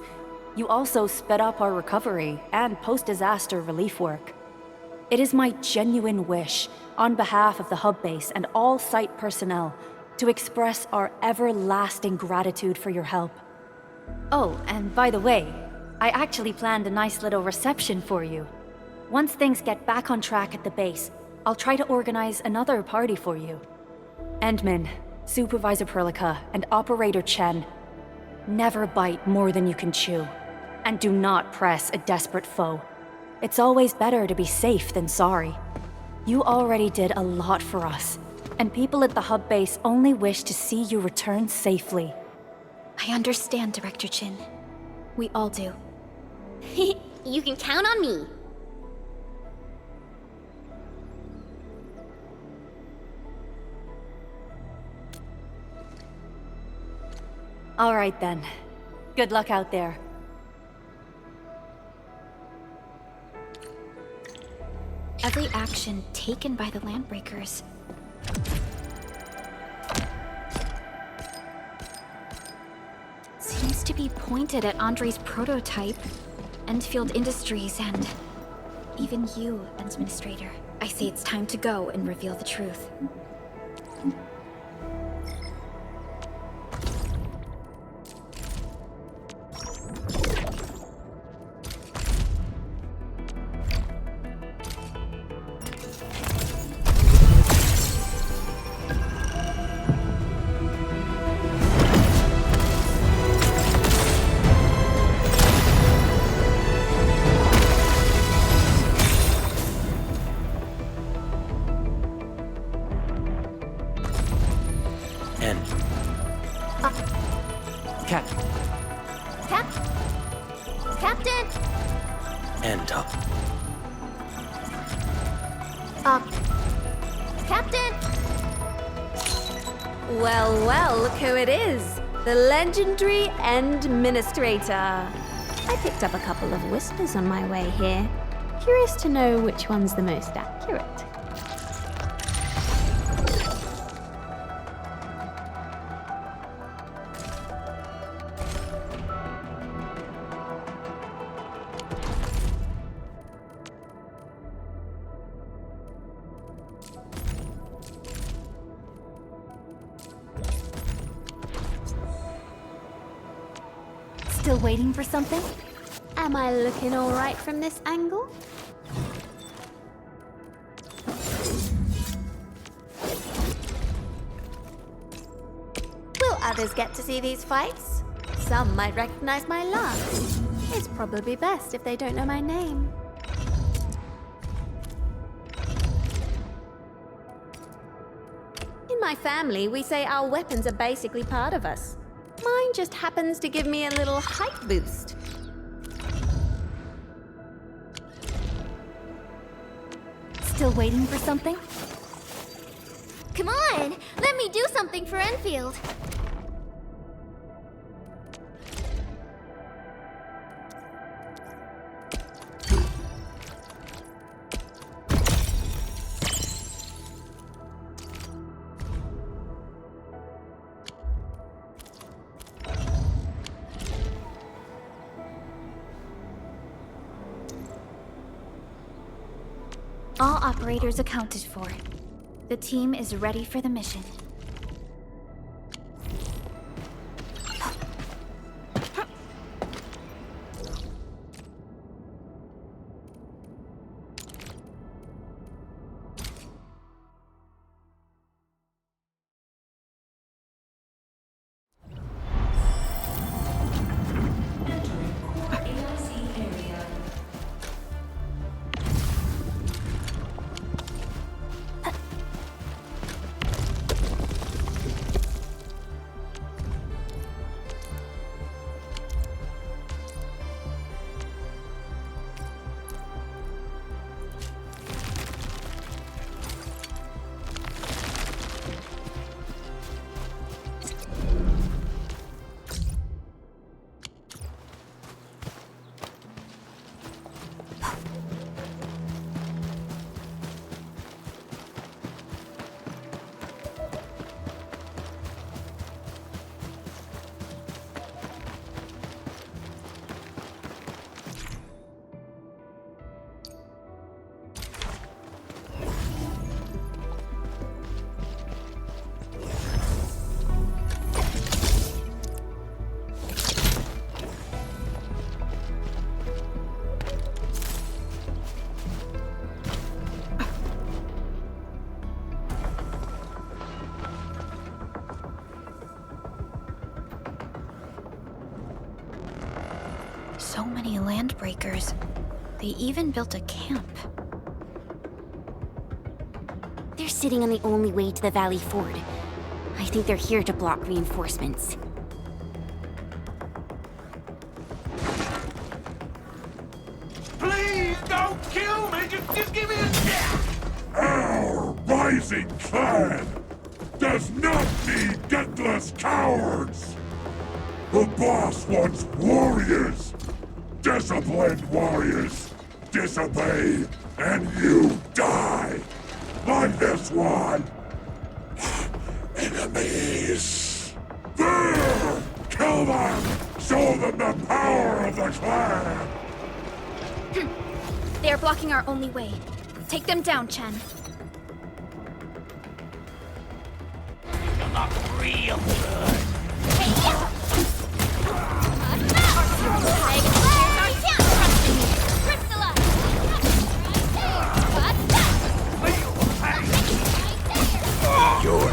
You also sped up our recovery and post-disaster relief work. It is my genuine wish, on behalf of the hub base and all site personnel, to express our everlasting gratitude for your help. Oh, and by the way, I actually planned a nice little reception for you. Once things get back on track at the base, I'll try to organize another party for you. Endman, Supervisor Perlica, and Operator Chen, never bite more than you can chew. And do not press a desperate foe. It's always better to be safe than sorry. You already did a lot for us, and people at the hub base only wish to see you return safely. I understand, Director Chin. We all do. You can count on me. All right then. Good luck out there. Every action taken by the Landbreakers seems to be pointed at Andre's prototype, Endfield Industries, and even you, Administrator. I say it's time to go and reveal the truth. Captain! Endal. Captain! Well, well, look who it is. The legendary Administrator. I picked up a couple of whispers on my way here. Curious to know which one's the most accurate. Still waiting for something? Am I looking all right from this angle? Will others get to see these fights? Some might recognize my laugh. It's probably best if they don't know my name. In my family, we say our weapons are basically part of us. Mine just happens to give me a little height boost. Still waiting for something? Come on! Let me do something for Enfield! All operators accounted for. The team is ready for the mission. So many landbreakers. They even built a camp. They're sitting on the only way to the Valley Ford. I think they're here to block reinforcements. Please don't kill me! Just give me a shot! Our rising clan does not need gutless cowards! The boss wants warriors! Disciplined warriors! Disobey, and you die! Like this one! Enemies! There! Kill them! Show them the power of the clan! They are blocking our only way. Take them down, Chen. Come up real good. You're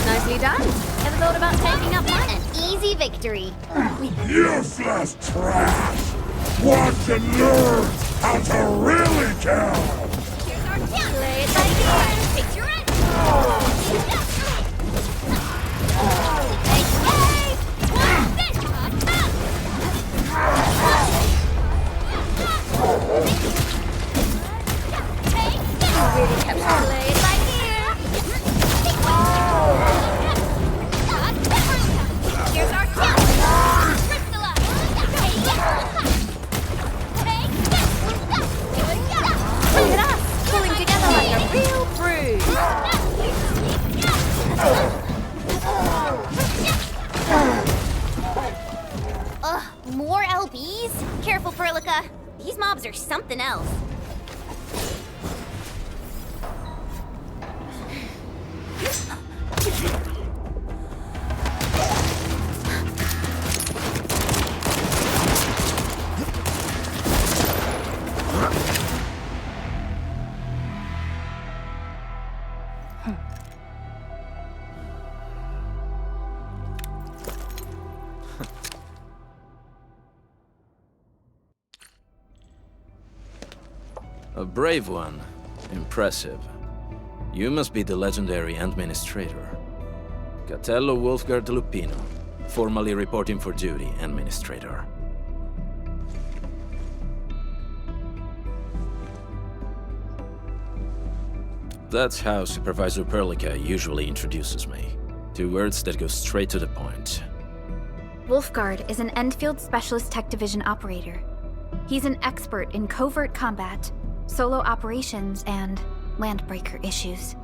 Nicely done. Ever thought about taking up mine? An easy victory. useless trash! Watch and learn how to really kill! Play it by ear. Picture it. LBs? Careful, Furlica. These mobs are something else. A brave one. Impressive. You must be the legendary Administrator. Catello Wolfgard Lupino, formally reporting for duty, Administrator. That's how Supervisor Perlica usually introduces me. 2 words that go straight to the point. Wolfgard is an Endfield Specialist Tech Division operator. He's an expert in covert combat, solo operations, and landbreaker issues.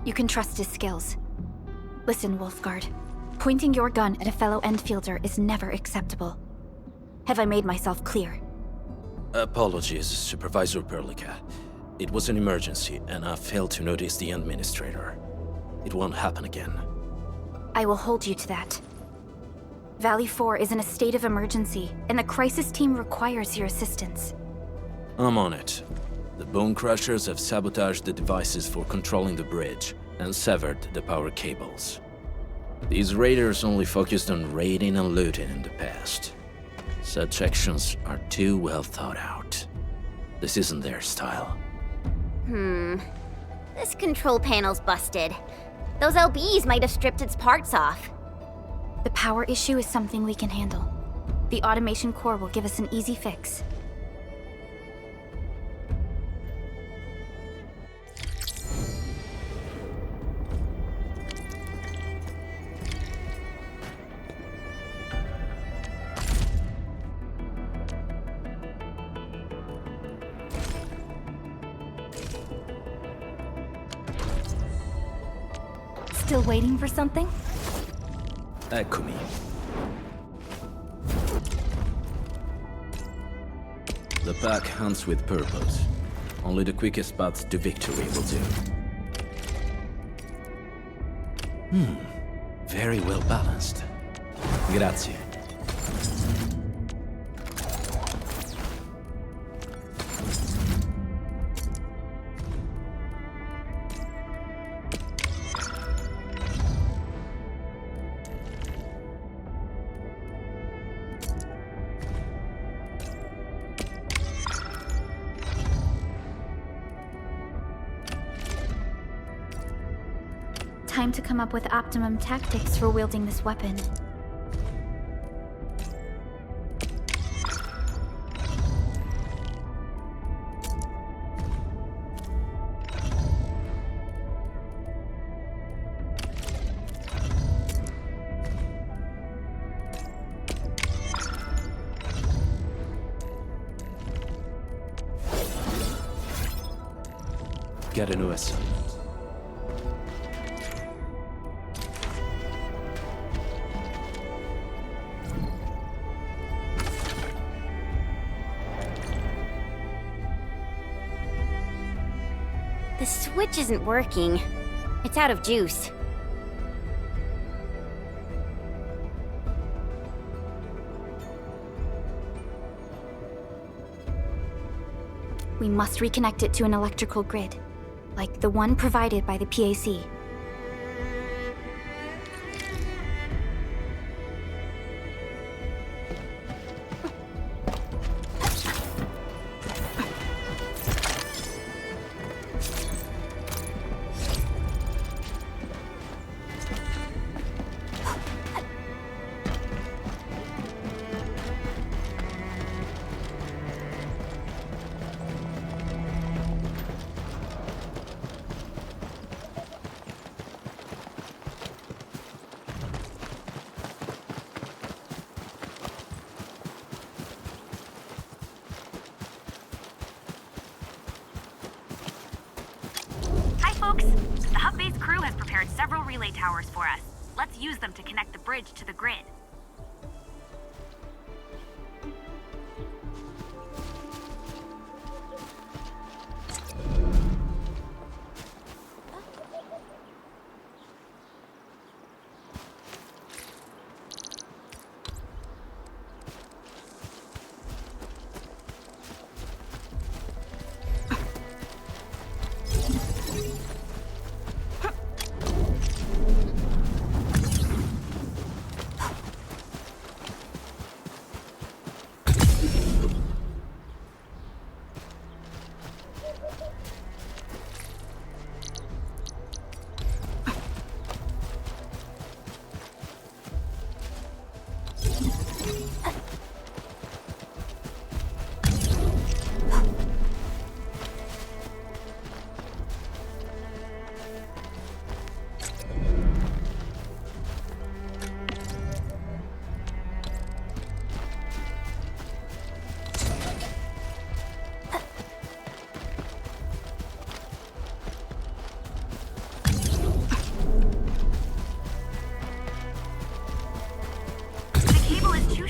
You can trust his skills. Listen, Wolfgard. Pointing your gun at a fellow Endfielder is never acceptable. Have I made myself clear? Apologies, Supervisor Perlica. It was an emergency, and I failed to notice the Administrator. It won't happen again. I will hold you to that. Valley 4 is in a state of emergency, and the crisis team requires your assistance. I'm on it. The Bone Crushers have sabotaged the devices for controlling the bridge, and severed the power cables. These raiders only focused on raiding and looting in the past. Such actions are too well thought out. This isn't their style. This control panel's busted. Those LBs might have stripped its parts off. The power issue is something we can handle. The automation core will give us an easy fix. Still waiting for something? Eccomi. The pack hunts with purpose. Only the quickest path to victory will do. Very well balanced. Grazie. Time to come up with optimum tactics for wielding this weapon. Get a new assignment. The switch isn't working. It's out of juice. We must reconnect it to an electrical grid, like the one provided by the PAC. The hub base crew has prepared several relay towers for us. Let's use them to connect the bridge to the grid.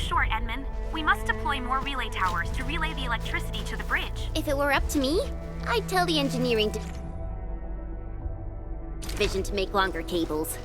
short, Edmund. We must deploy more relay towers to relay the electricity to the bridge. If it were up to me, I'd tell the engineering division to make longer cables.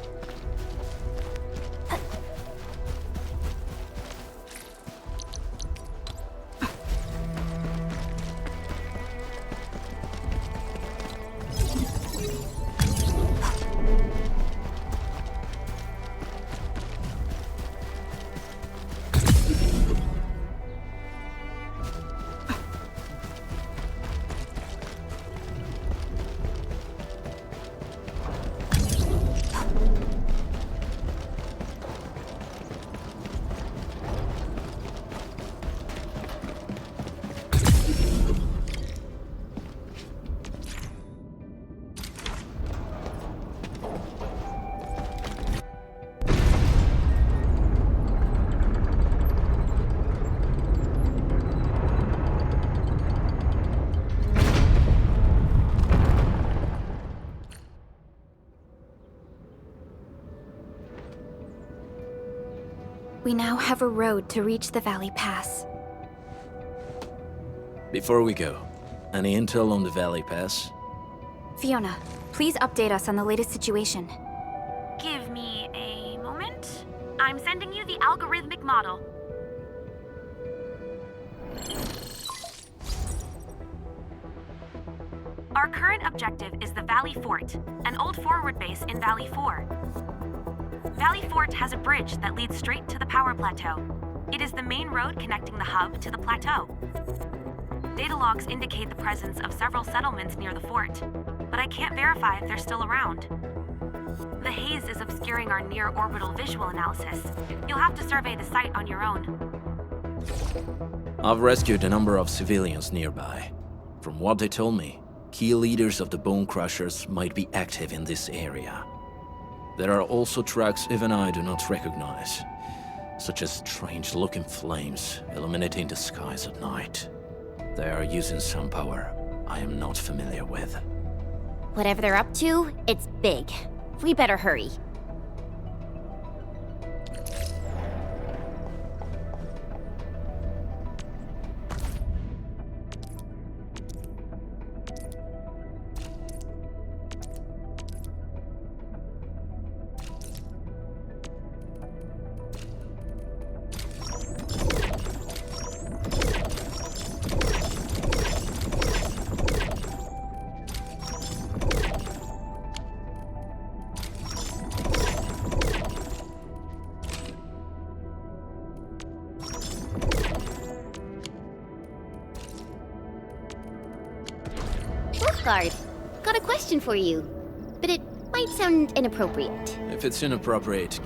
We now have a road to reach the Valley Pass. Before we go, any intel on the Valley Pass? Fiona, please update us on the latest situation. Give me a moment. I'm sending you the algorithmic model. Our current objective is the Valley Fort, an old forward base in Valley 4. Valley Fort has a bridge that leads straight to the power plateau. It is the main road connecting the hub to the plateau. Data logs indicate the presence of several settlements near the fort, but I can't verify if they're still around. The haze is obscuring our near-orbital visual analysis. You'll have to survey the site on your own. I've rescued a number of civilians nearby. From what they told me, key leaders of the Bone Crushers might be active in this area. There are also tracks even I do not recognize, such as strange-looking flames illuminating the skies at night. They are using some power I am not familiar with. Whatever they're up to, it's big. We better hurry. Guard, got a question for you, but it might sound inappropriate. If it's inappropriate,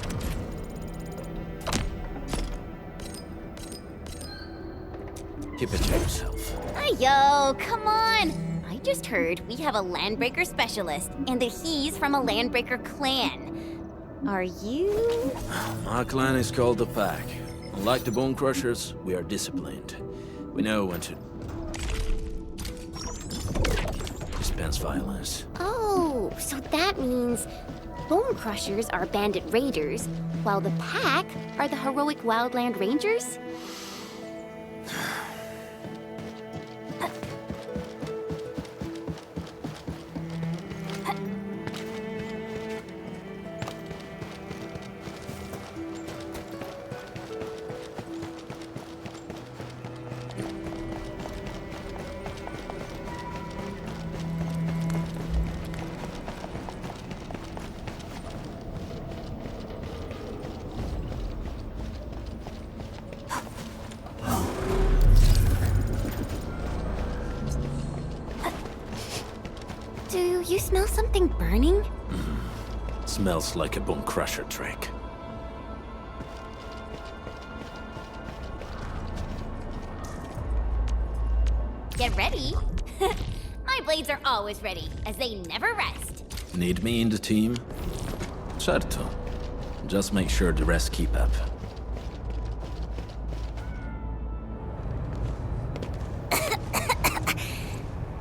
keep it to yourself. Yo, come on! I just heard we have a Landbreaker specialist, and that he's from a Landbreaker clan. Are you? My clan is called the Pack. Unlike the Bone Crushers, we are disciplined. We know when to dispense violence. Oh, so that means Bone Crushers are bandit raiders, while the Pack are the heroic Wildland Rangers? Do you smell something burning? Smells like a Bone Crusher trick. Get ready. My blades are always ready, as they never rest. Need me in the team? Certo. Just make sure the rest keep up.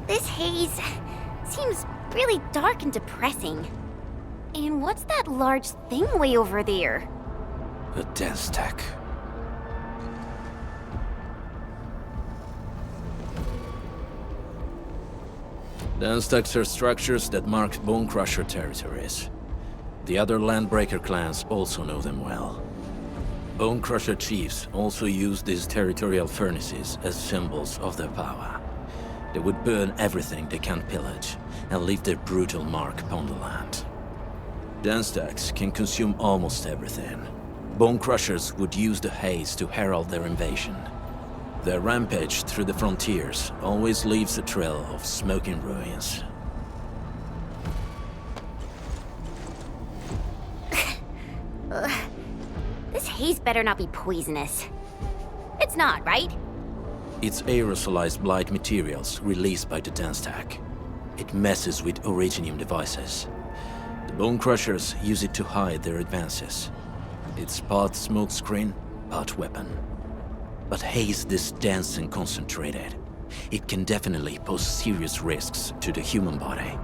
This haze seems really dark and depressing. And what's that large thing way over there? A dense tech. The Unstacks are structures that mark Bone Crusher territories. The other Landbreaker clans also know them well. Bone Crusher chiefs also use these territorial furnaces as symbols of their power. They would burn everything they can't pillage, and leave their brutal mark upon the land. The Unstacks can consume almost everything. Bone Crushers would use the haze to herald their invasion. Their rampage through the frontiers always leaves a trail of smoking ruins. This haze better not be poisonous. It's not, right? It's aerosolized blight materials released by the Unstack. It messes with Originium devices. The Bone Crushers use it to hide their advances. It's part smokescreen, part weapon. But haze this dense and concentrated. It can definitely pose serious risks to the human body.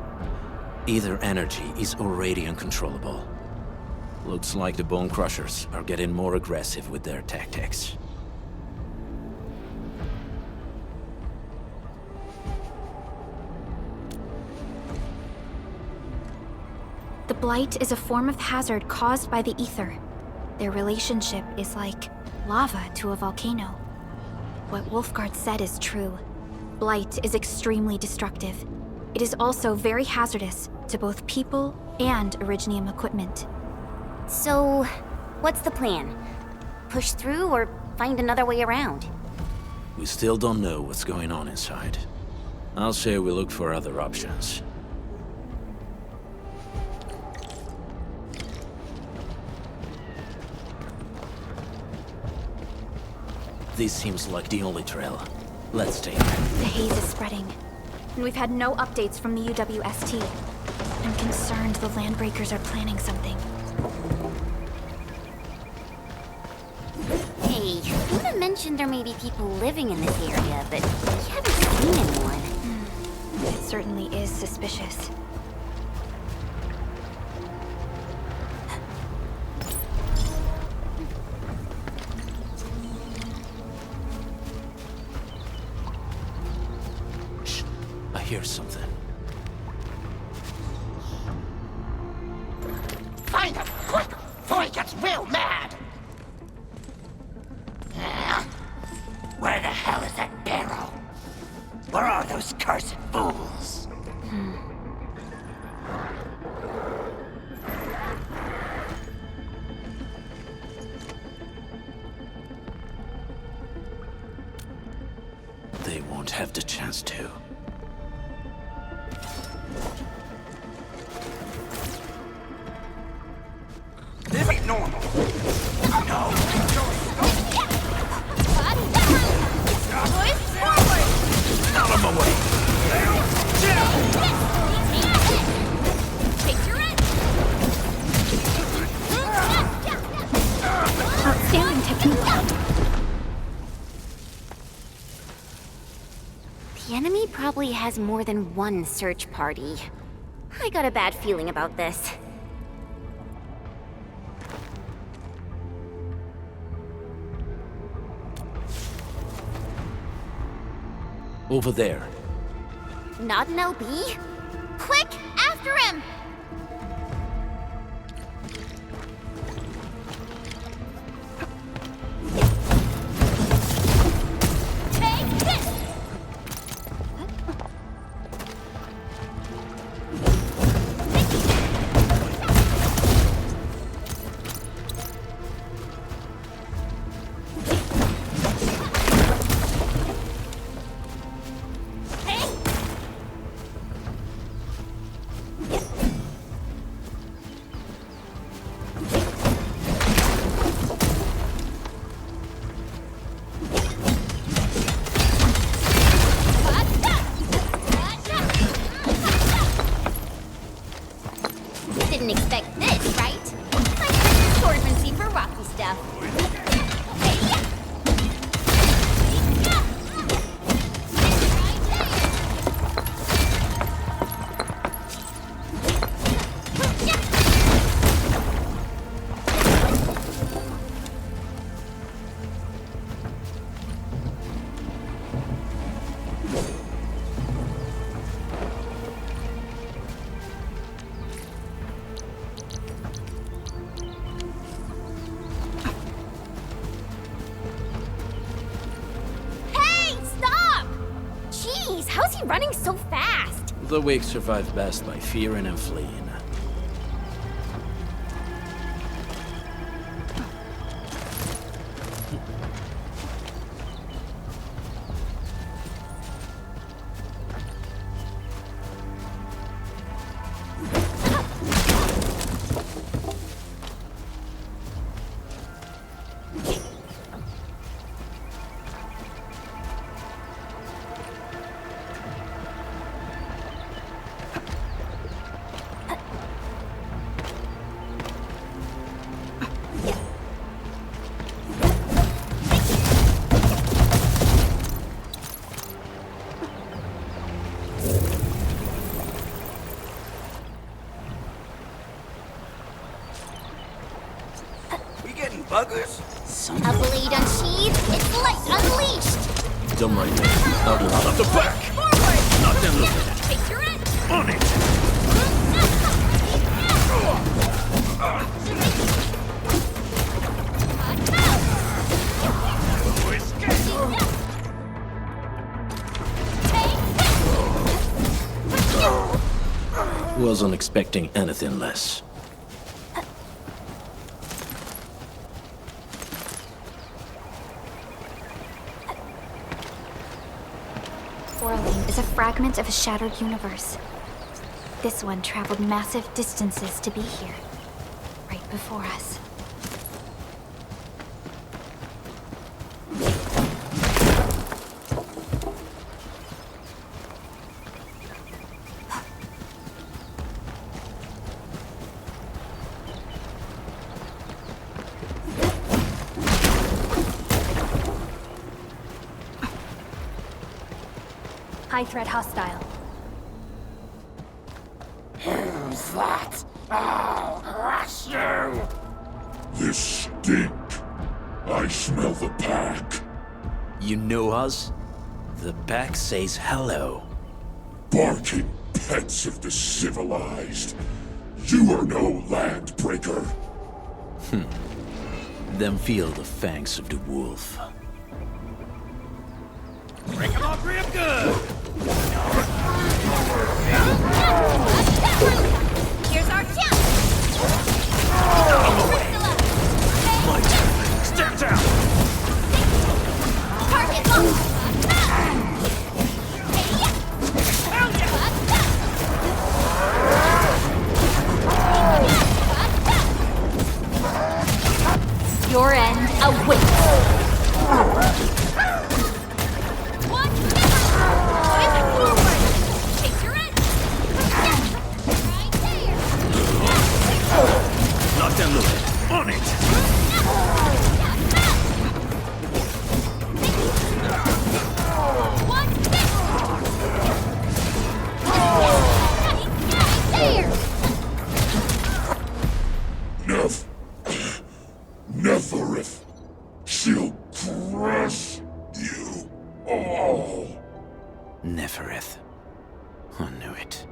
Either energy is already uncontrollable. Looks like the Bone Crushers are getting more aggressive with their tactics. The blight is a form of hazard caused by the ether. Their relationship is like lava to a volcano. What Wolfguard said is true. Blight is extremely destructive. It is also very hazardous to both people and Originium equipment. So, what's the plan? Push through or find another way around? We still don't know what's going on inside. I'll say we look for other options. This seems like the only trail. Let's take it. The haze is spreading, and we've had no updates from the UWST. I'm concerned the Landbreakers are planning something. Hey, Luna mentioned there may be people living in this area, but we haven't seen anyone. It certainly is suspicious. I hear something. Find him, quick, before he gets real mad! Where the hell is that barrel? Where are those cursed fools? They won't have the chance to. This ain't normal. No. Out of my way. Outstanding technique. The enemy probably has more than one search party. I got a bad feeling about this. Over there. Not an LB? Quick, after him! Take this! How's he running so fast? The weak survive best by fearing and fleeing. Buggers? A blade unsheathed, it's light unleashed! Dumb right there. Out of the back! Forward! Not them looking. Take your end! On it! Wasn't expecting anything less. Orlane is a fragment of a shattered universe. This one traveled massive distances to be here, right before us. High threat hostile. Who's that? I'll crush you! This stink. I smell the pack. You know us? The pack says hello. Barking pets of the civilized. You are no landbreaker. Then feel the fangs of the wolf. Break him off real good! Here's our chance! My turn. Step down! Target locked! Your end awaits! Not them looking. On it! Neferith. She'll crush you all. Neferith. I knew it.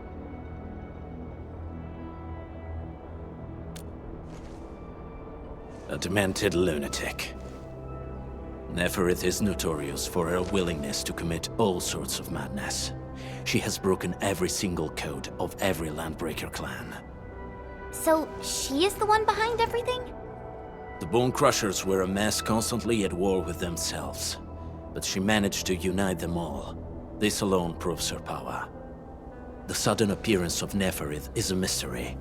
A demented lunatic. Neferith is notorious for her willingness to commit all sorts of madness. She has broken every single code of every Landbreaker clan. So, she is the one behind everything? The Bone Crushers were a mess constantly at war with themselves. But she managed to unite them all. This alone proves her power. The sudden appearance of Neferith is a mystery.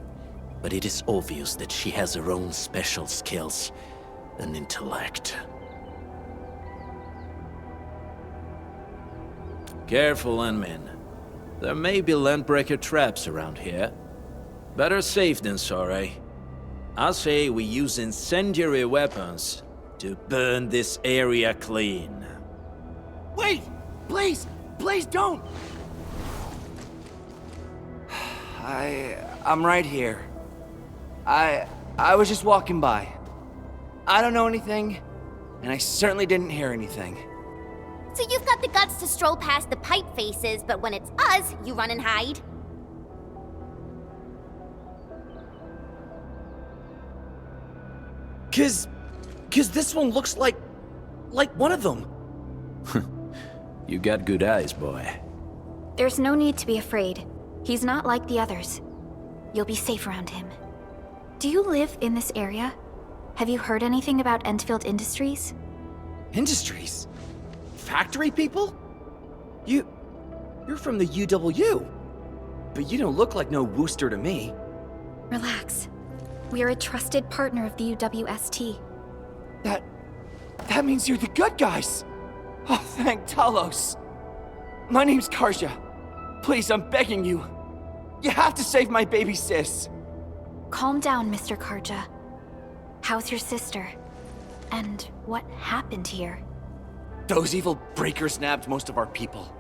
But it is obvious that she has her own special skills and intellect. Careful, Landmen. There may be Landbreaker traps around here. Better safe than sorry. I say we use incendiary weapons to burn this area clean. Wait! Please! Please don't! I'm right here. I was just walking by. I don't know anything, and I certainly didn't hear anything. So you've got the guts to stroll past the pipe faces, but when it's us, you run and hide? Cause this one looks like one of them. You got good eyes, boy. There's no need to be afraid. He's not like the others. You'll be safe around him. Do you live in this area? Have you heard anything about Endfield Industries? Industries? Factory people? You're from the UW. But you don't look like no Wooster to me. Relax. We are a trusted partner of the UWST. That means you're the good guys. Oh, thank Talos. My name's Karja. Please, I'm begging you. You have to save my baby sis. Calm down, Mr. Karja. How's your sister? And what happened here? Those evil breakers nabbed most of our people.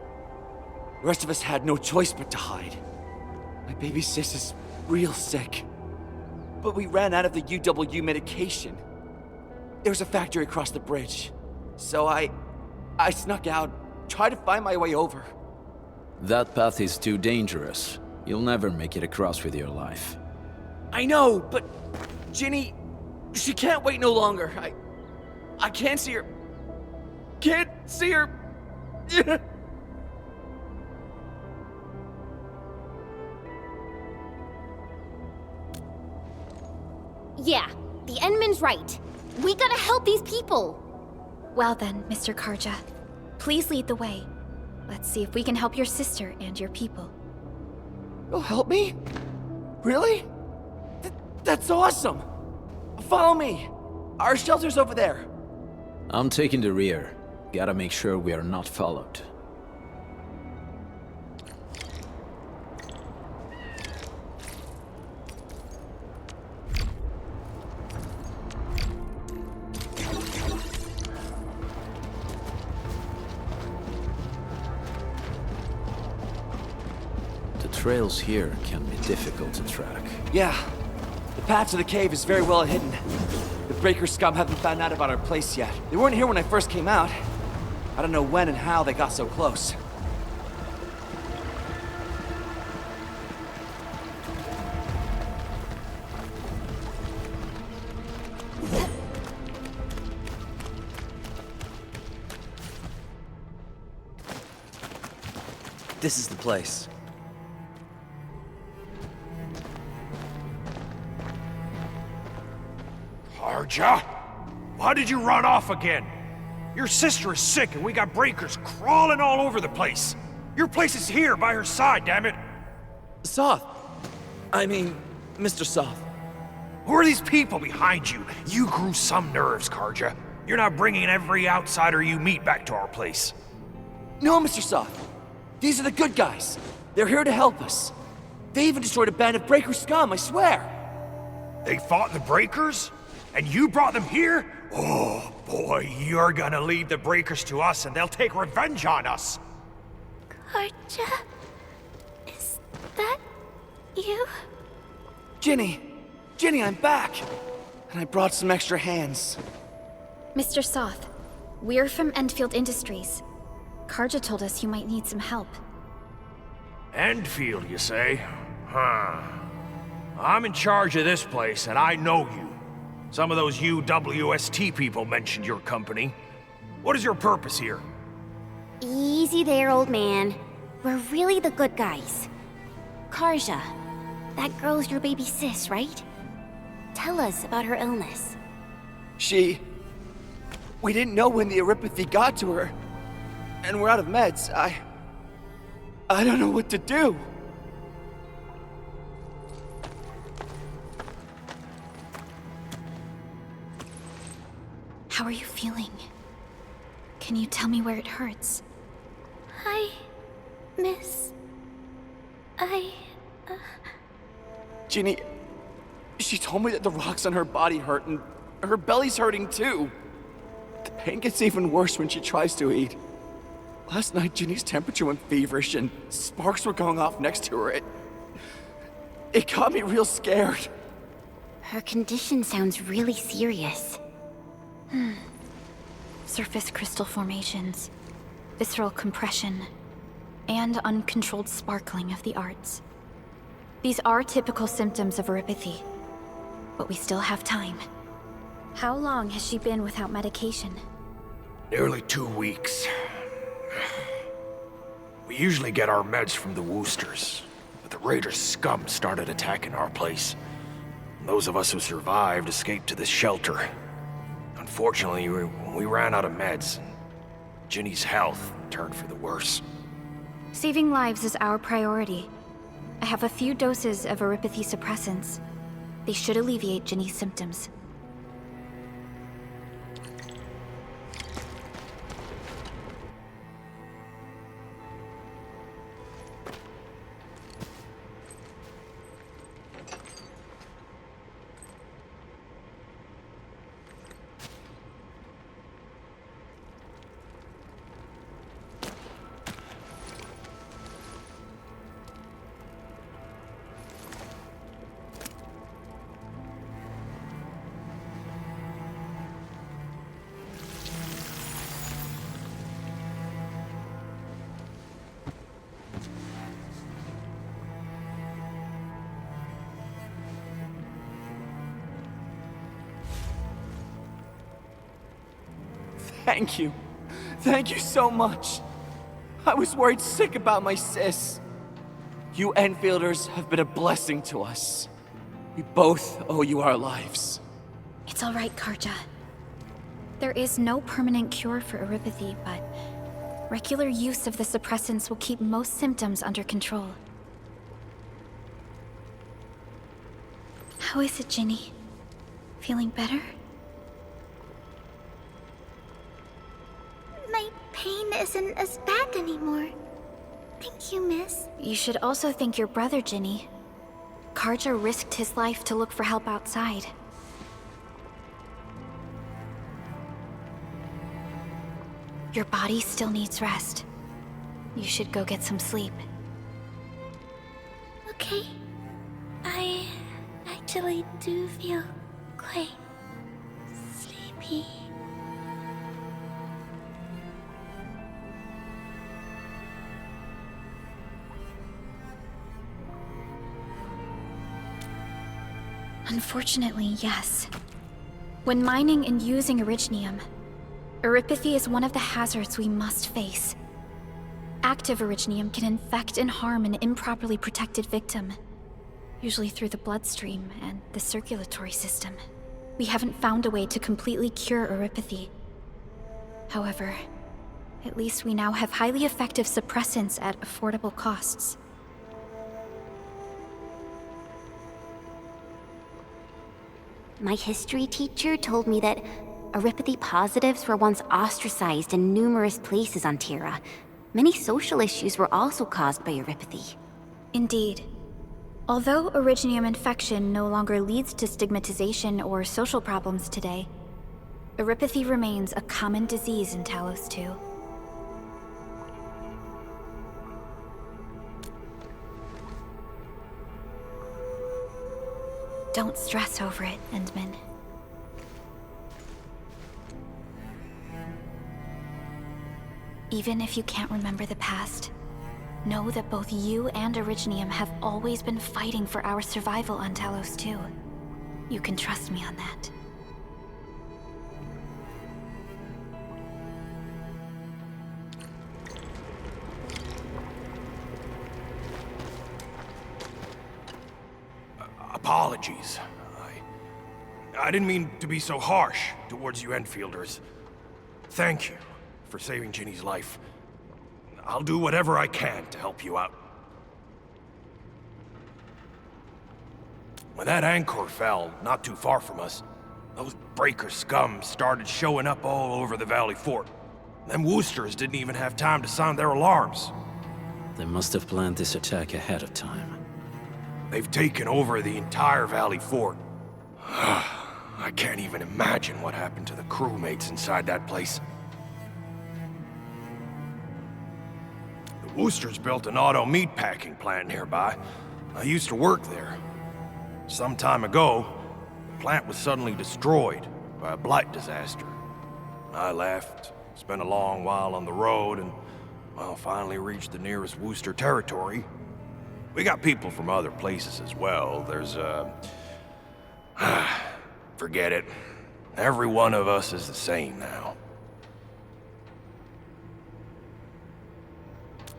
The rest of us had no choice but to hide. My baby sis is real sick. But we ran out of the UW medication. There was a factory across the bridge. So I snuck out, tried to find my way over. That path is too dangerous. You'll never make it across with your life. I know, but Ginny, she can't wait no longer. I can't see her. Can't see her. Yeah, the Endman's right. We gotta help these people. Well then, Mr. Karja, please lead the way. Let's see if we can help your sister and your people. You'll help me? Really? That's awesome! Follow me! Our shelter's over there. I'm taking the rear. Gotta make sure we are not followed. The trails here can be difficult to track. Yeah. The path to the cave is very well hidden. The Breaker scum haven't found out about our place yet. They weren't here when I first came out. I don't know when and how they got so close. This is the place. Karja? Why did you run off again? Your sister is sick and we got breakers crawling all over the place. Your place is here by her side, damn it. Soth. I mean, Mr. Soth. Who are these people behind you? You grew some nerves, Karja. You're not bringing every outsider you meet back to our place. No, Mr. Soth. These are the good guys. They're here to help us. They even destroyed a band of Breaker scum, I swear. They fought the breakers? And you brought them here? Oh, boy, you're gonna lead the breakers to us and they'll take revenge on us. Karja? Is that you? Ginny, I'm back. And I brought some extra hands. Mr. Soth, we're from Endfield Industries. Karja told us you might need some help. Endfield, you say? Huh. I'm in charge of this place, and I know you. Some of those UWST people mentioned your company. What is your purpose here? Easy there, old man. We're really the good guys. Karja, that girl's your baby sis, right? Tell us about her illness. We didn't know when the erypathy got to her. And we're out of meds. I don't know what to do. How are you feeling? Can you tell me where it hurts? Hi, miss. Ginny, she told me that the rocks on her body hurt and her belly's hurting too. The pain gets even worse when she tries to eat. Last night, Ginny's temperature went feverish and sparks were going off next to her. It got me real scared. Her condition sounds really serious. Surface crystal formations, visceral compression, and uncontrolled sparkling of the arts. These are typical symptoms of erypathy, but we still have time. How long has she been without medication? Nearly 2 weeks. We usually get our meds from the Woosters, but the Raider scum started attacking our place. Those of us who survived escaped to this shelter. Unfortunately, we ran out of meds. Ginny's health turned for the worse. Saving lives is our priority. I have a few doses of Erypathy suppressants. They should alleviate Ginny's symptoms. Thank you. Thank you so much. I was worried sick about my sis. You Enfielders have been a blessing to us. We both owe you our lives. It's all right, Karja. There is no permanent cure for Erypathy, but regular use of the suppressants will keep most symptoms under control. How is it, Ginny? Feeling better? My pain isn't as bad anymore. Thank you, miss. You should also thank your brother, Ginny. Karja risked his life to look for help outside. Your body still needs rest. You should go get some sleep. Okay. I actually do feel quite sleepy. Unfortunately, yes. When mining and using Originium, Erypathy is one of the hazards we must face. Active Originium can infect and harm an improperly protected victim, usually through the bloodstream and the circulatory system. We haven't found a way to completely cure Erypathy. However, at least we now have highly effective suppressants at affordable costs. My history teacher told me that Erypathy positives were once ostracized in numerous places on Terra. Many social issues were also caused by Erypathy. Indeed. Although Originium infection no longer leads to stigmatization or social problems today, Erypathy remains a common disease in Talos 2. Don't stress over it, Endman. Even if you can't remember the past, know that both you and Originium have always been fighting for our survival on Talos 2. You can trust me on that. Apologies. I didn't mean to be so harsh towards you Enfielders. Thank you for saving Ginny's life. I'll do whatever I can to help you out. When that anchor fell not too far from us, those breaker scum started showing up all over the Valley Fort. Them Woosters didn't even have time to sound their alarms. They must have planned this attack ahead of time. They've taken over the entire Valley Fort. I can't even imagine what happened to the crewmates inside that place. The Woosters built an auto meatpacking plant nearby. I used to work there. Some time ago, the plant was suddenly destroyed by a blight disaster. I left, spent a long while on the road, and, well, finally reached the nearest Wooster territory. We got people from other places as well. There's, forget it. Every one of us is the same now.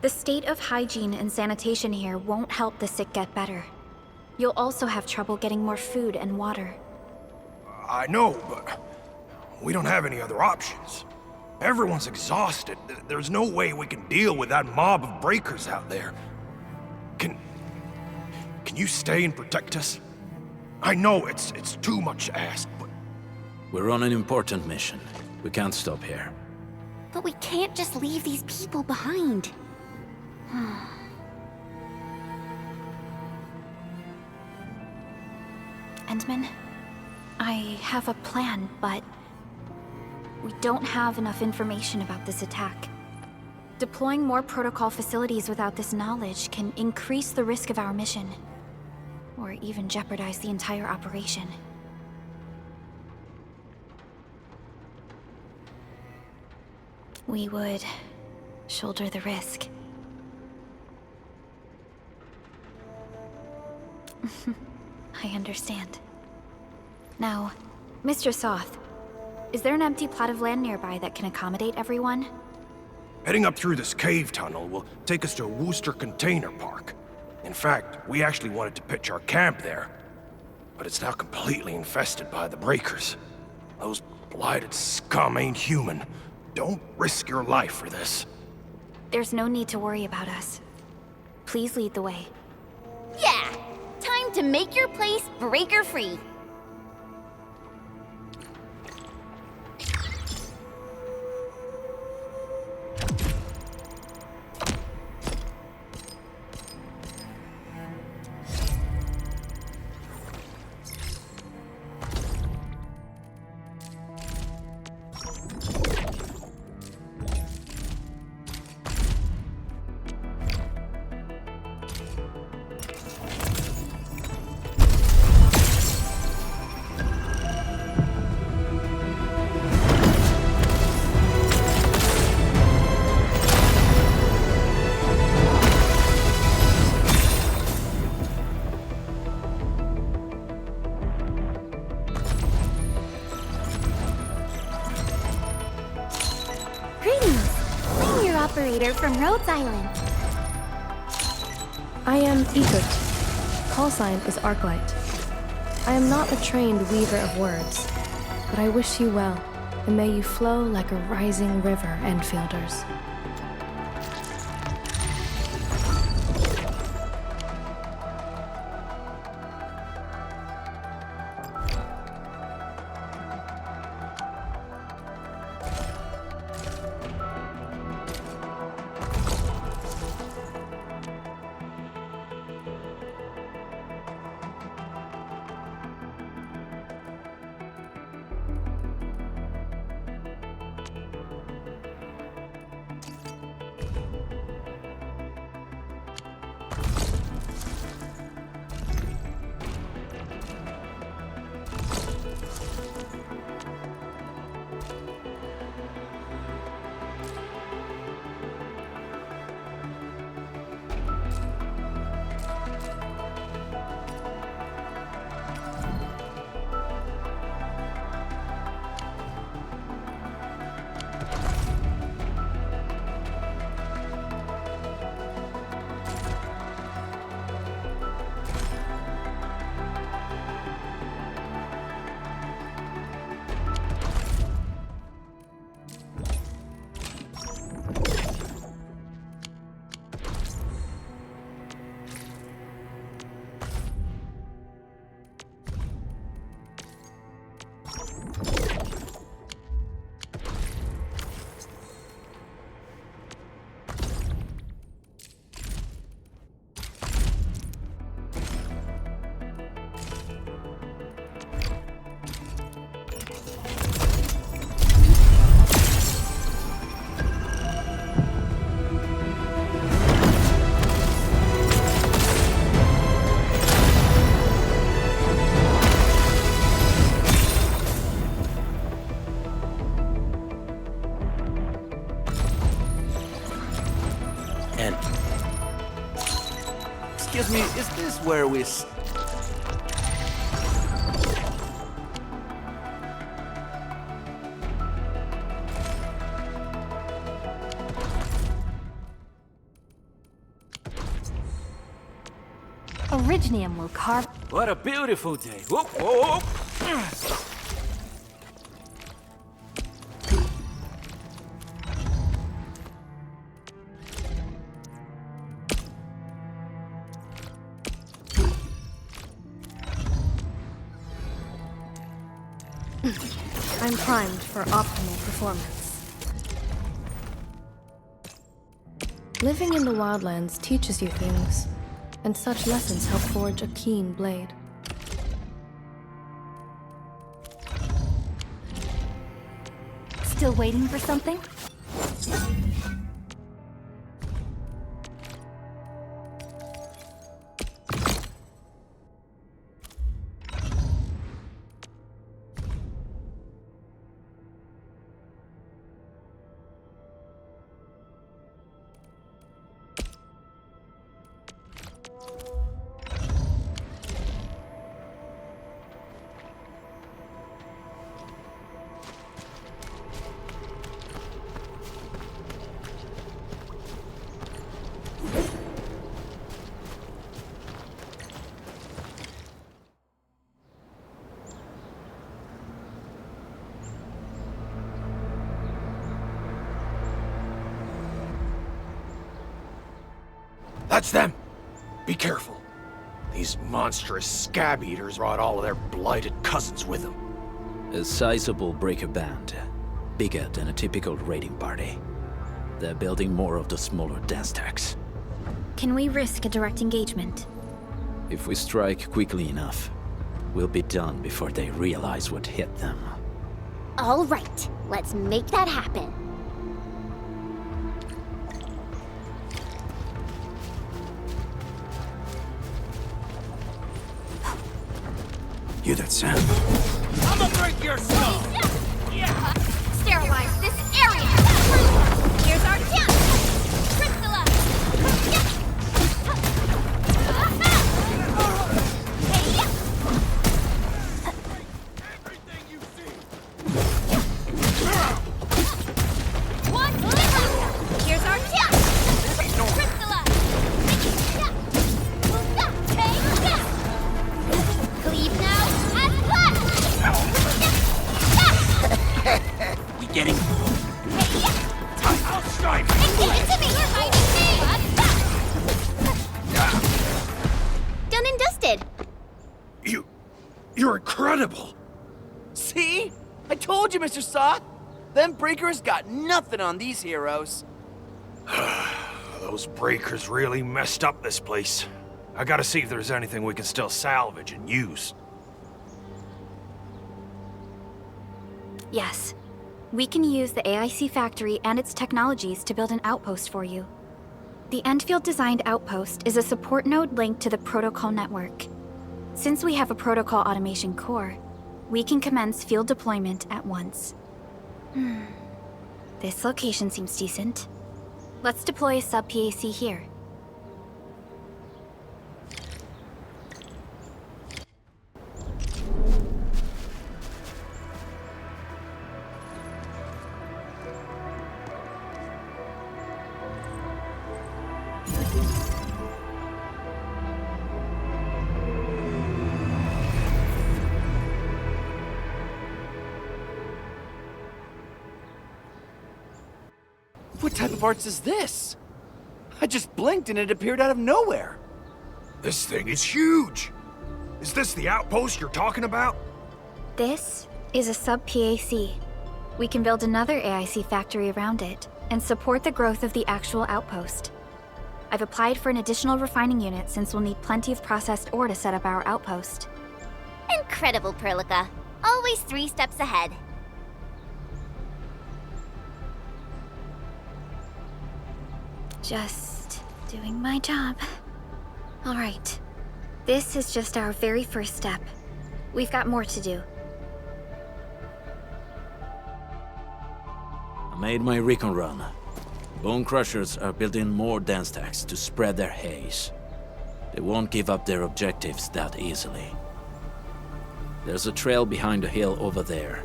The state of hygiene and sanitation here won't help the sick get better. You'll also have trouble getting more food and water. I know, but we don't have any other options. Everyone's exhausted. There's no way we can deal with that mob of breakers out there. Can you stay and protect us? I know it's too much to ask, but... We're on an important mission. We can't stop here. But we can't just leave these people behind. Endman, I have a plan, but we don't have enough information about this attack. Deploying more protocol facilities without this knowledge can increase the risk of our mission, or even jeopardize the entire operation. We would shoulder the risk. I understand. Now, Mr. Soth, is there an empty plot of land nearby that can accommodate everyone? Heading up through this cave tunnel will take us to a Wooster container park. In fact, we actually wanted to pitch our camp there, but it's now completely infested by the breakers. Those blighted scum ain't human. Don't risk your life for this. There's no need to worry about us. Please lead the way. Yeah! Time to make your place breaker-free. From Rhodes Island. I am Egert. Call sign is Arknight. I am not a trained weaver of words, but I wish you well, and may you flow like a rising river, Enfielders. Excuse me, is this where we... Originium will carve... What a beautiful day. Whoop, whoop, whoop. I'm primed for optimal performance. Living in the wildlands teaches you things, and such lessons help forge a keen blade. Still waiting for something? That's them! Be careful. These monstrous scab eaters brought all of their blighted cousins with them. A sizable breaker band. Bigger than a typical raiding party. They're building more of the smaller dance tags. Can we risk a direct engagement? If we strike quickly enough, we'll be done before they realize what hit them. All right, let's make that happen. Hear that sound? I'ma break your skull! Yeah! Sterilize this area! Here's our chance! Crystalla! One, here's our chance! Crystalla! Cleave now! We getting... I'll strike! It's me! Done and dusted. You're incredible! See? I told you, Mr. Soth! Them breakers got nothing on these heroes. Those breakers really messed up this place. I gotta see if there's anything we can still salvage and use. Yes. We can use the AIC factory and its technologies to build an outpost for you. The Endfield designed outpost is a support node linked to the protocol network. Since we have a protocol automation core, we can commence field deployment at once. This location seems decent. Let's deploy a sub-PAC here. What type of arts is this? I just blinked and it appeared out of nowhere. This thing is huge! Is this the outpost you're talking about? This is a sub-PAC. We can build another AIC factory around it and support the growth of the actual outpost. I've applied for an additional refining unit since we'll need plenty of processed ore to set up our outpost. Incredible, Perlica. Always 3 steps ahead. Just doing my job. All right. This is just our very first step. We've got more to do. I made my recon run. Bone Crushers are building more dance tags to spread their haze. They won't give up their objectives that easily. There's a trail behind the hill over there.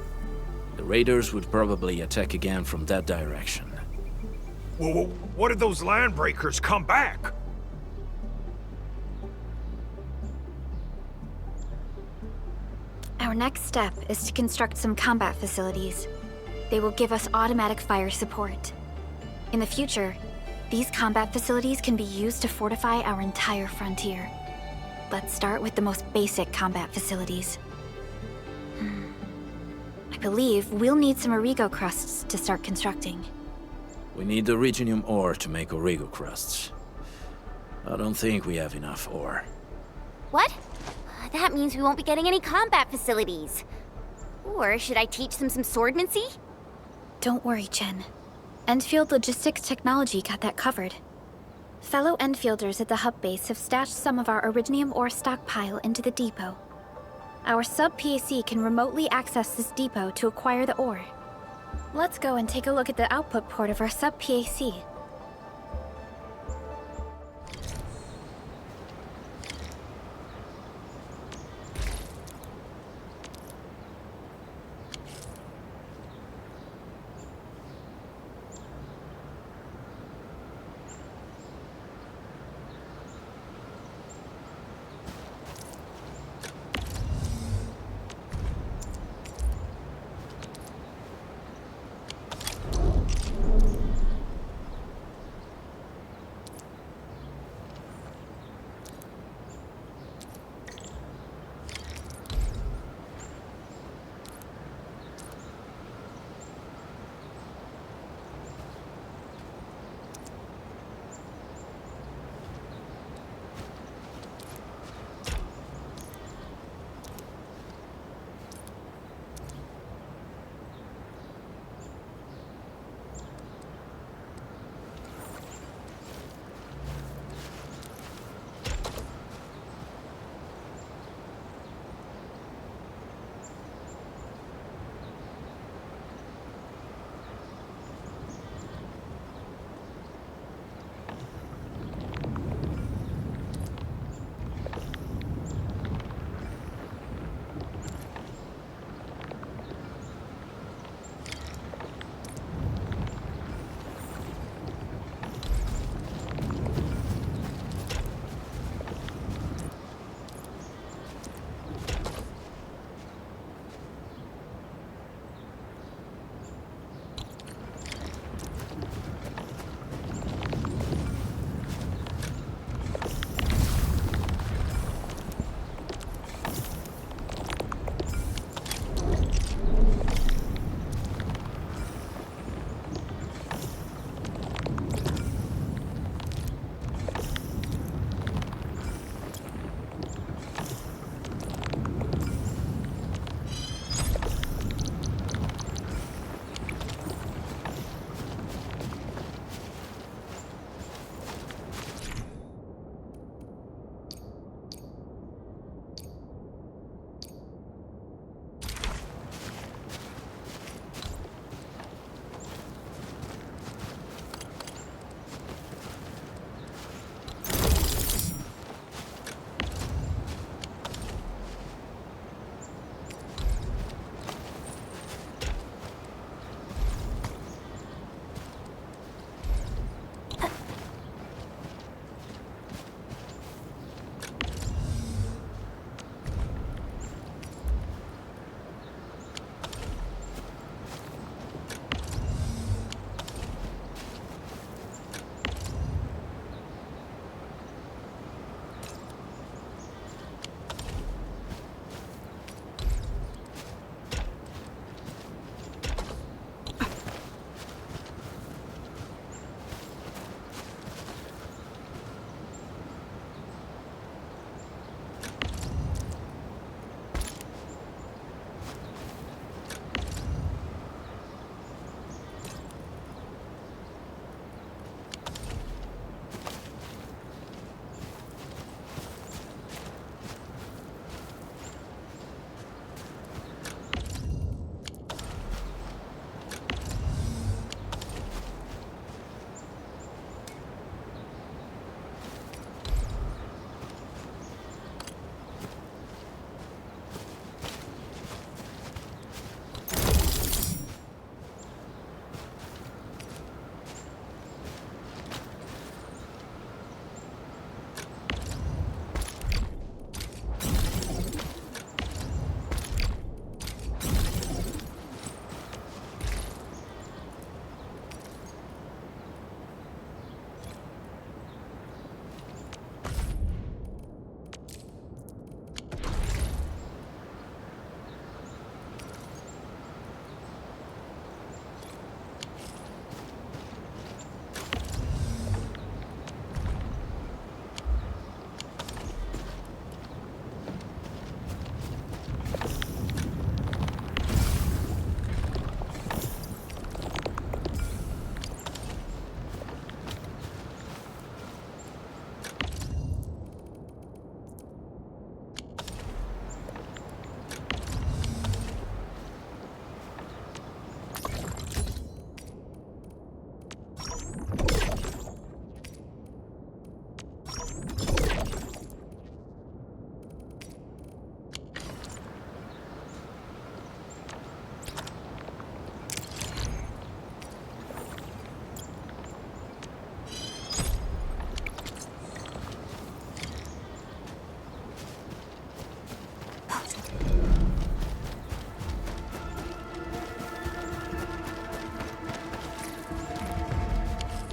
The raiders would probably attack again from that direction. Well, what if those landbreakers come back? Our next step is to construct some combat facilities. They will give us automatic fire support. In the future, these combat facilities can be used to fortify our entire frontier. Let's start with the most basic combat facilities. I believe we'll need some Origo crusts to start constructing. We need the Originium ore to make Origo crusts. I don't think we have enough ore. What? That means we won't be getting any combat facilities. Or should I teach them some swordmancy? Don't worry, Chen. Endfield Logistics Technology got that covered. Fellow Enfielders at the hub base have stashed some of our Originium ore stockpile into the depot. Our sub-PAC can remotely access this depot to acquire the ore. Let's go and take a look at the output port of our sub-PAC.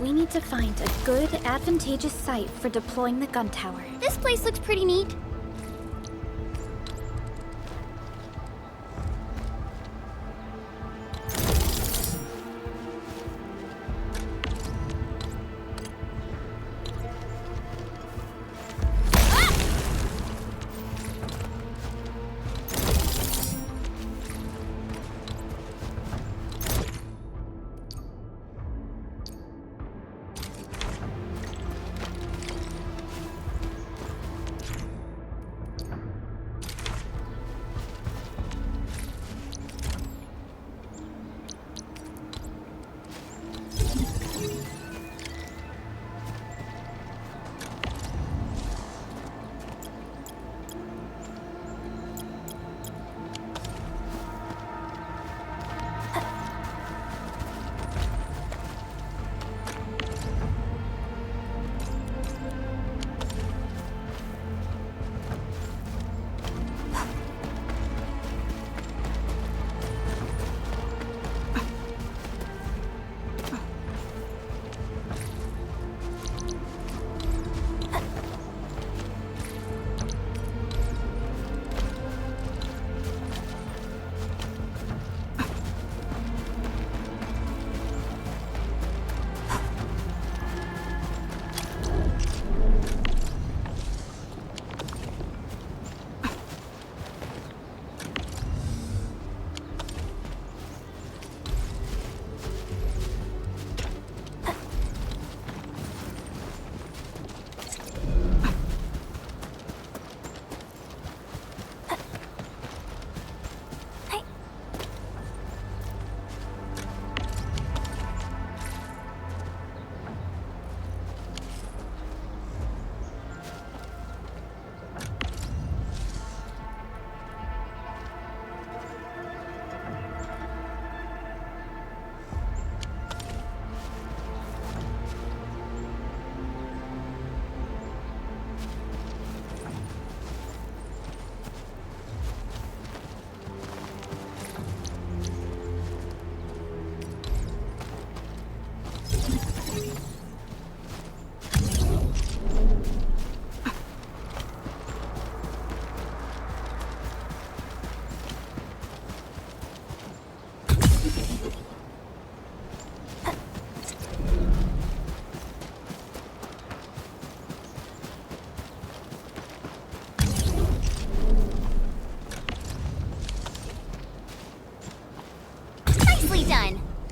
We need to find a good, advantageous site for deploying the gun tower. This place looks pretty neat.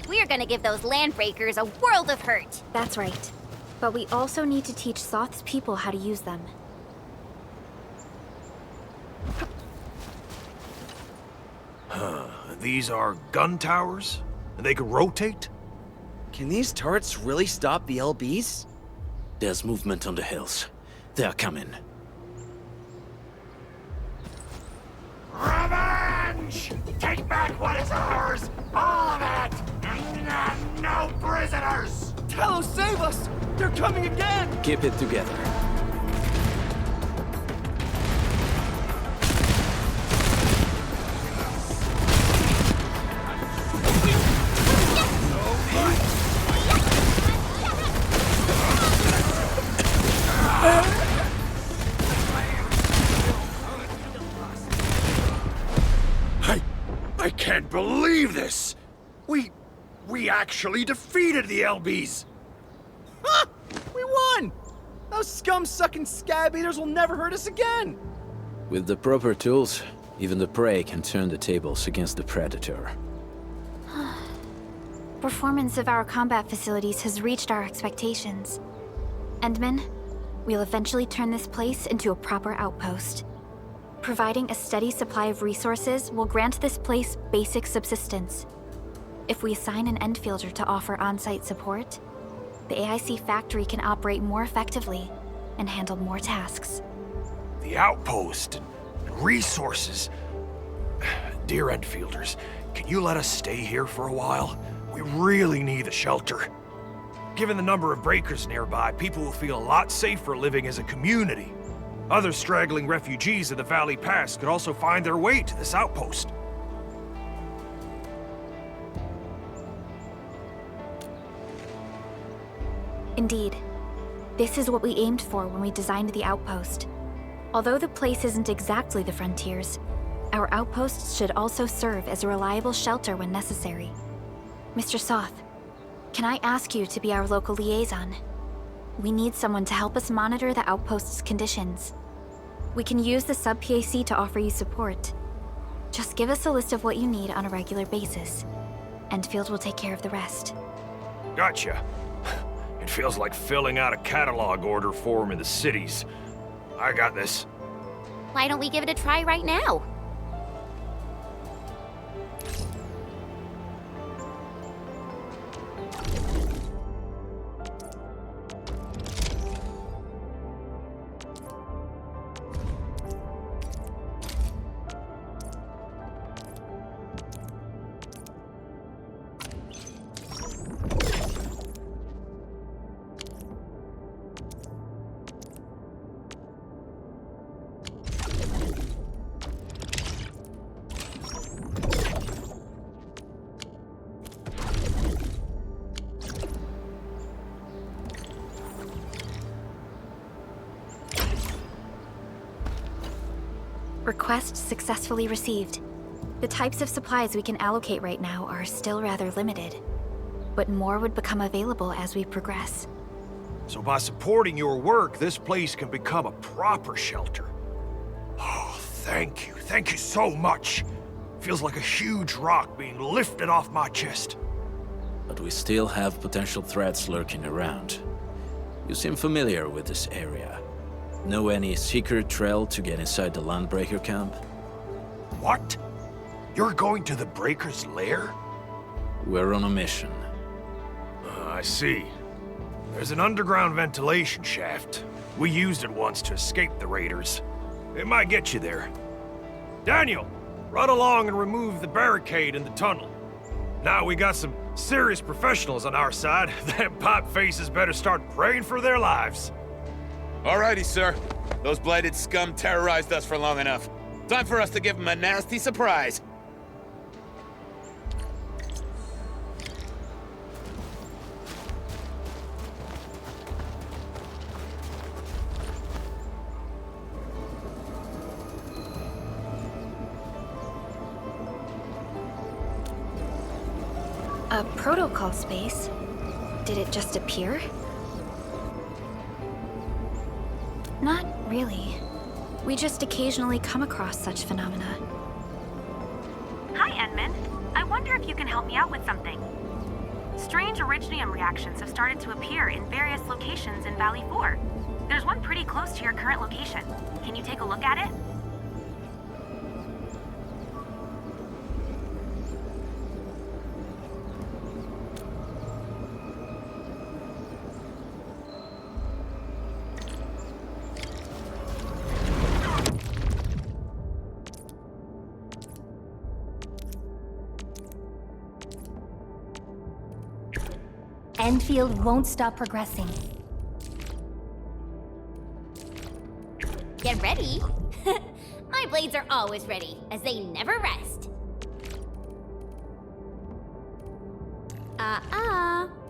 We're gonna give those landbreakers a world of hurt. That's right. But we also need to teach Soth's people how to use them. These are gun towers? And they can rotate? Can these turrets really stop the LBs? There's movement on the hills. They're coming. Revenge! Take back what is ours! All of it! And no prisoners! Talos, save us! They're coming again! Keep it together. I can't believe this! We actually defeated the LBs! Ha! We won! Those scum-sucking scab eaters will never hurt us again! With the proper tools, even the prey can turn the tables against the predator. Performance of our combat facilities has reached our expectations. Endman, we'll eventually turn this place into a proper outpost. Providing a steady supply of resources will grant this place basic subsistence. If we assign an Endfielder to offer on-site support, the AIC factory can operate more effectively and handle more tasks. The outpost and resources. Dear Endfielders, can you let us stay here for a while? We really need the shelter. Given the number of breakers nearby, people will feel a lot safer living as a community. Other straggling refugees of the Valley Pass could also find their way to this outpost. Indeed. This is what we aimed for when we designed the outpost. Although the place isn't exactly the frontiers, our outposts should also serve as a reliable shelter when necessary. Mr. Soth, can I ask you to be our local liaison? We need someone to help us monitor the outpost's conditions. We can use the sub-PAC to offer you support. Just give us a list of what you need on a regular basis. Endfield will take care of the rest. Gotcha. It feels like filling out a catalog order form in the cities. I got this. Why don't we give it a try right now? Request successfully received. The types of supplies we can allocate right now are still rather limited, but more would become available as we progress. So by supporting your work, this place can become a proper shelter. Oh, thank you. Thank you so much. Feels like a huge rock being lifted off my chest. But we still have potential threats lurking around. You seem familiar with this area. Know any secret trail to get inside the Landbreaker camp? What? You're going to the Breaker's lair? We're on a mission. I see. There's an underground ventilation shaft. We used it once to escape the raiders. It might get you there. Daniel, run along and remove the barricade in the tunnel. Now we got some serious professionals on our side. Them pipe faces better start praying for their lives. Alrighty, sir. Those blighted scum terrorized us for long enough. Time for us to give them a nasty surprise. A protocol space? Did it just appear? Not really. We just occasionally come across such phenomena. Hi, Edmund. I wonder if you can help me out with something. Strange originium reactions have started to appear in various locations in Valley 4. There's one pretty close to your current location. Can you take a look at it? Endfield won't stop progressing. Get ready. My blades are always ready, as they never rest.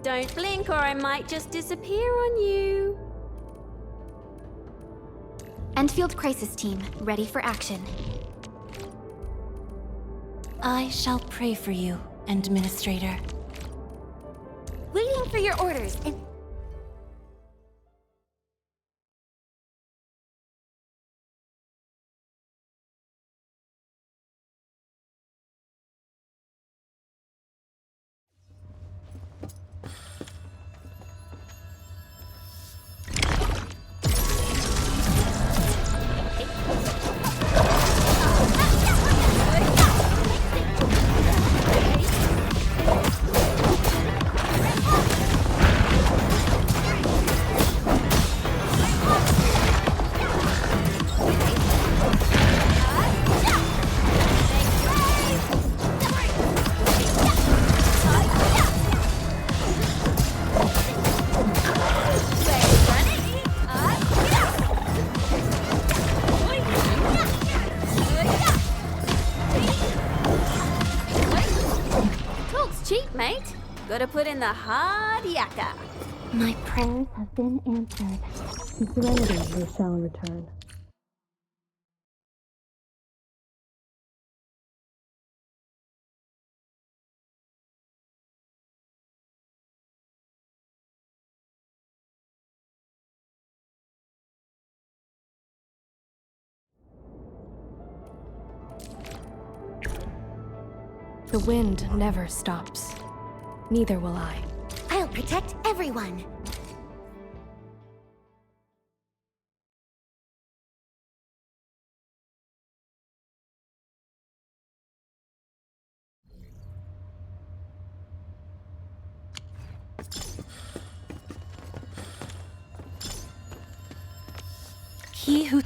Don't blink or I might just disappear on you. Endfield Crisis Team, ready for action. I shall pray for you, Administrator. Waiting for your orders and... Talk's cheap, mate. Gotta put in the hard yakka. My prayers have been answered. To serenity you shall return. The wind never stops. Neither will I. I'll protect everyone. He who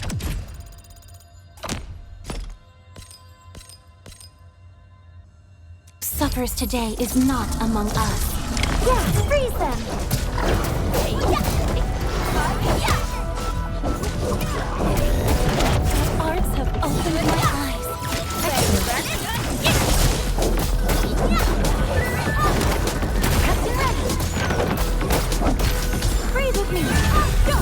suffers today is not among us. Yeah, freeze them! Arts have opened my eyes. Freeze with me! Go,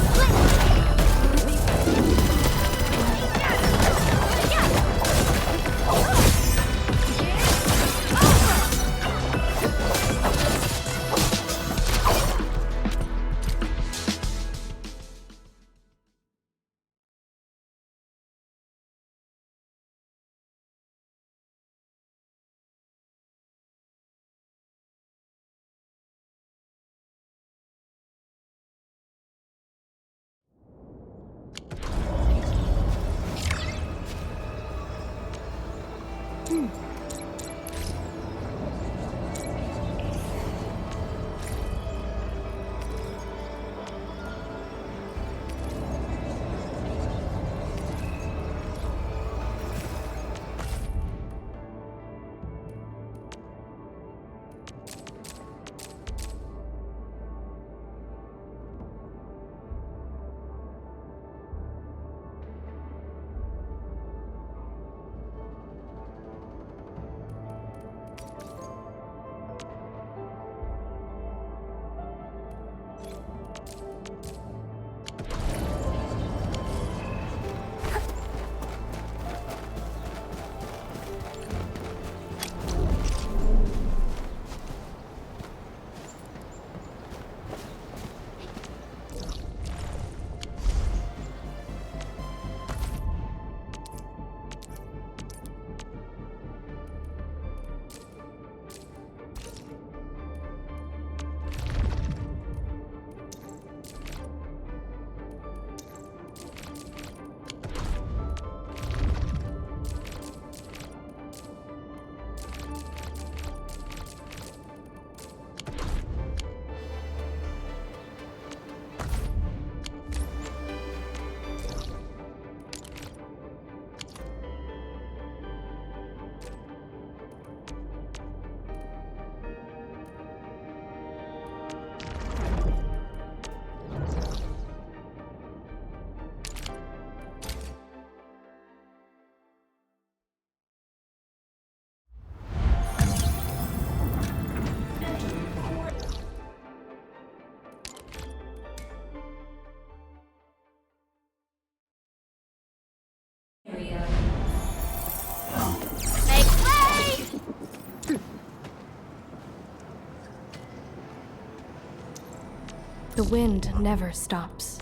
The wind never stops.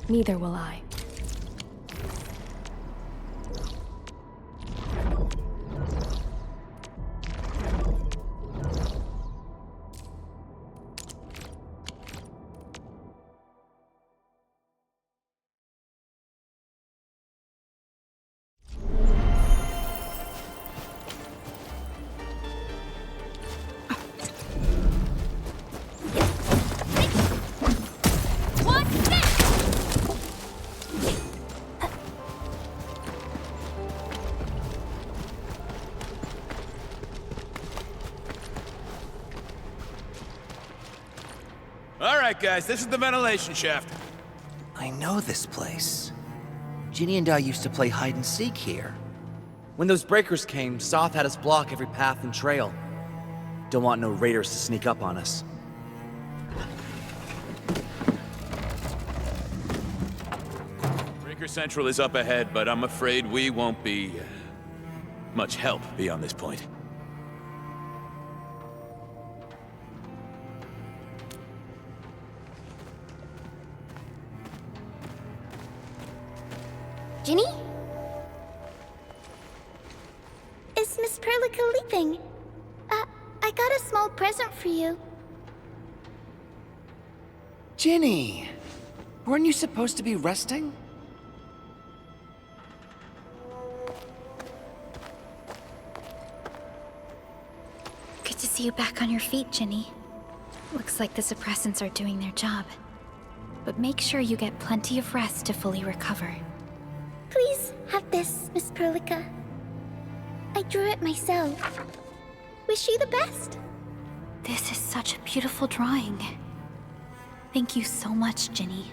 Neither will I. All right, guys, this is the ventilation shaft. I know this place. Ginny and I used to play hide and seek here. When those breakers came, Soth had us block every path and trail. Don't want no raiders to sneak up on us. Breaker Central is up ahead, but I'm afraid we won't be much help beyond this point. Ginny? Is Miss Perlica leaving? I got a small present for you. Ginny! Weren't you supposed to be resting? Good to see you back on your feet, Ginny. Looks like the suppressants are doing their job. But make sure you get plenty of rest to fully recover. Please have this, Miss Perlica. I drew it myself. Wish you the best. This is such a beautiful drawing. Thank you so much, Ginny.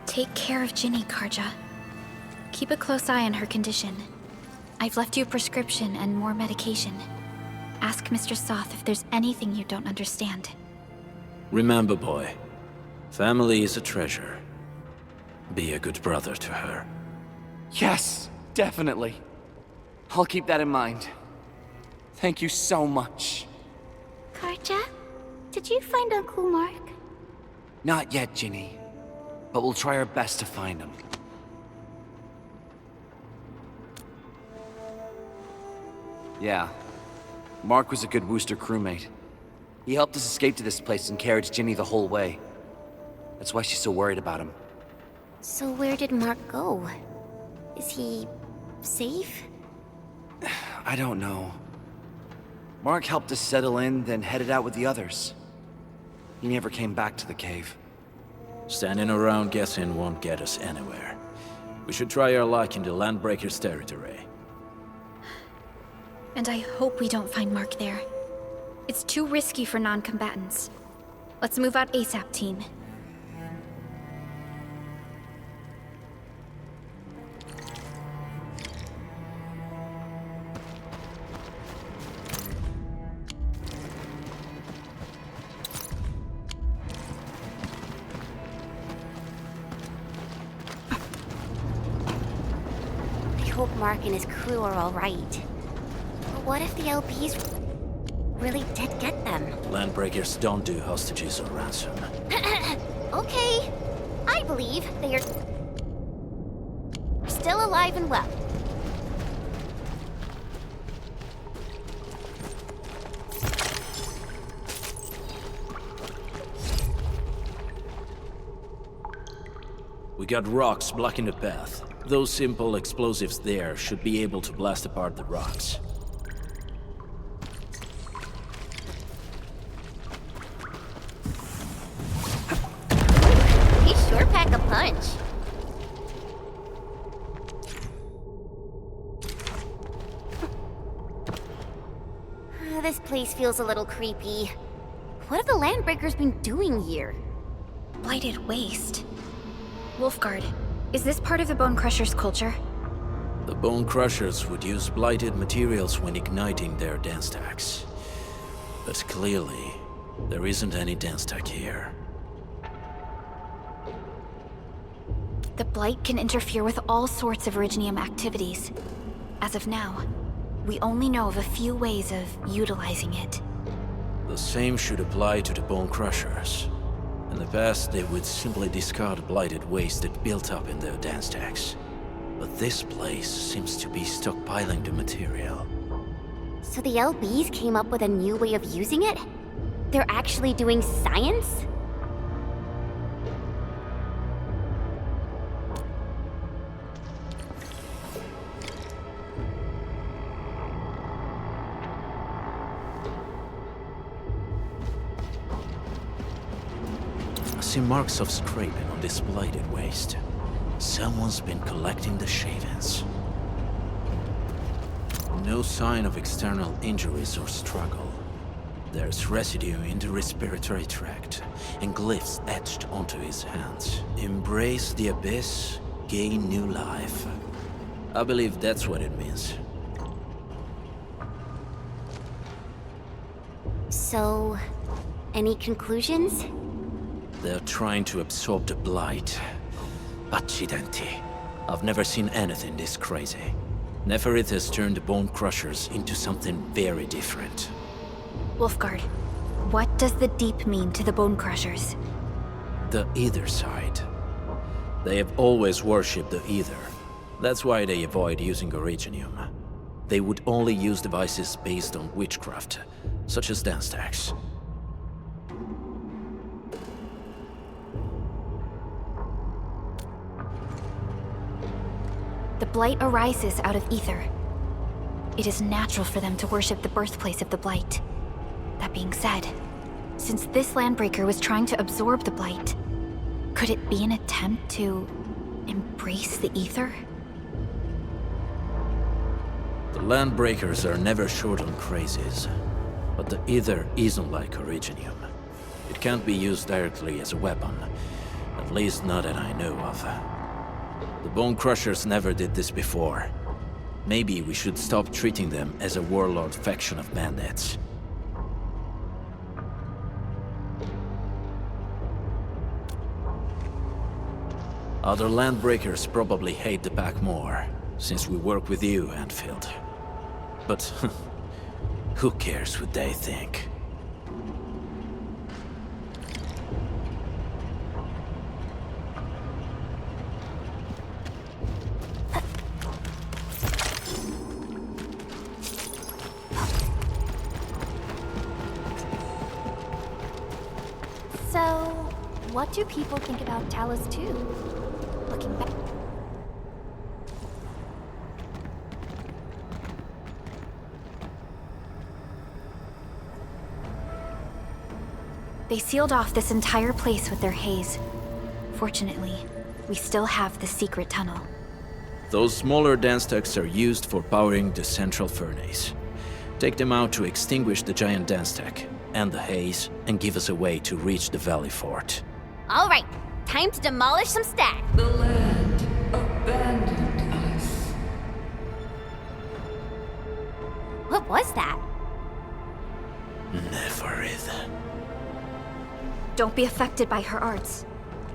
Take care of Ginny, Karja. Keep a close eye on her condition. I've left you a prescription and more medication. Ask Mr. Soth if there's anything you don't understand. Remember, boy, family is a treasure. Be a good brother to her. Yes, definitely. I'll keep that in mind. Thank you so much. Karja, did you find Uncle Mark? Not yet, Ginny. But we'll try our best to find him. Yeah. Mark was a good Wooster crewmate. He helped us escape to this place and carried Ginny the whole way. That's why she's so worried about him. So where did Mark go? Is he safe? I don't know. Mark helped us settle in, then headed out with the others. He never came back to the cave. Standing around guessing won't get us anywhere. We should try our luck in the Landbreakers' territory. And I hope we don't find Mark there. It's too risky for non-combatants. Let's move out ASAP, team. I hope Mark and his crew are all right. But what if the LPs really did get them? Landbreakers don't do hostages or ransom. Okay, I believe they are still alive and well. We got rocks blocking the path. Those simple explosives there should be able to blast apart the rocks. He sure pack a punch. This place feels a little creepy. What have the Landbreakers been doing here? Blighted waste. Wolfguard, is this part of the Bone Crusher's culture? The Bone Crushers would use blighted materials when igniting their dance stacks. But clearly, there isn't any dance stack here. The Blight can interfere with all sorts of Originium activities. As of now, we only know of a few ways of utilizing it. The same should apply to the Bone Crushers. In the past, they would simply discard blighted waste that built up in their dance stacks. But this place seems to be stockpiling the material. So the LBs came up with a new way of using it? They're actually doing science? I see marks of scraping on this blighted waste. Someone's been collecting the shavings. No sign of external injuries or struggle. There's residue in the respiratory tract, and glyphs etched onto his hands. Embrace the abyss, gain new life. I believe that's what it means. So, any conclusions? They're trying to absorb the blight. Accidenti. I've never seen anything this crazy. Neferith has turned the Bone Crushers into something very different. Wolfguard, what does the Deep mean to the Bone Crushers? The Ether side. They have always worshipped the Ether. That's why they avoid using Originium. They would only use devices based on witchcraft, such as dance stacks. The Blight arises out of Ether. It is natural for them to worship the birthplace of the Blight. That being said, since this Landbreaker was trying to absorb the Blight, could it be an attempt to embrace the Ether? The Landbreakers are never short on crazes, but the Ether isn't like Originium. It can't be used directly as a weapon, at least not that I know of. The Bone Crushers never did this before. Maybe we should stop treating them as a warlord faction of bandits. Other Landbreakers probably hate the pack more, since we work with you, Endfield. But who cares what they think? So, what do people think about Talus 2? Looking back. They sealed off this entire place with their haze. Fortunately, we still have the secret tunnel. Those smaller dance stacks are used for powering the central furnace. Take them out to extinguish the giant dance stack and the haze, and give us a way to reach the Valley Fort. All right, time to demolish some stack. The land abandoned us. What was that? Neferith. Don't be affected by her arts.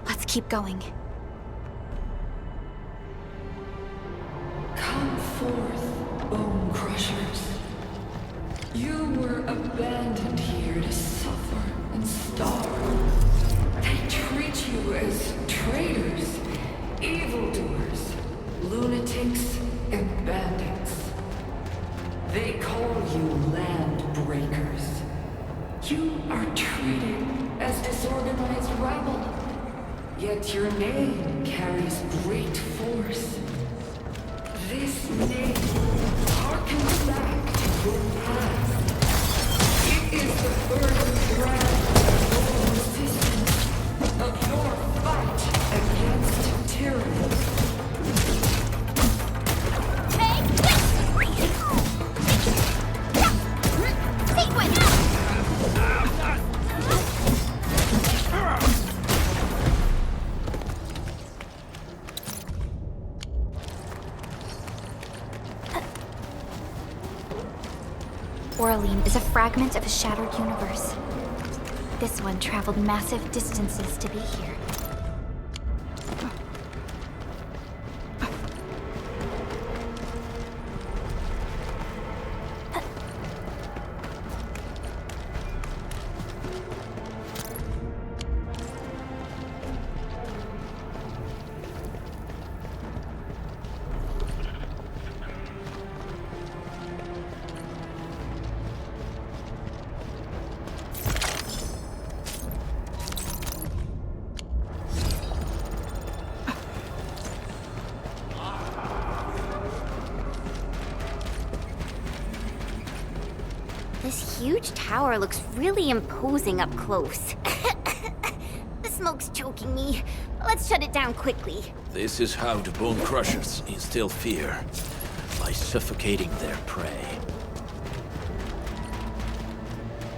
Let's keep going. Come forth, Bone Crushers. You were abandoned here to suffer and starve. They treat you as traitors, evildoers, lunatics, and bandits. They call you land breakers. You are treated as disorganized rabble. Yet your name carries great force. This name harkens back to your past. It is the first ground of your resistance, of your fight against tyranny. Oraline is a fragment of a shattered universe. This one traveled massive distances to be here. This huge tower looks really imposing up close. The smoke's choking me. Let's shut it down quickly. This is how the Bone Crushers instill fear, by suffocating their prey.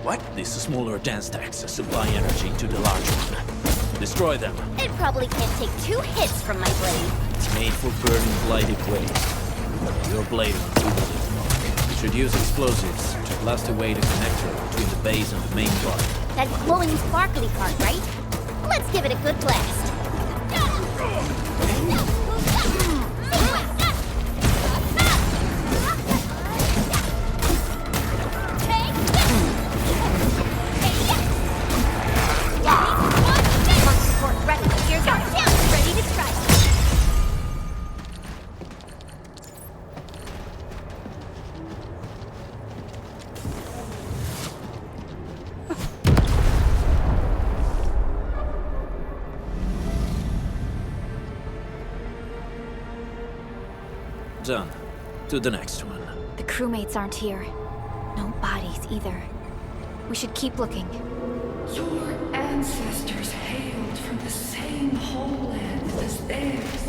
What? These smaller dance stacks supply energy to the large one. Destroy them. It probably can't take 2 hits from my blade. It's made for burning blighted waste. Your blade will do the mark. You should use explosives to blast away the connector between the base and the main part. That glowing sparkly part, right? Let's give it a good blast. Support ready. Here's our chance. Ready to strike. Done. To the next one. The crewmates aren't here. No bodies either. We should keep looking. Your ancestors hailed from the same homeland as theirs.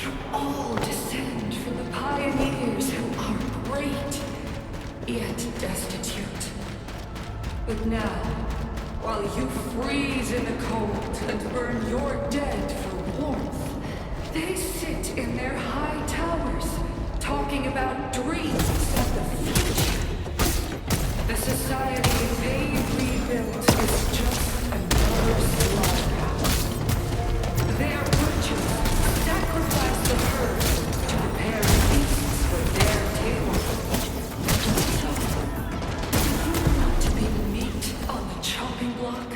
You all descend from the pioneers who are great, yet destitute. But now, while you freeze in the cold and burn your dead for warmth, they sit in their high towers, talking about dreams of the future. The society they rebuilt is just another slaughterhouse. Their butchers sacrifice the herd to prepare feasts for their table. So, do you want to be the meat on the chopping block,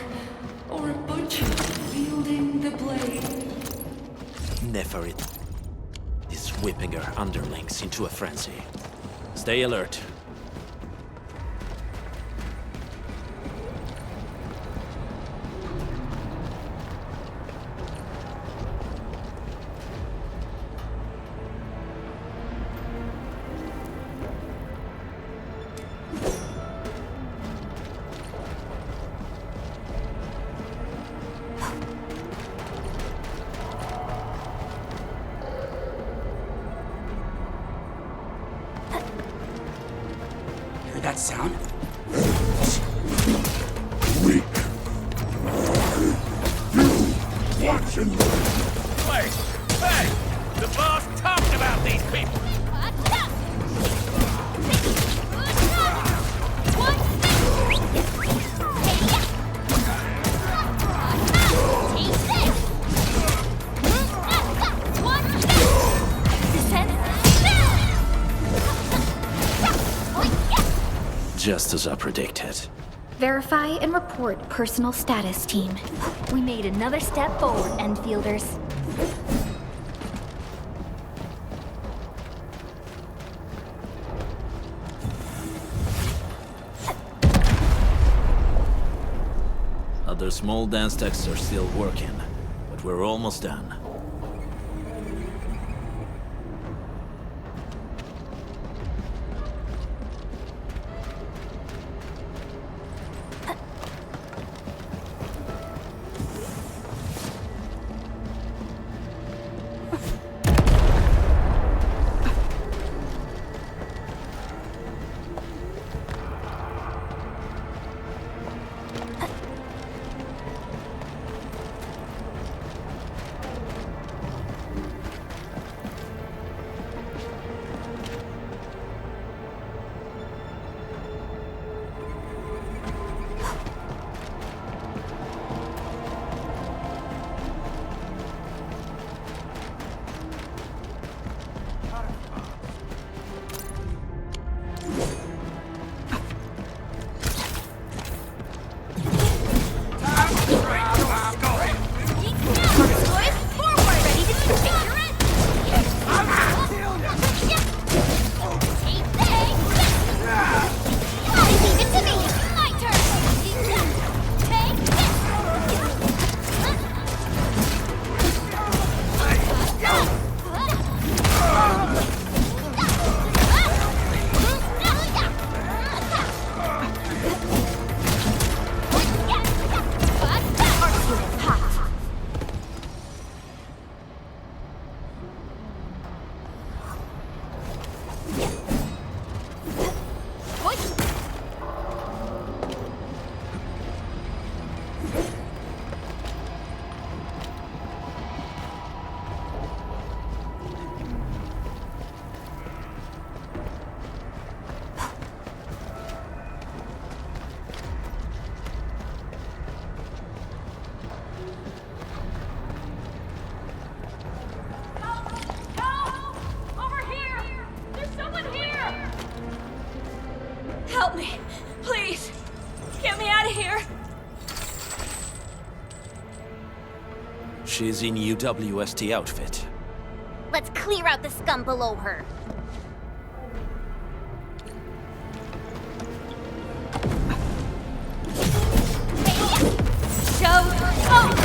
or a butcher wielding the blade? Neferit is whipping her underlings into a frenzy. Stay alert. Hear that sound? Weak. You watch and learn. Wait! Hey! The boss talked about these people! Just as I predicted. Verify and report personal status, team. We made another step forward, Endfielders. Other small dance techs are still working, but we're almost done. of here! She's in UWST outfit. Let's clear out the scum below her. Show smoke!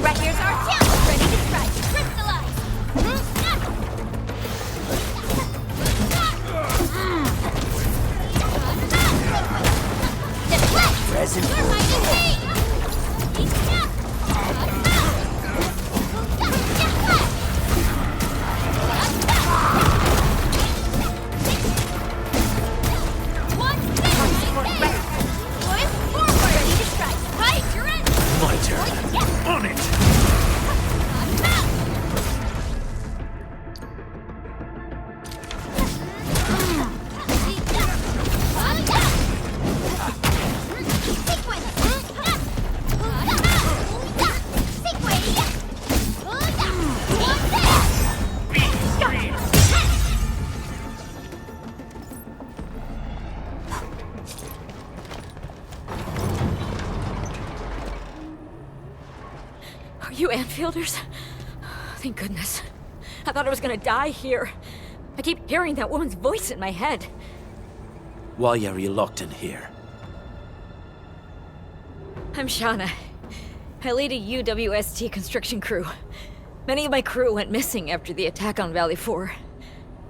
Right here's our chance, ready to strike. Crystallize! Present. You're mighty king! My turn. On it! Are you Enfielders? Thank goodness. I thought I was gonna die here. I keep hearing that woman's voice in my head. Why are you locked in here? I'm Shauna. I lead a UWST construction crew. Many of my crew went missing after the attack on Valley 4.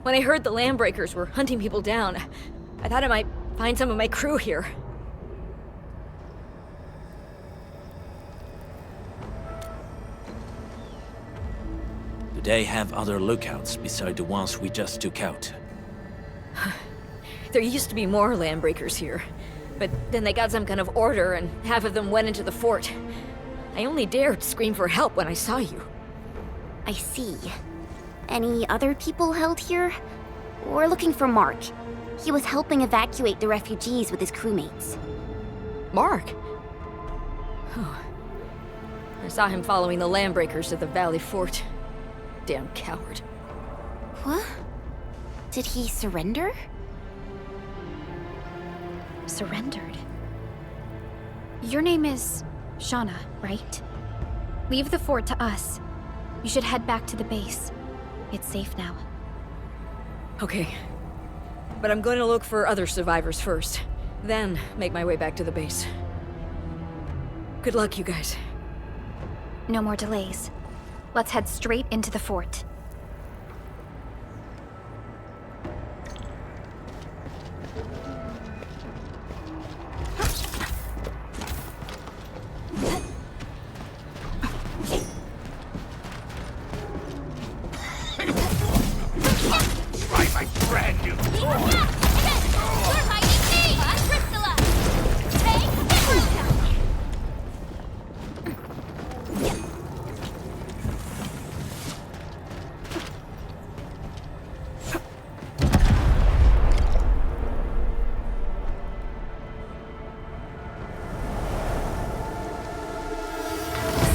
When I heard the Landbreakers were hunting people down, I thought I might find some of my crew here. Do they have other lookouts beside the ones we just took out? There used to be more Landbreakers here, but then they got some kind of order and half of them went into the fort. I only dared scream for help when I saw you. I see. Any other people held here? We're looking for Mark. He was helping evacuate the refugees with his crewmates. Mark? Oh. I saw him following the Landbreakers to the Valley Fort. Damn coward. What? Did he surrender? Surrendered? Your name is Shauna, right? Leave the fort to us. You should head back to the base. It's safe now. Okay. But I'm going to look for other survivors first. Then make my way back to the base. Good luck, you guys. No more delays. Let's head straight into the fort. Try my brand new toy!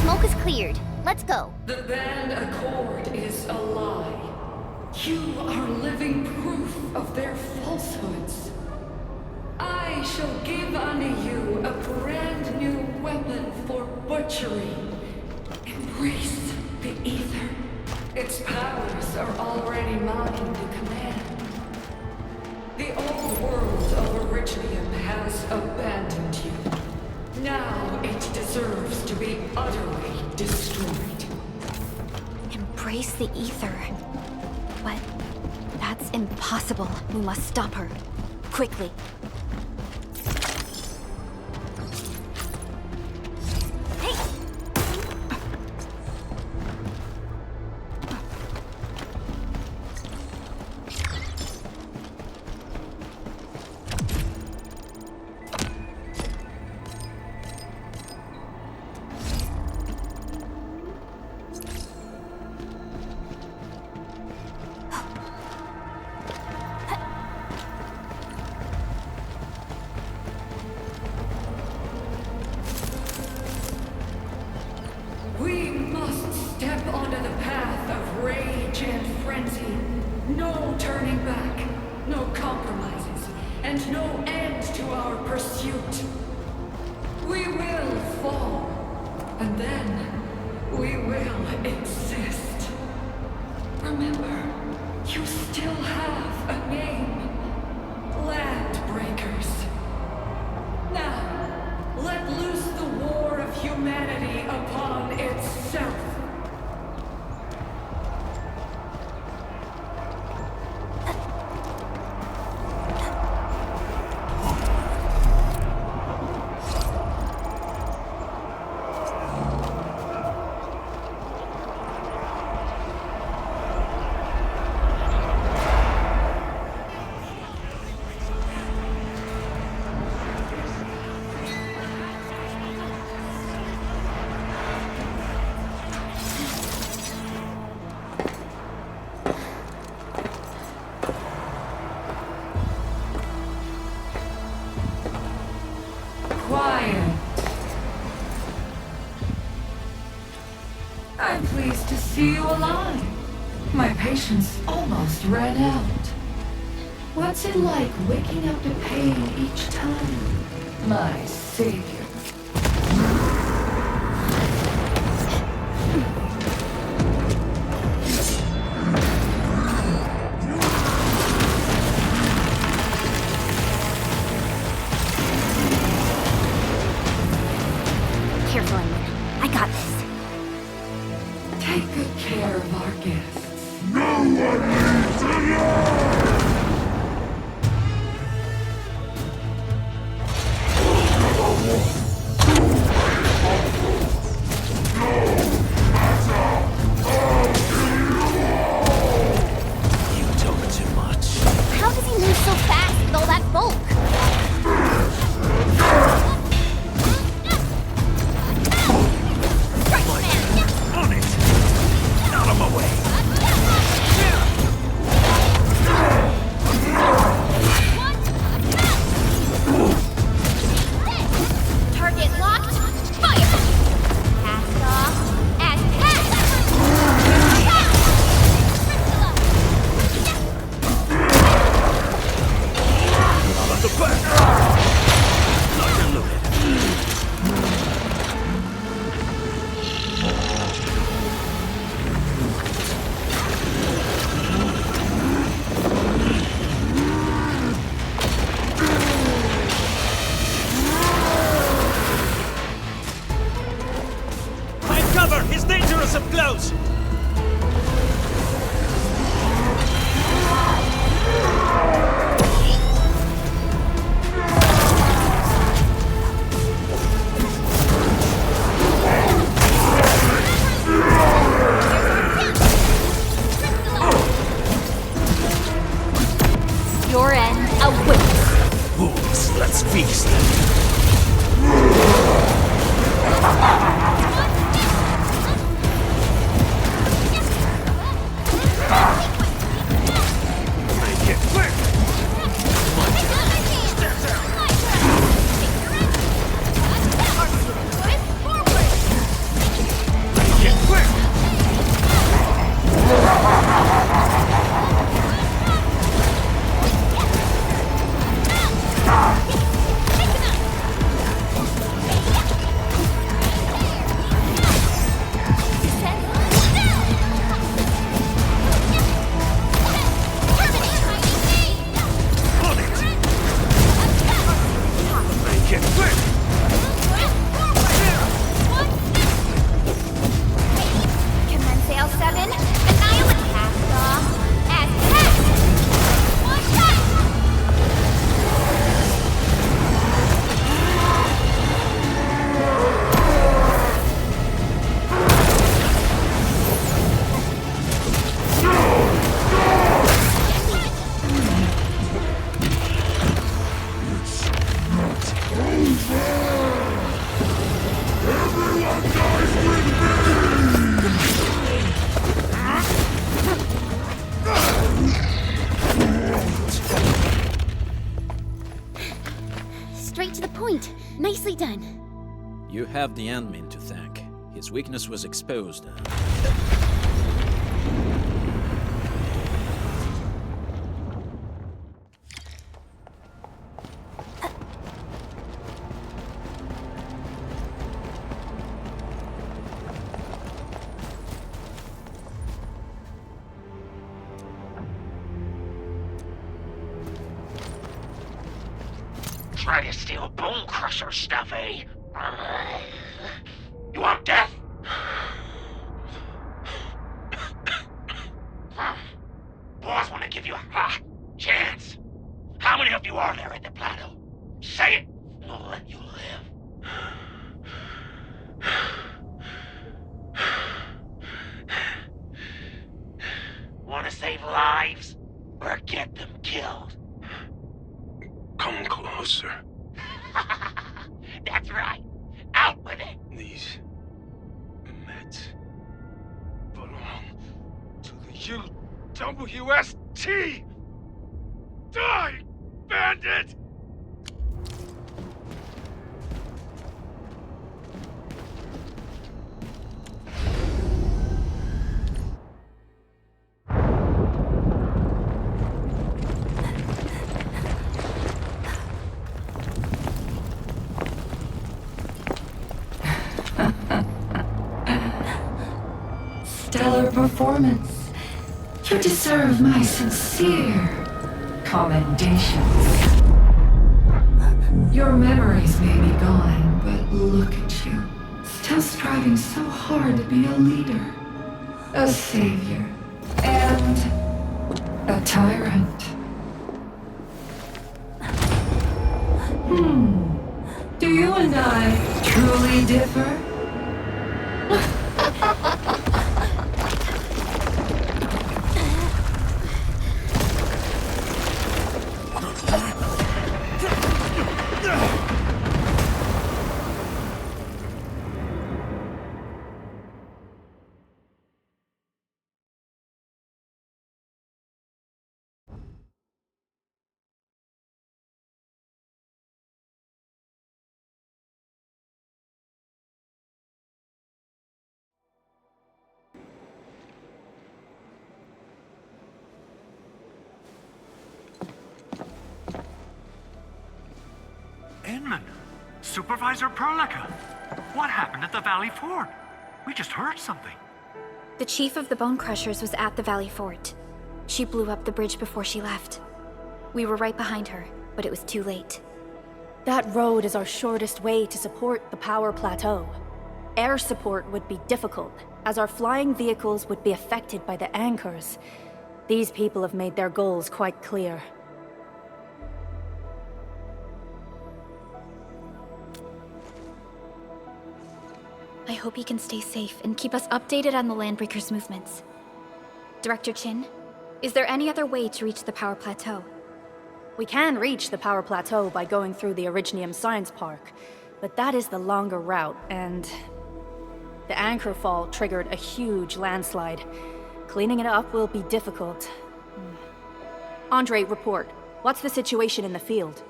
Smoke is cleared. Let's go. The band accord is a lie. You are living proof of their falsehoods. I shall give unto you a brand new weapon for butchery. Embrace the ether. Its powers are already mine to command. The old world of Originium has abandoned you. Now it deserves to be utterly destroyed. Embrace the ether. But that's impossible. We must stop her. Quickly. and no end to our pursuit. We will fall, and then we will exist. Remember, you still have a name. Landbreakers. Now, let loose the war of humanity upon itself. Quiet. I'm pleased to see you alive. My patience almost ran out. What's it like waking up to pain each time, my savior? Careful, Edmund. I got this. Take good care of our guests. No one leaves alive! You talk too much. How does he move so fast with all that bulk? On it! Out of my way! Target locked. Fire! Cast off. And Out of the back! Lock and loaded. Find cover! He's dangerous up close! your end awaits. Wolves, let's feast. Make it quick! Make it quick! On it! Make it quick! Commence sail 7. Annihilate. Cast off. And cast. One shot. Everyone dies with Straight to the point. Nicely done. You have the admin to thank. His weakness was exposed. try to steal Bone Crusher stuff, eh? You want death? Boys want to give you a chance. How many of you are there at the plateau? Say it, and we'll let you live. Want to save lives? Or get them killed? Come closer. That's right. Out with it. These meds belong to the UWST! Die, bandit! Stellar performance. You deserve my sincere commendations. Your memories may be gone, but look at you. Still striving so hard to be a leader, a savior, and a tyrant. Do you and I truly differ? Inman, Supervisor Perlica, what happened at the Valley Fort? We just heard something. The chief of the Bone Crushers was at the Valley Fort. She blew up the bridge before she left. We were right behind her, but it was too late. That road is our shortest way to support the power plateau. Air support would be difficult, as our flying vehicles would be affected by the anchors. These people have made their goals quite clear. I hope he can stay safe and keep us updated on the Landbreakers' movements. Director Chin, is there any other way to reach the power plateau? We can reach the power plateau by going through the Originium Science Park, but that is the longer route, and the anchor fall triggered a huge landslide. Cleaning it up will be difficult. Andre, report. What's the situation in the field?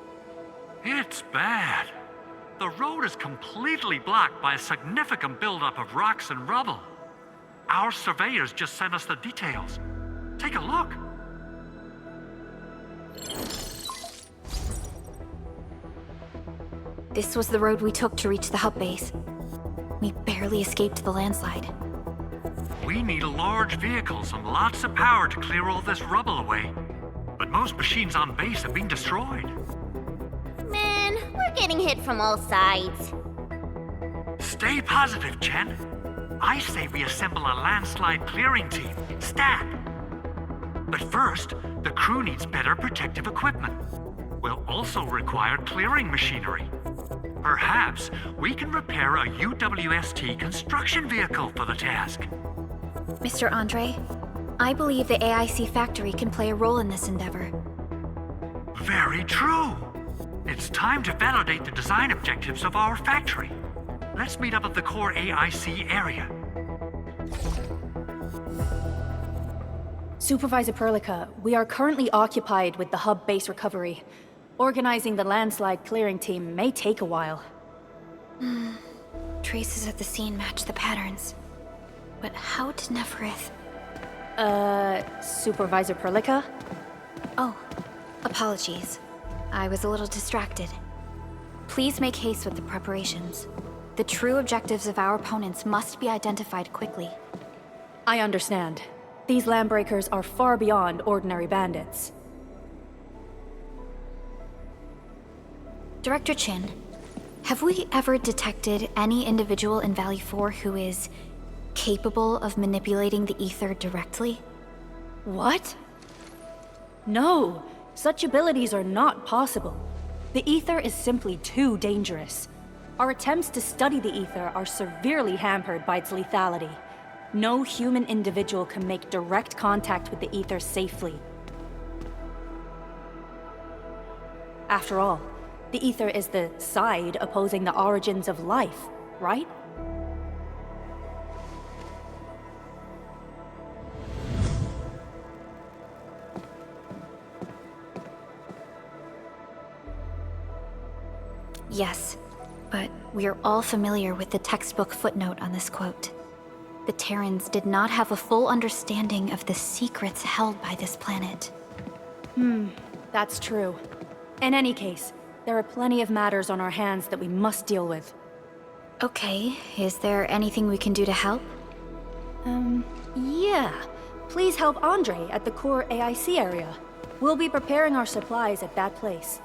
It's bad. The road is completely blocked by a significant buildup of rocks and rubble. Our surveyors just sent us the details. Take a look. This was the road we took to reach the hub base. We barely escaped the landslide. We need large vehicles and lots of power to clear all this rubble away. But most machines on base have been destroyed. Man, we're getting hit from all sides. Stay positive, Chen. I say we assemble a landslide clearing team, stat. But first, the crew needs better protective equipment. We'll also require clearing machinery. Perhaps we can repair a UWST construction vehicle for the task. Mr. Andre, I believe the AIC factory can play a role in this endeavor. Very true. It's time to validate the design objectives of our factory. Let's meet up at the core AIC area. Supervisor Perlica, we are currently occupied with the hub base recovery. Organizing the landslide clearing team may take a while. Traces at the scene match the patterns. But how did Neferith... Supervisor Perlica? Oh, apologies. I was a little distracted. Please make haste with the preparations. The true objectives of our opponents must be identified quickly. I understand. These Landbreakers are far beyond ordinary bandits. Director Chin, have we ever detected any individual in Valley 4 who is capable of manipulating the ether directly? What? No, such abilities are not possible. The ether is simply too dangerous. Our attempts to study the ether are severely hampered by its lethality. No human individual can make direct contact with the ether safely. After all, the ether is the side opposing the origins of life, right? Yes, but we are all familiar with the textbook footnote on this quote. The Terrans did not have a full understanding of the secrets held by this planet. That's true. In any case, there are plenty of matters on our hands that we must deal with. Okay, is there anything we can do to help? Yeah. Please help Andre at the core AIC area. We'll be preparing our supplies at that place.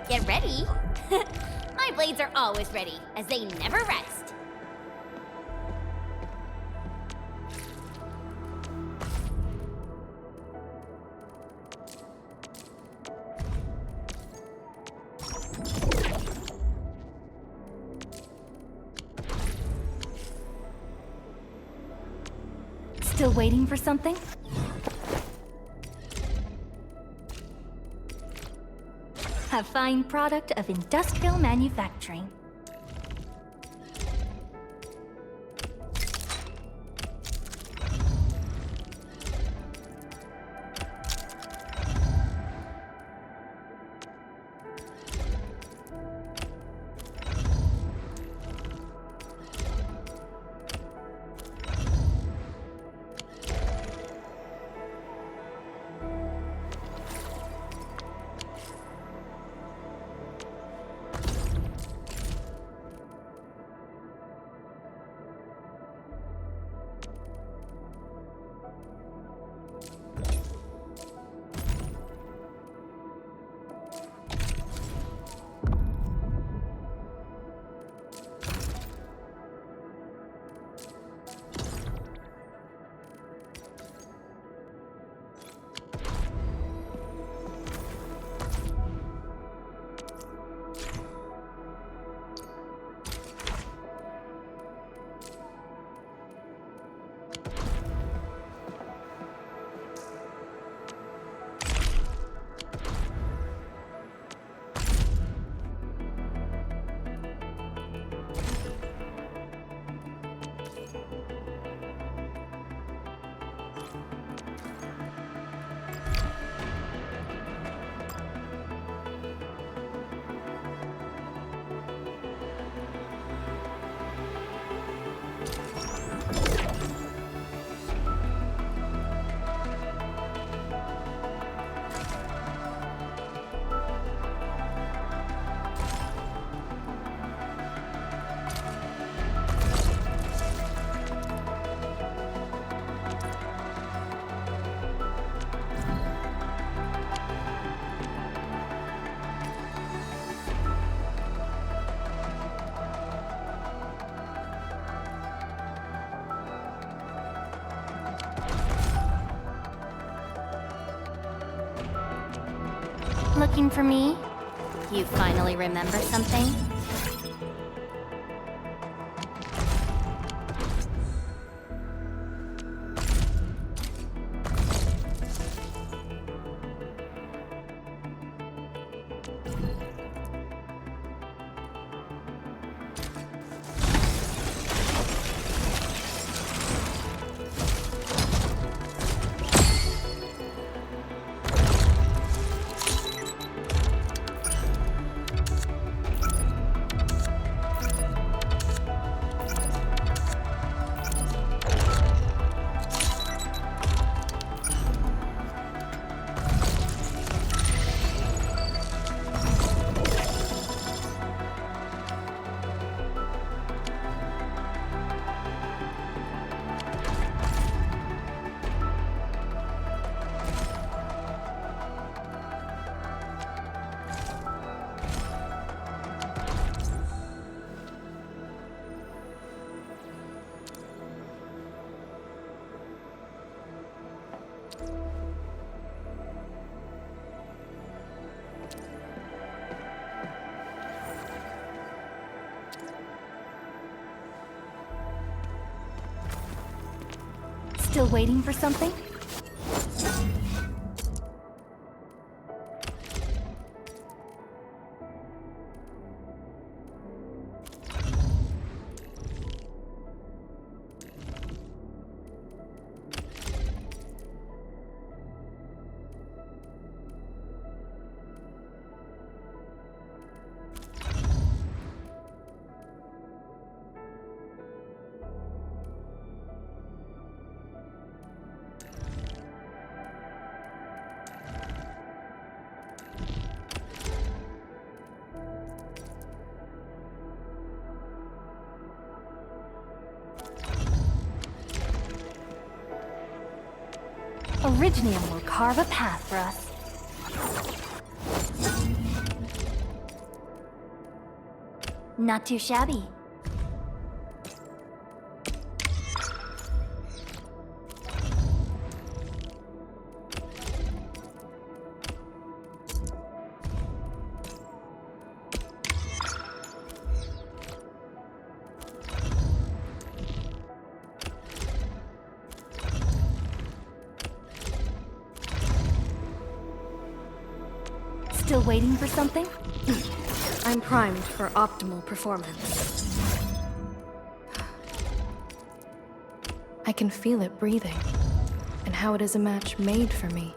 Get ready. My blades are always ready, as they never rest. Still waiting for something? A fine product of industrial manufacturing. Looking for me? You finally remember something? Still waiting for something? Originium will carve a path for us. Not too shabby. Still waiting for something? I'm primed for optimal performance. I can feel it breathing, and how it is a match made for me.